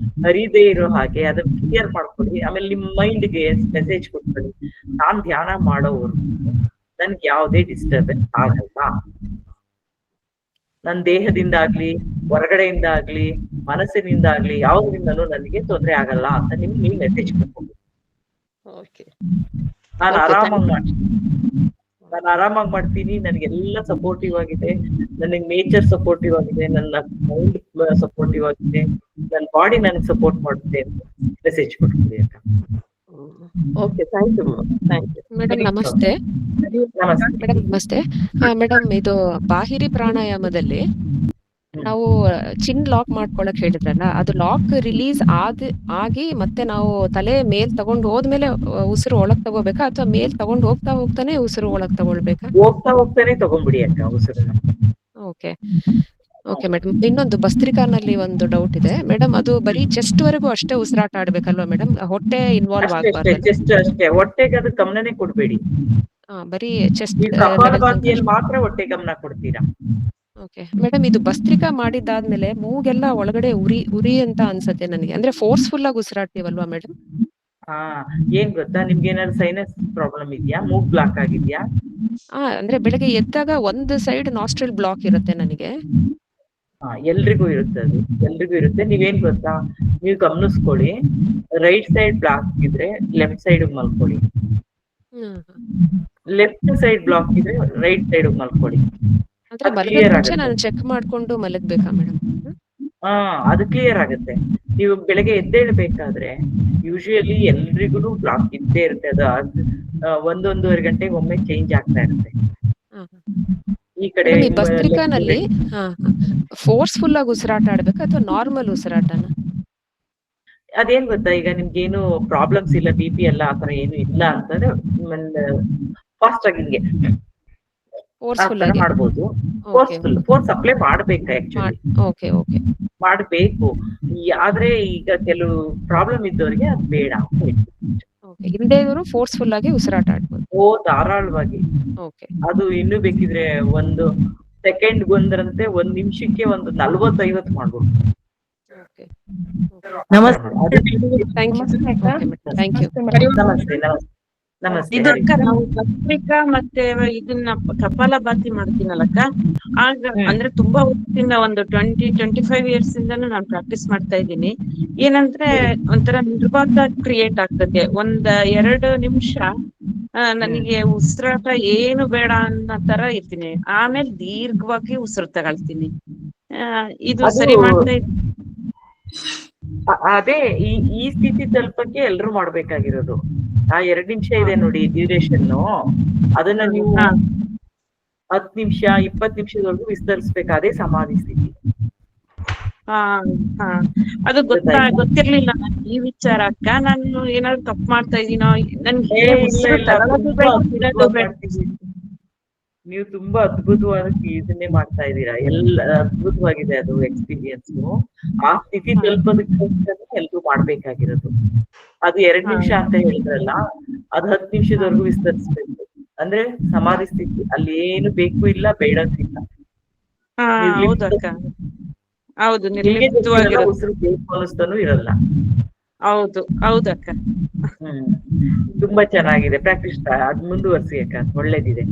ಹರಿದೇ ಇರೋ ಹಾಗೆ ಅದನ್ನ ಕ್ಲಿಯರ್ ಮಾಡ್ಕೊಳ್ಳಿ. ಆಮೇಲೆ ನಿಮ್ ಮೈಂಡ್ಗೆ ಮೆಸೇಜ್ ಕೊಟ್ಕೊಳ್ಳಿ, ನಾನ್ ಧ್ಯಾನ ಮಾಡೋವರೆಗೂ ನನ್ಗೆ ಯಾವುದೇ ಡಿಸ್ಟರ್ಬೆನ್ಸ್ ಆಗಲ್ಲ. ನನ್ ದೇಹದಿಂದ ಆಗ್ಲಿ, ಹೊರಗಡೆಯಿಂದ ಆಗ್ಲಿ, ಮನಸ್ಸಿನಿಂದ ಆಗ್ಲಿ, ಯಾವ್ದ್ರಿಂದಲೂ ನನಗೆ ತೊಂದರೆ ಆಗಲ್ಲ ಅಂತ ನೀವು ಮೆಸೇಜ್ ಕೊಟ್ಕೊಳ್ಳಿ. ನಾನು ಆರಾಮಾಗಿ ಮಾಡ್ತೀನಿ. ನಾನು ಆರಾಮಾಗಿ ಮಾಡ್ತೀನಿ. ನನಗೆಲ್ಲ ಸಪೋರ್ಟಿವ್ ಆಗಿದೆ. ನನಗೆ ನೇಚರ್ ಸಪೋರ್ಟಿವ್ ಆಗಿದೆ, ನನ್ನ ಮೈಂಡ್ ಸಪೋರ್ಟಿವ್ ಆಗಿದೆ, ನನ್ನ ಬಾಡಿ ನನಗೆ ಸಪೋರ್ಟ್ ಮಾಡುತ್ತೆ ಅಂತ ಮೆಸೇಜ್ ಕೊಡ್ತೀನಿ ಅಕ್ಕ. Okay, thank you thank you. Madam ನಮಸ್ತೆ. ನಮಸ್ತೆ ಮೇಡಮ್ ನಮಸ್ತೆ. ಮೇಡಮ್ ಇದು ಬಾಹಿರಿ ಪ್ರಾಣಾಯಾಮದಲ್ಲಿ ನಾವು ಚಿನ್ ಲಾಕ್ ಮಾಡ್ಕೊಳಕ್ ಹೇಳಿದ್ರಲ್ಲ, ಅದು ಲಾಕ್ ರಿಲೀಸ್ ಆಗಿ ಮತ್ತೆ ನಾವು ತಲೆ ಮೇಲ್ ತಗೊಂಡು ಹೋದ್ಮೇಲೆ ಉಸಿರು ಒಳಗ್ ತಗೋಬೇಕಾ, ಅಥವಾ ಮೇಲ್ ತಗೊಂಡು ಹೋಗ್ತಾನೆ ಉಸಿರು ಒಳಗ್ ತಗೊಳ್ಬೇಕಾ? ಹೋಗ್ತಾನೆ ತಗೊಂಡ್ಬಿಡಿ ಅಕ್ಕ ಉಸಿರನ್ನ. Okay okay madam. ಇನ್ನೊಂದು ಭಸ್ತ್ರಿಕಾನಲ್ಲಿ ಒಂದು ಡೌಟ್ ಇದೆ ಮೇಡಮ್, ಅದು ಬರೀ ಚೆಸ್ಟ್ ವರೆಗೂ ಅಷ್ಟೇ ಉಸಿರಾಟ ಆಡ್ಬೇಕಲ್ವಾ ಮೇಡಮ್? ಹೊಟ್ಟೆ ಇನ್ವಾಲ್ವ್ ಅಷ್ಟೇ ಆಗ್ಬಾರ್ದು? ಜಸ್ಟ್ ಅಷ್ಟೇ, ಹೊಟ್ಟೆಗೆ ಅದು ಗಮನನೇ ಕೊಡ್ಬೇಡಿ. ಬರೀ ಚೆಸ್ಟ್ ನೀವು ಕಪಾಲಭಾತಿಯಲ್ಲಿ ಮಾತ್ರ ಹೊಟ್ಟೆ ಗಮನ ಕೊಡ್ತೀರಾ. ಓಕೆ ಮೇಡಮ್, ಇದು ಭಸ್ತ್ರಿಕಾ ಮಾಡಿದ್ದಾದ್ಮೇಲೆ ಮೂಗೆಲ್ಲ ಒಳಗಡೆ ಉರಿ ಅಂತ ಅನ್ಸತ್ತೆ ನನಗೆ. ಅಂದ್ರೆ ಫೋರ್ಸ್ಫುಲ್ ಆಗಿ ಉಸಿರಾಡ್ತೀವಲ್ವಾ ಮೇಡಮ್? ಏನ್ ಗೊತ್ತಾ, ನಿಮ್ಗೆ ಏನಾದ್ರು ಸೈನಸ್ ಪ್ರಾಬ್ಲಮ್ ಇದೆಯಾ? ಮೂಗ್ ಬ್ಲಾಕ್ ಆಗಿದ್ಯಾ? ಅಂದ್ರೆ ಬೆಳಗ್ಗೆ ಎದ್ದಾಗ ಒಂದು ಸೈಡ್ ನಾಸ್ಟ್ರಿಲ್ ಬ್ಲಾಕ್ ಇರುತ್ತೆ ನನಗೆ. ಎಲ್ರಿಗೂ ಇರುತ್ತೆ, ಅದು ಎಲ್ರಿಗೂ ಇರುತ್ತೆ. ನೀವೇನ್ ಗೊತ್ತಾ, ನೀವು ಗಮನಿಸ್ಕೊಳ್ಳಿ, ರೈಟ್ ಸೈಡ್ ಬ್ಲಾಕ್ ಇದ್ರೆ ಲೆಫ್ಟ್ ಸೈಡ್ ಮಲ್ಕೊಳ್ಳಿ, ಲೆಫ್ಟ್ ಸೈಡ್ ಬ್ಲಾಕ್ ಇದ್ರೆ ರೈಟ್ ಸೈಡ್ ಮಲ್ಕೊಳ್ಳಿ. ಅಂದ್ರೆ ಬಲಗೈ ನಾನು ಚೆಕ್ ಮಾಡ್ಕೊಂಡು ಮಲಗ್ಬೇಕಾ ಮೇಡಮ್? ಅದು ಕ್ಲಿಯರ್ ಆಗುತ್ತೆ. ನೀವು ಬೆಳಗ್ಗೆ ಎದ್ದೇಳ್ಬೇಕಾದ್ರೆ ಯೂಶುವಲಿ ಎಲ್ರಿಗೂ ಬ್ಲಾಕ್ ಇದ್ದೇ ಇರುತ್ತೆ. ಅದು 1-1.5 ಗಂಟೆಗೆ ಒಮ್ಮೆ ಚೇಂಜ್ ಆಗ್ತಾ ಇರುತ್ತೆ. ಈ ಕಡೆ ಭಸ್ತ್ರಿಕಾನಲ್ಲಿ ಫೋರ್ಸ್ಫುಲ್ ಆಗಿ ಉಸಿರಾಟ ಆಡ್ಬೇಕಾ ಅಥವಾ ನಾರ್ಮಲ್ ಉಸಿರಾಟನ? ಅದೇನ್ ಗೊತ್ತಾ, ಈಗ ನಿಮ್ಗೇನು ಪ್ರಾಬ್ಲಮ್ಸ್ ಇಲ್ಲ, BP ಎಲ್ಲ ಆತರ ಏನು ಇಲ್ಲ ಅಂತಂದ್ರೆ ಫಾಸ್ಟ್ ಆಗಿ ಹಿಂಗೆ ಮಾಡ್ಬೋದು. ಫೋರ್ಸ್ ಅಪ್ಲೈ ಮಾಡ್ಬೇಕು ಆಕ್ಚುಲಿ, ಮಾಡ್ಬೇಕು. ಆದ್ರೆ ಈಗ ಕೆಲವು ಪ್ರಾಬ್ಲಮ್ ಇದ್ದವ್ರಿಗೆ ಅದು ಬೇಡ. ಹಿಂದೆ ಫೋರ್ಸ್ಫುಲ್ ಆಗಿ ಉಸಿರಾಟ ಆಡ್ಬೋದು. ಧಾರಾಳವಾಗಿ. ಅದು ಇನ್ನು ಬೇಕಿದ್ರೆ 1 ಸೆಕೆಂಡ್ ಬಂದ್ರಂತೆ 1 ನಿಮಿಷಕ್ಕೆ ಒಂದು 40-50 ಮಾಡ್ಬೋದು. ಇದು ಅಕ್ಕ, ನಾವು ಭಸ್ತ್ರಿಕಾ ಮತ್ತೆ ಇದನ್ನ ಕಪಾಲಭಾತಿ ಮಾಡ್ತೀನಲ್ಲಕ್ಕ, ಆಗ ಅಂದ್ರೆ ತುಂಬಾ ವರ್ಷದಿಂದ ಒಂದು 20-25 ಇಯರ್ಸ್ ಇಂದಾನು ನಾನು ಪ್ರಾಕ್ಟೀಸ್ ಮಾಡ್ತಾ ಇದ್ದೀನಿ. ಏನಂದ್ರೆ ಒಂಥರ ನಿರ್ವಾತ ಕ್ರಿಯೇಟ್ ಆಗ್ತದೆ. 1-2 ನಿಮಿಷ ನನಗೆ ಉಸಿರಾಟ ಏನು ಬೇಡ ಅನ್ನೋ ತರ ಇರ್ತೀನಿ. ಆಮೇಲೆ ದೀರ್ಘವಾಗಿ ಉಸಿರು ತಗೊಳ್ತೀನಿ. ಇದು ಸರಿ ಮಾಡ್ತಾ ಇದ್ದೀನಿ. ಅದೇ ಈ ಸ್ಥಿತಿ ತಲುಪಕ್ಕೆ ಎಲ್ರು ಮಾಡ್ಬೇಕಾಗಿರೋದು. 2 ನಿಮಿಷ ಇದೆ ನೋಡಿ ಡ್ಯೂರೇಷನ್, ಅದನ್ನ ನೀವು 10 ನಿಮಿಷ 20 ನಿಮಿಷದವರೆಗೂ ವಿಸ್ತರಿಸ್ಬೇಕು. ಅದೇ ಸಮಾಧಿ ಸ್ಥಿತಿ. ಅದು ಗೊತ್ತಿರ್ಲಿಲ್ಲ ಈ ವಿಚಾರ ಅಕ್ಕ. ನಾನು ಏನಾದ್ರು ತಪ್ಪು ಮಾಡ್ತಾ ಇದೀನೋ, ನನ್ಗೆ ನೀವು ತುಂಬಾ ಅದ್ಭುತವಾದ ಇದನ್ನೇ ಮಾಡ್ತಾ ಇದ್ದೀರಾ. ಎಲ್ಲ ಅದ್ಭುತವಾಗಿದೆ ಅದು ಎಕ್ಸ್ಪೀರಿಯನ್ಸ್. ಆ ಸ್ಥಿತಿ ತಲುಪೋದಕ್ಕೋಸ್ಕರ ಎಲ್ರು ಮಾಡ್ಬೇಕಾಗಿರೋದು. ಅದು 2 ನಿಮಿಷ ಅಂತ ಹೇಳಿದ್ರಲ್ಲ, ಅದು 10 ನಿಮಿಷದವರೆಗೂ ವಿಸ್ತರಿಸ್ಬೇಕು. ಅಂದ್ರೆ ಸಮಾಧಿ ಸ್ಥಿತಿ, ಅಲ್ಲಿ ಏನು ಬೇಕು ಇಲ್ಲ, ಬೇಡಕ್ಕಿಲ್ಲ. ಹೌದು, ಉಸಿರು ಬೇಕು ಅನ್ನಿಸ್ತಾನು ಇರಲ್ಲ. ಹೌದು ಹೌದಕ್ಕ. ತುಂಬಾ ಚೆನ್ನಾಗಿದೆ ಪ್ರಾಕ್ಟೀಸ್. ಅದ್ ಮುಂದುವರ್ಸಿ ಅಕ್ಕ, ಒಳ್ಳೇದಿದೆ.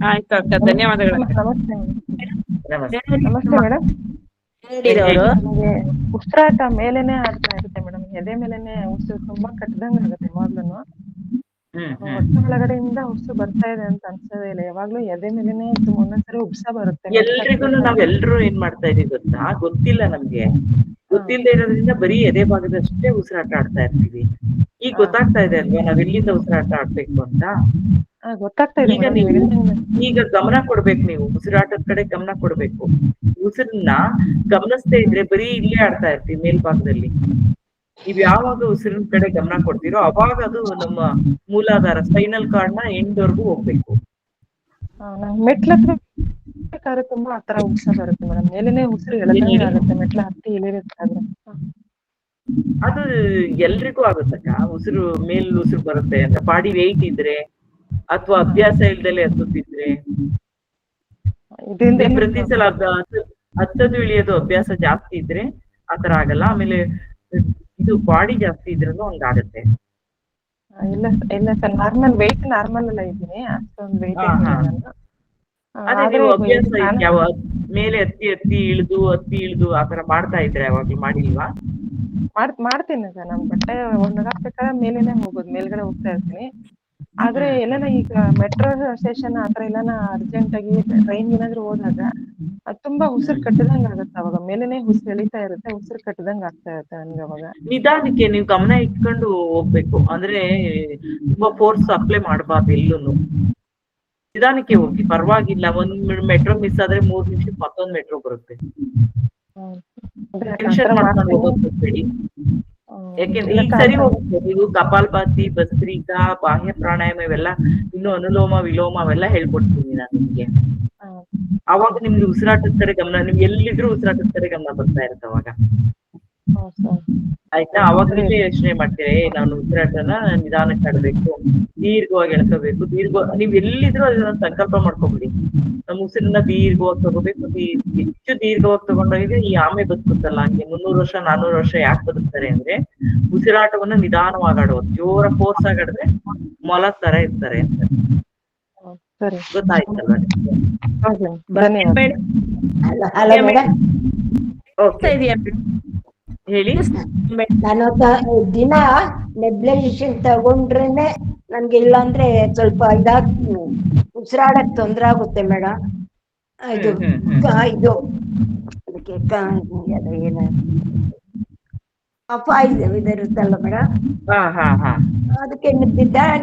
ಆಯ್ತು ಅಕ್ಕ, ಧನ್ಯವಾದಗಳು. ನಮಸ್ತೆ ಮೇಡಮ್. ನನಗೆ ಉಸಿರಾಟ ಮೇಲೇನೆ ಆಗ್ತಾ ಇರುತ್ತೆ ಮೇಡಮ್, ಎದೆ ಮೇಲೆನೆ ಉಸಿರು ತುಂಬಾ ಕಟ್ಟದಂಗ ಆಗುತ್ತೆ. ಮೊದ್ಲುನು ಹೊಟ್ಟೆ ಒಳಗಡೆಯಿಂದ ಉಸಿರು ಬರ್ತಾ ಇದೆ ಅಂತ ಅನ್ಸೋದೇ ಇಲ್ಲ. ಯಾವಾಗ್ಲೂ ಎದೆ ಮೇಲೆನೆ ಒಂದೊಂದ್ಸರಿ ಉಬ್ಸ ಬರುತ್ತೆ. ಎಲ್ರಿಗೂ ನಾವೆಲ್ರು ಏನ್ ಮಾಡ್ತಾ ಇದೀವಿ ಗೊತ್ತಾ, ಗೊತ್ತಿಲ್ಲ ನಮ್ಗೆ. ಗೊತ್ತಿಲ್ಲದೆ ಇರೋದ್ರಿಂದ ಬರೀ ಎದೆ ಭಾಗದಷ್ಟೇ ಉಸಿರಾಟ ಆಡ್ತಾ ಇರ್ತೀವಿ. ಈಗ ಗೊತ್ತಾಗ್ತಾ ಇದೆ ಅಲ್ವಾ ನಾವ್ ಎಲ್ಲಿಂದ ಉಸಿರಾಟ ಆಡ್ಬೇಕು ಅಂತ. ಗೊತ್ತಾಗ್ತಾ ಇದೆ. ಈಗ ಗಮನ ಕೊಡ್ಬೇಕು, ನೀವು ಉಸಿರಾಟದ ಕಡೆ ಗಮನ ಕೊಡ್ಬೇಕು. ಉಸಿರನ್ನ ಗಮನಿಸದೇ ಇದ್ರೆ ಬರೀ ಇಲ್ಲೇ ಆಡ್ತಾ ಇರ್ತೀವಿ ಮೇಲ್ಭಾಗದಲ್ಲಿ. ನೀವ್ ಯಾವಾಗ ಉಸಿರಿನ ಕಡೆ ಗಮನ ಕೊಡ್ತೀರೋ ಅವಾಗ ಅದು ನಮ್ಮ ಮೂಲಾಧಾರ ಸ್ಪೈನಲ್ ಕಾರ್ಡ್ ನ ಎಂಡ್ವರೆಗೂ ಹೋಗ್ಬೇಕು. ಮೆಟ್ಲ ತುಂಬಾ ಆತರ ಉಬ್ಸ ಬರುತ್ತೆ ಮೇಡಮ್, ಮೇಲೇನೆ ಉಸಿರು ಎಳೆದಂಗೆ ಆಗುತ್ತೆ. ಮೆಟ್ಲ ಹತ್ತಿ ಇಳಿಬೇಕಾದ್ರೆ ಅದು ಎಲ್ರಿಗೂ ಆಗುತ್ತಕ್ಕ. ಉಸಿರು ಉಸಿರು ಬರುತ್ತೆ ಅಂತ ಬಾಡಿ ವೆಯ್ಟ್ ಇದ್ರೆ ಅಥವಾ ಅಭ್ಯಾಸ ಇಲ್ದಲೆ ಹತ್ತುತ್ತಿದ್ರೆ. ಪ್ರತಿ ಸಲ ಹತ್ತದು ಇಳಿಯೋದು ಅಭ್ಯಾಸ ಜಾಸ್ತಿ ಇದ್ರೆ ಆತರ ಆಗಲ್ಲ. ಆಮೇಲೆ ಇದು ಬಾಡಿ ಜಾಸ್ತಿ ಇದ್ರೂ ಹಂಗಾಗತ್ತೆ. ಇಲ್ಲ ಇಲ್ಲ ಸರ್, ನಾರ್ಮಲ್ ಎಲ್ಲ ಇದ್ದೀನಿ, ಅಷ್ಟೊಂದು ವೆಯ್ಟ್ ಅದೇ ನೀವು ಅಭ್ಯಾಸ ಯಾವ ಮೇಲೆ ಹತ್ತಿ ಇಳಿದು ಆತರ ಮಾಡ್ತಾ ಇದ್ರೆ ಯಾವಾಗ್ಲೂ ಮಾಡಿಲ್ವಾ? ಮಾಡ್ತೀನಿ ಸರ್. ನಮ್ ಬಟ್ಟೆ ಒಣಗಾಕ್ಬೇಕಾದ್ರೆ ಮೇಲೇನೆ ಹೋಗೋದು, ಮೇಲ್ಗಡೆ ಹೋಗ್ತಾ ಇರ್ತೀನಿ. ಆದ್ರೆ ಎಲ್ಲಾನ ಈಗ ಮೆಟ್ರೋ ಸ್ಟೇಷನ್ ಆತರ ಎಲ್ಲಾನ ಅರ್ಜೆಂಟ್ ಆಗಿ ಟ್ರೈನ್ ಏನಾದ್ರು ಹೋದಾಗ ಅದ್ ತುಂಬಾ ಉಸಿರು ಕಟ್ಟದಂಗ ಆಗುತ್ತೆ. ಅವಾಗ ಮೇಲೆನೆ ಉಸಿರು ಎಳಿತಾ ಇರುತ್ತೆ, ಉಸಿರು ಕಟ್ಟದಂಗ ಆಗ್ತಾ ಇರುತ್ತೆ ನನ್ಗೆ ಅವಾಗ. ನಿಧಾನಕ್ಕೆ ನೀವು ಗಮನ ಇಟ್ಕೊಂಡು ಹೋಗ್ಬೇಕು. ಅಂದ್ರೆ ತುಂಬಾ ಫೋರ್ಸ್ ಅಪ್ಲೈ ಮಾಡಬಾರ್ದು ಎಲ್ಲೂನು. ನಿಧಾನಕ್ಕೆ ಹೋಗಿ, ಪರವಾಗಿಲ್ಲ. ಒಂದ್ ಮೆಟ್ರೋ ಮಿಸ್ ಆದ್ರೆ 3 ನಿಮಿಷಕ್ಕೆ ಮತ್ತೊಂದ್ ಮೆಟ್ರೋ ಬರುತ್ತೆ. ಟೆನ್ಷನ್ ಮಾಡ್ಕೊಂಡು ಹೋಗೋದು ಹೋಗ್ಬೇಡಿ. ಯಾಕೆಂದ್ರೆ ಈಗ ಸರಿ ಹೋಗುತ್ತೆ. ನೀವು ಕಪಾಲಭಾತಿ, ಭಸ್ತ್ರಿಕಾ, ಬಾಹ್ಯ ಪ್ರಾಣಾಯಾಮ ಇವೆಲ್ಲ, ಇನ್ನು ಅನುಲೋಮ ವಿಲೋಮ ಅವೆಲ್ಲ ಹೇಳ್ಕೊಡ್ತೀನಿ ನಾನು ನಿಮ್ಗೆ. ಅವಾಗ ನಿಮ್ಗೆ ಉಸಿರಾಟದ ಕಡೆ ಗಮನ, ನಿಮ್ಗೆ ಎಲ್ಲಿದ್ರು ಉಸಿರಾಟದ ಕಡೆ ಗಮನ ಬರ್ತಾ ಇರುತ್ತೆ ಅವಾಗ. ಆಯ್ತಾ? ಅವಾಗಲೇ ಯೋಚನೆ ಮಾಡ್ತೀರಿ, ನಾನು ಉಸಿರಾಟನ ನಿಧಾನಕ್ಕೆ ಆಡ್ಬೇಕು, ದೀರ್ಘವಾಗಿ ಎಳ್ಕೋಬೇಕು. ನೀವ್ ಎಲ್ಲಿದ್ರು ಅದನ್ನ ಸಂಕಲ್ಪ ಮಾಡ್ಕೊಬಿಡಿ. ನಮ್ಮ ಉಸಿರನ್ನ ದೀರ್ಘವಾಗಿ ತಗೋಬೇಕು. ಹೆಚ್ಚು ದೀರ್ಘವಾಗಿ ತಗೊಂಡೋಗಿದ್ರೆ ಈ ಆಮೆ ಬದುಕುತ್ತಲ್ಲ, ಹಂಗೆ 300 ವರ್ಷ 400 ವರ್ಷ ಯಾಕೆ ಬದುಕ್ತಾರೆ ಅಂದ್ರೆ ಉಸಿರಾಟವನ್ನ ನಿಧಾನವಾಗಿ ಆಡೋದು. ಜೋರ ಫೋರ್ಸ್ ಆಗಾಡಿದ್ರೆ ಮೊಲ ತರ ಇರ್ತಾರೆ ಅಂತ. ಗೊತ್ತಾಯ್ತಲ್ವಾ? ಹೇಳಿ. ನಾನು ದಿನ ನೆಬ್ಲೈಸೇಷನ್ ತಗೊಂಡ್ರೇನೆ ನನ್ಗೆ, ಇಲ್ಲಾಂದ್ರೆ ಸ್ವಲ್ಪ ಉಸಿರಾಡಕ್ ತೊಂದ್ರೆ ಆಗುತ್ತೆ ಮೇಡಮ್. ಇದು ಅದಕ್ಕೆ ಏನು ಇದಿರುತ್ತಲ್ಲ ಮೇಡಮ್, ಅದಕ್ಕೆ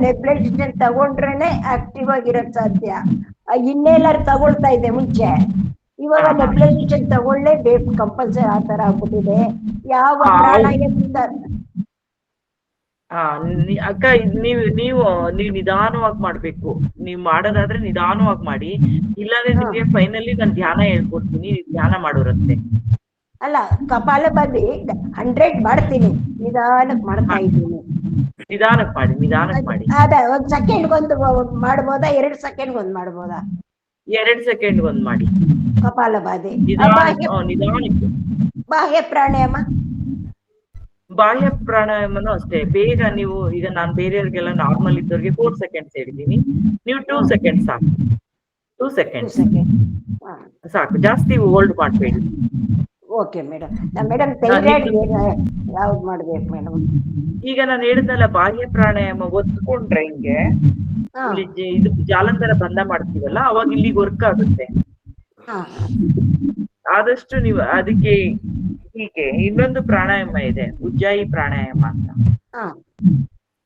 ನೆಬ್ಲೈಸೇಷನ್ ತಗೊಂಡ್ರೇನೆ ಆಕ್ಟಿವ್ ಆಗಿರಕ್ ಸಾಧ್ಯ. ಇನ್ನೇಲಾರು ತಗೊಳ್ತಾ ಇದೆ ಮುಂಚೆ, ಇವಾಗ ನೆಬ್ಲೈಸೇಷನ್ ತಗೊಳ್ಳೇಬೇಕು ಕಂಪಲ್ಸರಿ. ಆ ತರ ಆಗ್ಬಿಟ್ಟಿದೆ. ಯಾವ ಪ್ರಾಣಾಯಾಮದಿಂದ ಅಕ್ಕ, ನೀವು ನಿಧಾನವಾಗಿ ಮಾಡ್ಬೇಕು. ನೀವ್ ಮಾಡೋದಾದ್ರೆ ನಿಧಾನವಾಗಿ ಮಾಡಿ. ಇಲ್ಲಾಂದ್ರೆ ನಿಮ್ಗೆ ಫೈನಲಿ ನಾನು ಧ್ಯಾನ ಹೇಳ್ಕೊಡ್ತೀನಿ, ಧ್ಯಾನ ಮಾಡೋರಂತೆ. ಅಲ್ಲ, ಕಪಾಲಭಾತಿ 100 ಮಾಡ್ತೀನಿ, ನಿಧಾನಕ್ ಮಾಡ್ತಾ ಇದ್ದೀನಿ. ನಿಧಾನಕ್ ಮಾಡಿ. ಅದ 1 ಸೆಕೆಂಡ್ಗೊಂದು ಮಾಡ್ಬೋದಾ? 2 ಸೆಕೆಂಡ್ಗೊಂದು ಮಾಡ್ಬೋದಾ? 2 ಸೆಕೆಂಡ್ಗೊಂದು ಮಾಡಿ ಕಪಾಲಭಾತಿ. ನಿಧಾನಕ್ಕೆ. ಬಾಹ್ಯ ಪ್ರಾಣಾಯಾಮ? ಬಾಹ್ಯ ಪ್ರಾಣಾಯಾಮನು ಅಷ್ಟೇ. ಬೇಗ ನೀವು, ಈಗ ನಾನು ಬೇರೆಯವ್ರಿಗೆಲ್ಲ ನಾರ್ಮಲ್ ಇದ್ದವ್ರಿಗೆ 4 ಸೆಕೆಂಡ್ಸ್ ಹೇಳಿದೀನಿ, ನೀವು 2 ಸೆಕೆಂಡ್ಸ್ ಸಾಕು. 2 ಸೆಕೆಂಡ್ಸ್ ಸಾಕು, ಜಾಸ್ತಿ ಹೋಲ್ಡ್ ಮಾಡ್ಬೇಡಿ. Okay madam. ಮೇಡಮ್ ಥೈರಾಯ್ಡ್ ಯಾವ್ದು ಮಾಡ್ಬೇಕು ಮೇಡಮ್? ಈಗ ನಾನು ಹೇಳಿದ್ನಲ್ಲ, ಬಾಹ್ಯ ಪ್ರಾಣಾಯಾಮ ಒತ್ಕೊಂಡ್ರೆ ಹಿಂಗೆ ಇದು ಜಾಲಂಧರ ಬಂಧ ಮಾಡ್ತೀವಲ್ಲ, ಅವಾಗ ಇಲ್ಲಿಗೆ ವರ್ಕ್ ಆಗುತ್ತೆ. ಆದಷ್ಟು ನೀವು ಅದಕ್ಕೆ ಹೀಗೆ ಇನ್ನೊಂದು ಪ್ರಾಣಾಯಾಮ ಇದೆ, ಉಜ್ಜಾಯಿ ಪ್ರಾಣಾಯಾಮ ಅಂತ.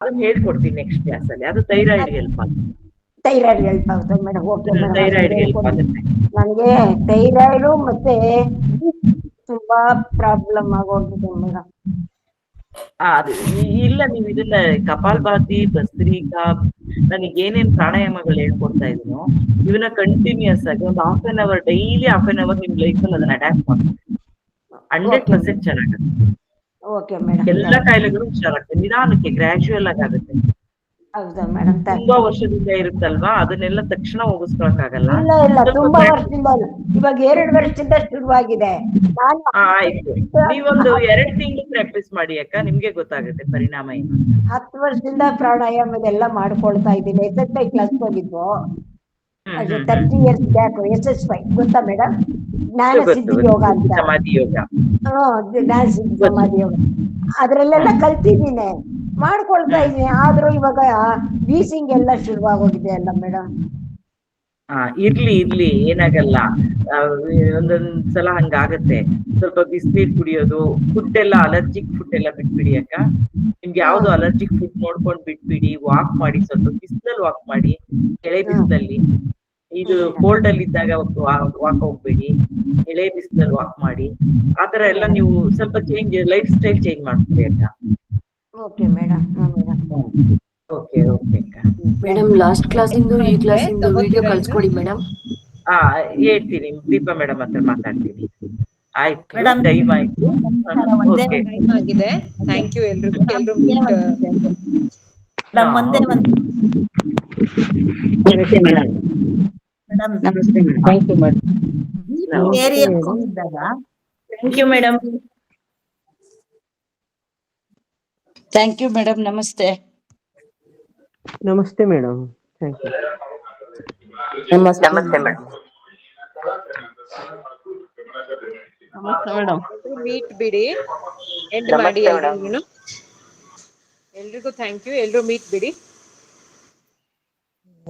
ಅದನ್ನ ಹೇಳ್ಕೊಡ್ತೀನಿ ನೆಕ್ಸ್ಟ್ ಕ್ಲಾಸ್ ಅಲ್ಲಿ. ಅದು ಥೈರಾಯ್ಡ್ ಹೆಲ್ಪ್ ಆಗುತ್ತೆ. ಥೈರಾಯ್ಡ್ ಹೆಲ್ಪ್ ಆಗುತ್ತೆ madam. Okay madam. Thyroid help ಆಗುತ್ತೆ. ನನಗೆ ಥೈರಾಯ್ಡ್ ಮತ್ತೆ ತುಂಬಾ ಪ್ರಾಬ್ಲಮ್ ಆಗೋಗಿದೆ ಮೇಡಮ್. ಅದು ಇಲ್ಲ, ನೀವು ಇದನ್ನ ಕಪಾಲಭಾತಿ, ಭಸ್ತ್ರಿಕಾ, ನನಗೆ ಏನೇನ್ ಪ್ರಾಣಾಯಾಮಗಳು ಹೇಳ್ಕೊಡ್ತಾ ಇದೀನೋ ಇವನ್ನ ಕಂಟಿನ್ಯೂಸ್ ಆಗಿ ಒಂದು 1/2 an hour daily 1/2 an hour ನಿಮ್ ಲೈಫ್ ಅಲ್ಲಿ ಅದನ್ನ ಅಡ್ಯಾಪ್ಟ್ ಮಾಡ್ತೀನಿ. 100% ಚೆನ್ನಾಗುತ್ತೆ. Okay madam. ಎಲ್ಲ ಕಾಯಿಲೆಗಳು ಹುಷಾರಾಗ್ತದೆ. ನಿಧಾನಕ್ಕೆ, ಗ್ರಾಜುಯಲ್ ಆಗುತ್ತೆ. ಹೌದಾ ಮೇಡಮ್? ತುಂಬಾ ವರ್ಷದಿಂದ ಇರುತ್ತಲ್ವಾ, ಅದನ್ನೆಲ್ಲ ತಕ್ಷಣ ಹೋಗಿಸ್ಕೊಳಕ್ಕಾಗಲ್ಲ. ಇಲ್ಲ, ತುಂಬಾ ವರ್ಷದಿಂದ, ಇವಾಗ 2 ವರ್ಷದಿಂದ ಶುರುವಾಗಿದೆ. ಆಯ್ತು, ನೀವೊಂದು 2 ತಿಂಗಳು ಪ್ರಾಕ್ಟೀಸ್ ಮಾಡಿ ಅಕ್ಕ, ನಿಮ್ಗೆ ಗೊತ್ತಾಗುತ್ತೆ ಪರಿಣಾಮ ಏನು. 10 ವರ್ಷದಿಂದ ಪ್ರಾಣಾಯಾಮದೆಲ್ಲ ಮಾಡ್ಕೊಳ್ತಾ ಇದ್ದೀನಿ. SSI ಕ್ಲಾಸ್ ಹೋಗಿದ್ವು 30 years ಬ್ಯಾಕ್. SSI ಗೊತ್ತಾ ಮೇಡಮ್? ಜ್ಞಾನ ಸಿದ್ಧಿ ಯೋಗ ಅಂತ. ಸಮಾಧಿ ಯೋಗ. ಜ್ಞಾನ ಸಿದ್ಧಿ ಸಮಾಧಿ ಯೋಗ ಅದ್ರಲ್ಲೆಲ್ಲ ಕಲ್ತಿದ್ದೀನಿ, ಮಾಡ್ಕೊಳ್ತಾ ಇದ್ದೀನಿ. ಆದ್ರೂ ಇವಾಗ ವೀಸಿಂಗ್ ಎಲ್ಲ ಶುರುವಾಗೋಗಿದೆ ಅಲ್ಲ ಮೇಡಮ್? ಇರ್ಲಿ, ಏನಾಗಲ್ಲ. ಒಂದೊಂದ್ಸಲ ಹಂಗಾಗತ್ತೆ. ಸ್ವಲ್ಪ ಬಿಸಿನೀರ್ ಕುಡಿಯೋದು, ಫುಡ್ ಎಲ್ಲ ಅಲರ್ಜಿಕ್ ಫುಡ್ ಎಲ್ಲ ಬಿಟ್ಬಿಡಿ ಅಕ್ಕ. ನಿಮ್ಗೆ ಯಾವ್ದು ಅಲರ್ಜಿಕ್ ಫುಡ್ ನೋಡ್ಕೊಂಡ್ ಬಿಟ್ಬಿಡಿ. ವಾಕ್ ಮಾಡಿ, ಸ್ವಲ್ಪ ಬಿಸಿಲಲ್ಲಿ ವಾಕ್ ಮಾಡಿ, ಎಳೆ ಬಿಸಿಲಲ್ಲಿ. ಇದು ಕೋಲ್ಡ್ ಅಲ್ಲಿ ಇದ್ದಾಗ ವಾಕ್ ಹೋಗ್ಬೇಡಿ, ಎಳೆ ಬಿಸಿಲಲ್ಲಿ ವಾಕ್ ಮಾಡಿ. ಆತರ ಎಲ್ಲ ನೀವು ಸ್ವಲ್ಪ ಚೇಂಜ್, ಲೈಫ್ ಸ್ಟೈಲ್ ಚೇಂಜ್ ಮಾಡ್ತೀರಿ ಅಕ್ಕ. Okay madam. ಓಕೆ ಅಕ್ಕ. ಮೇಡಮ್ ಲಾಸ್ಟ್ ಕ್ಲಾಸ್ ಇಂದು ಈ ಕ್ಲಾಸ್ ಇಂದು ವಿಡಿಯೋ ಕಳ್ಸ್ಕೊಡಿ ಮೇಡಮ್. ಹೇಳ್ತೀನಿ, ದೀಪಾ ಮೇಡಮ್ ಹತ್ರ ಮಾತಾಡ್ತೀನಿ. ಆಯ್ತು, ಟೈಮ್ ಆಯ್ತು. ಆಗಿದೆ. ಥ್ಯಾಂಕ್ ಯು ಎಲ್ರಿಗೂ. Thank you madam. ನಮಸ್ತೆ. ನಮಸ್ತೆ ಮೇಡಮ್. Thank you. ನಮಸ್ತೆ ಮೇಡಮ್. ನಮಸ್ತೆ ಮೇಡಮ್. ಮೀಟ್ ಬಿಡಿ, ಎಂಡ್ ಮಾಡಿ ಎಲ್ರಿಗೂ. Thank you. ಎಲ್ರು ಮೀಟ್ ಬಿಡಿ.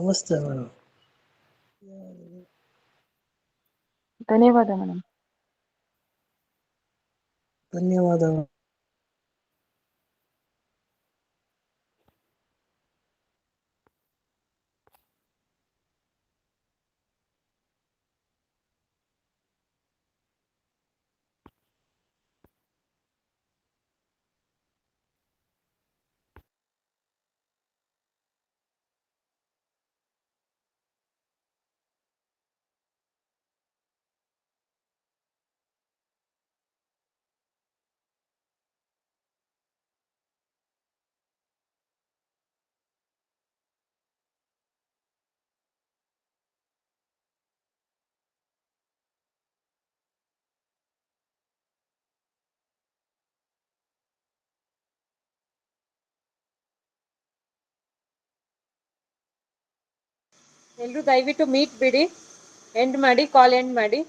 ನಮಸ್ತೆ ಮೇಡಮ್. ಧನ್ಯವಾದ ಮೇಡಮ್. ಧನ್ಯವಾದ. ಎಲ್ರು ದಯವಿಟ್ಟು ಮೀಟ್ ಬಿಡಿ, ಎಂಡ್ ಮಾಡಿ, ಕಾಲ್ ಎಂಡ್ ಮಾಡಿ.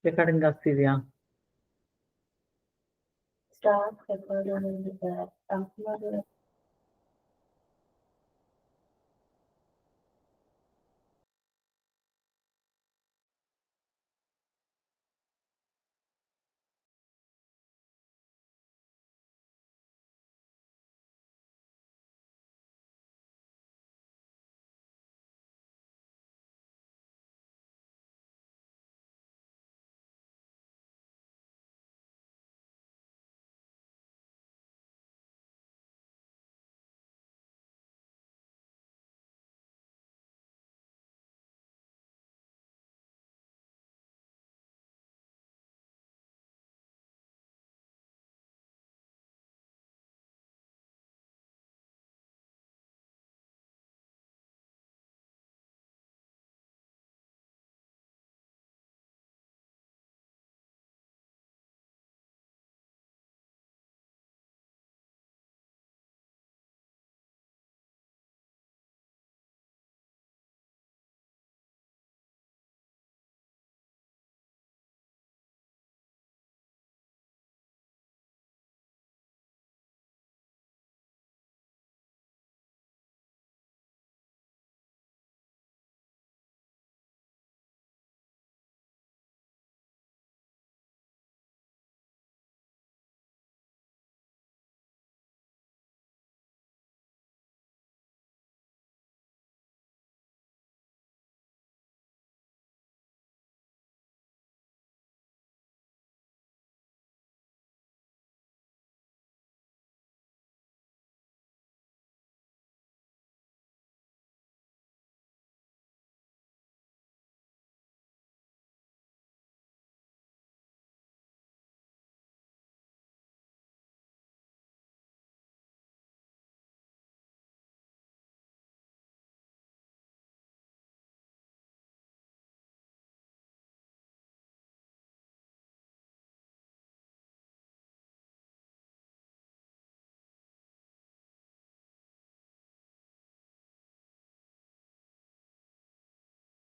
ರೆಕಾರ್ಡಿಂಗ್ ಆಗ್ತಿದ್ಯಾ? Start recording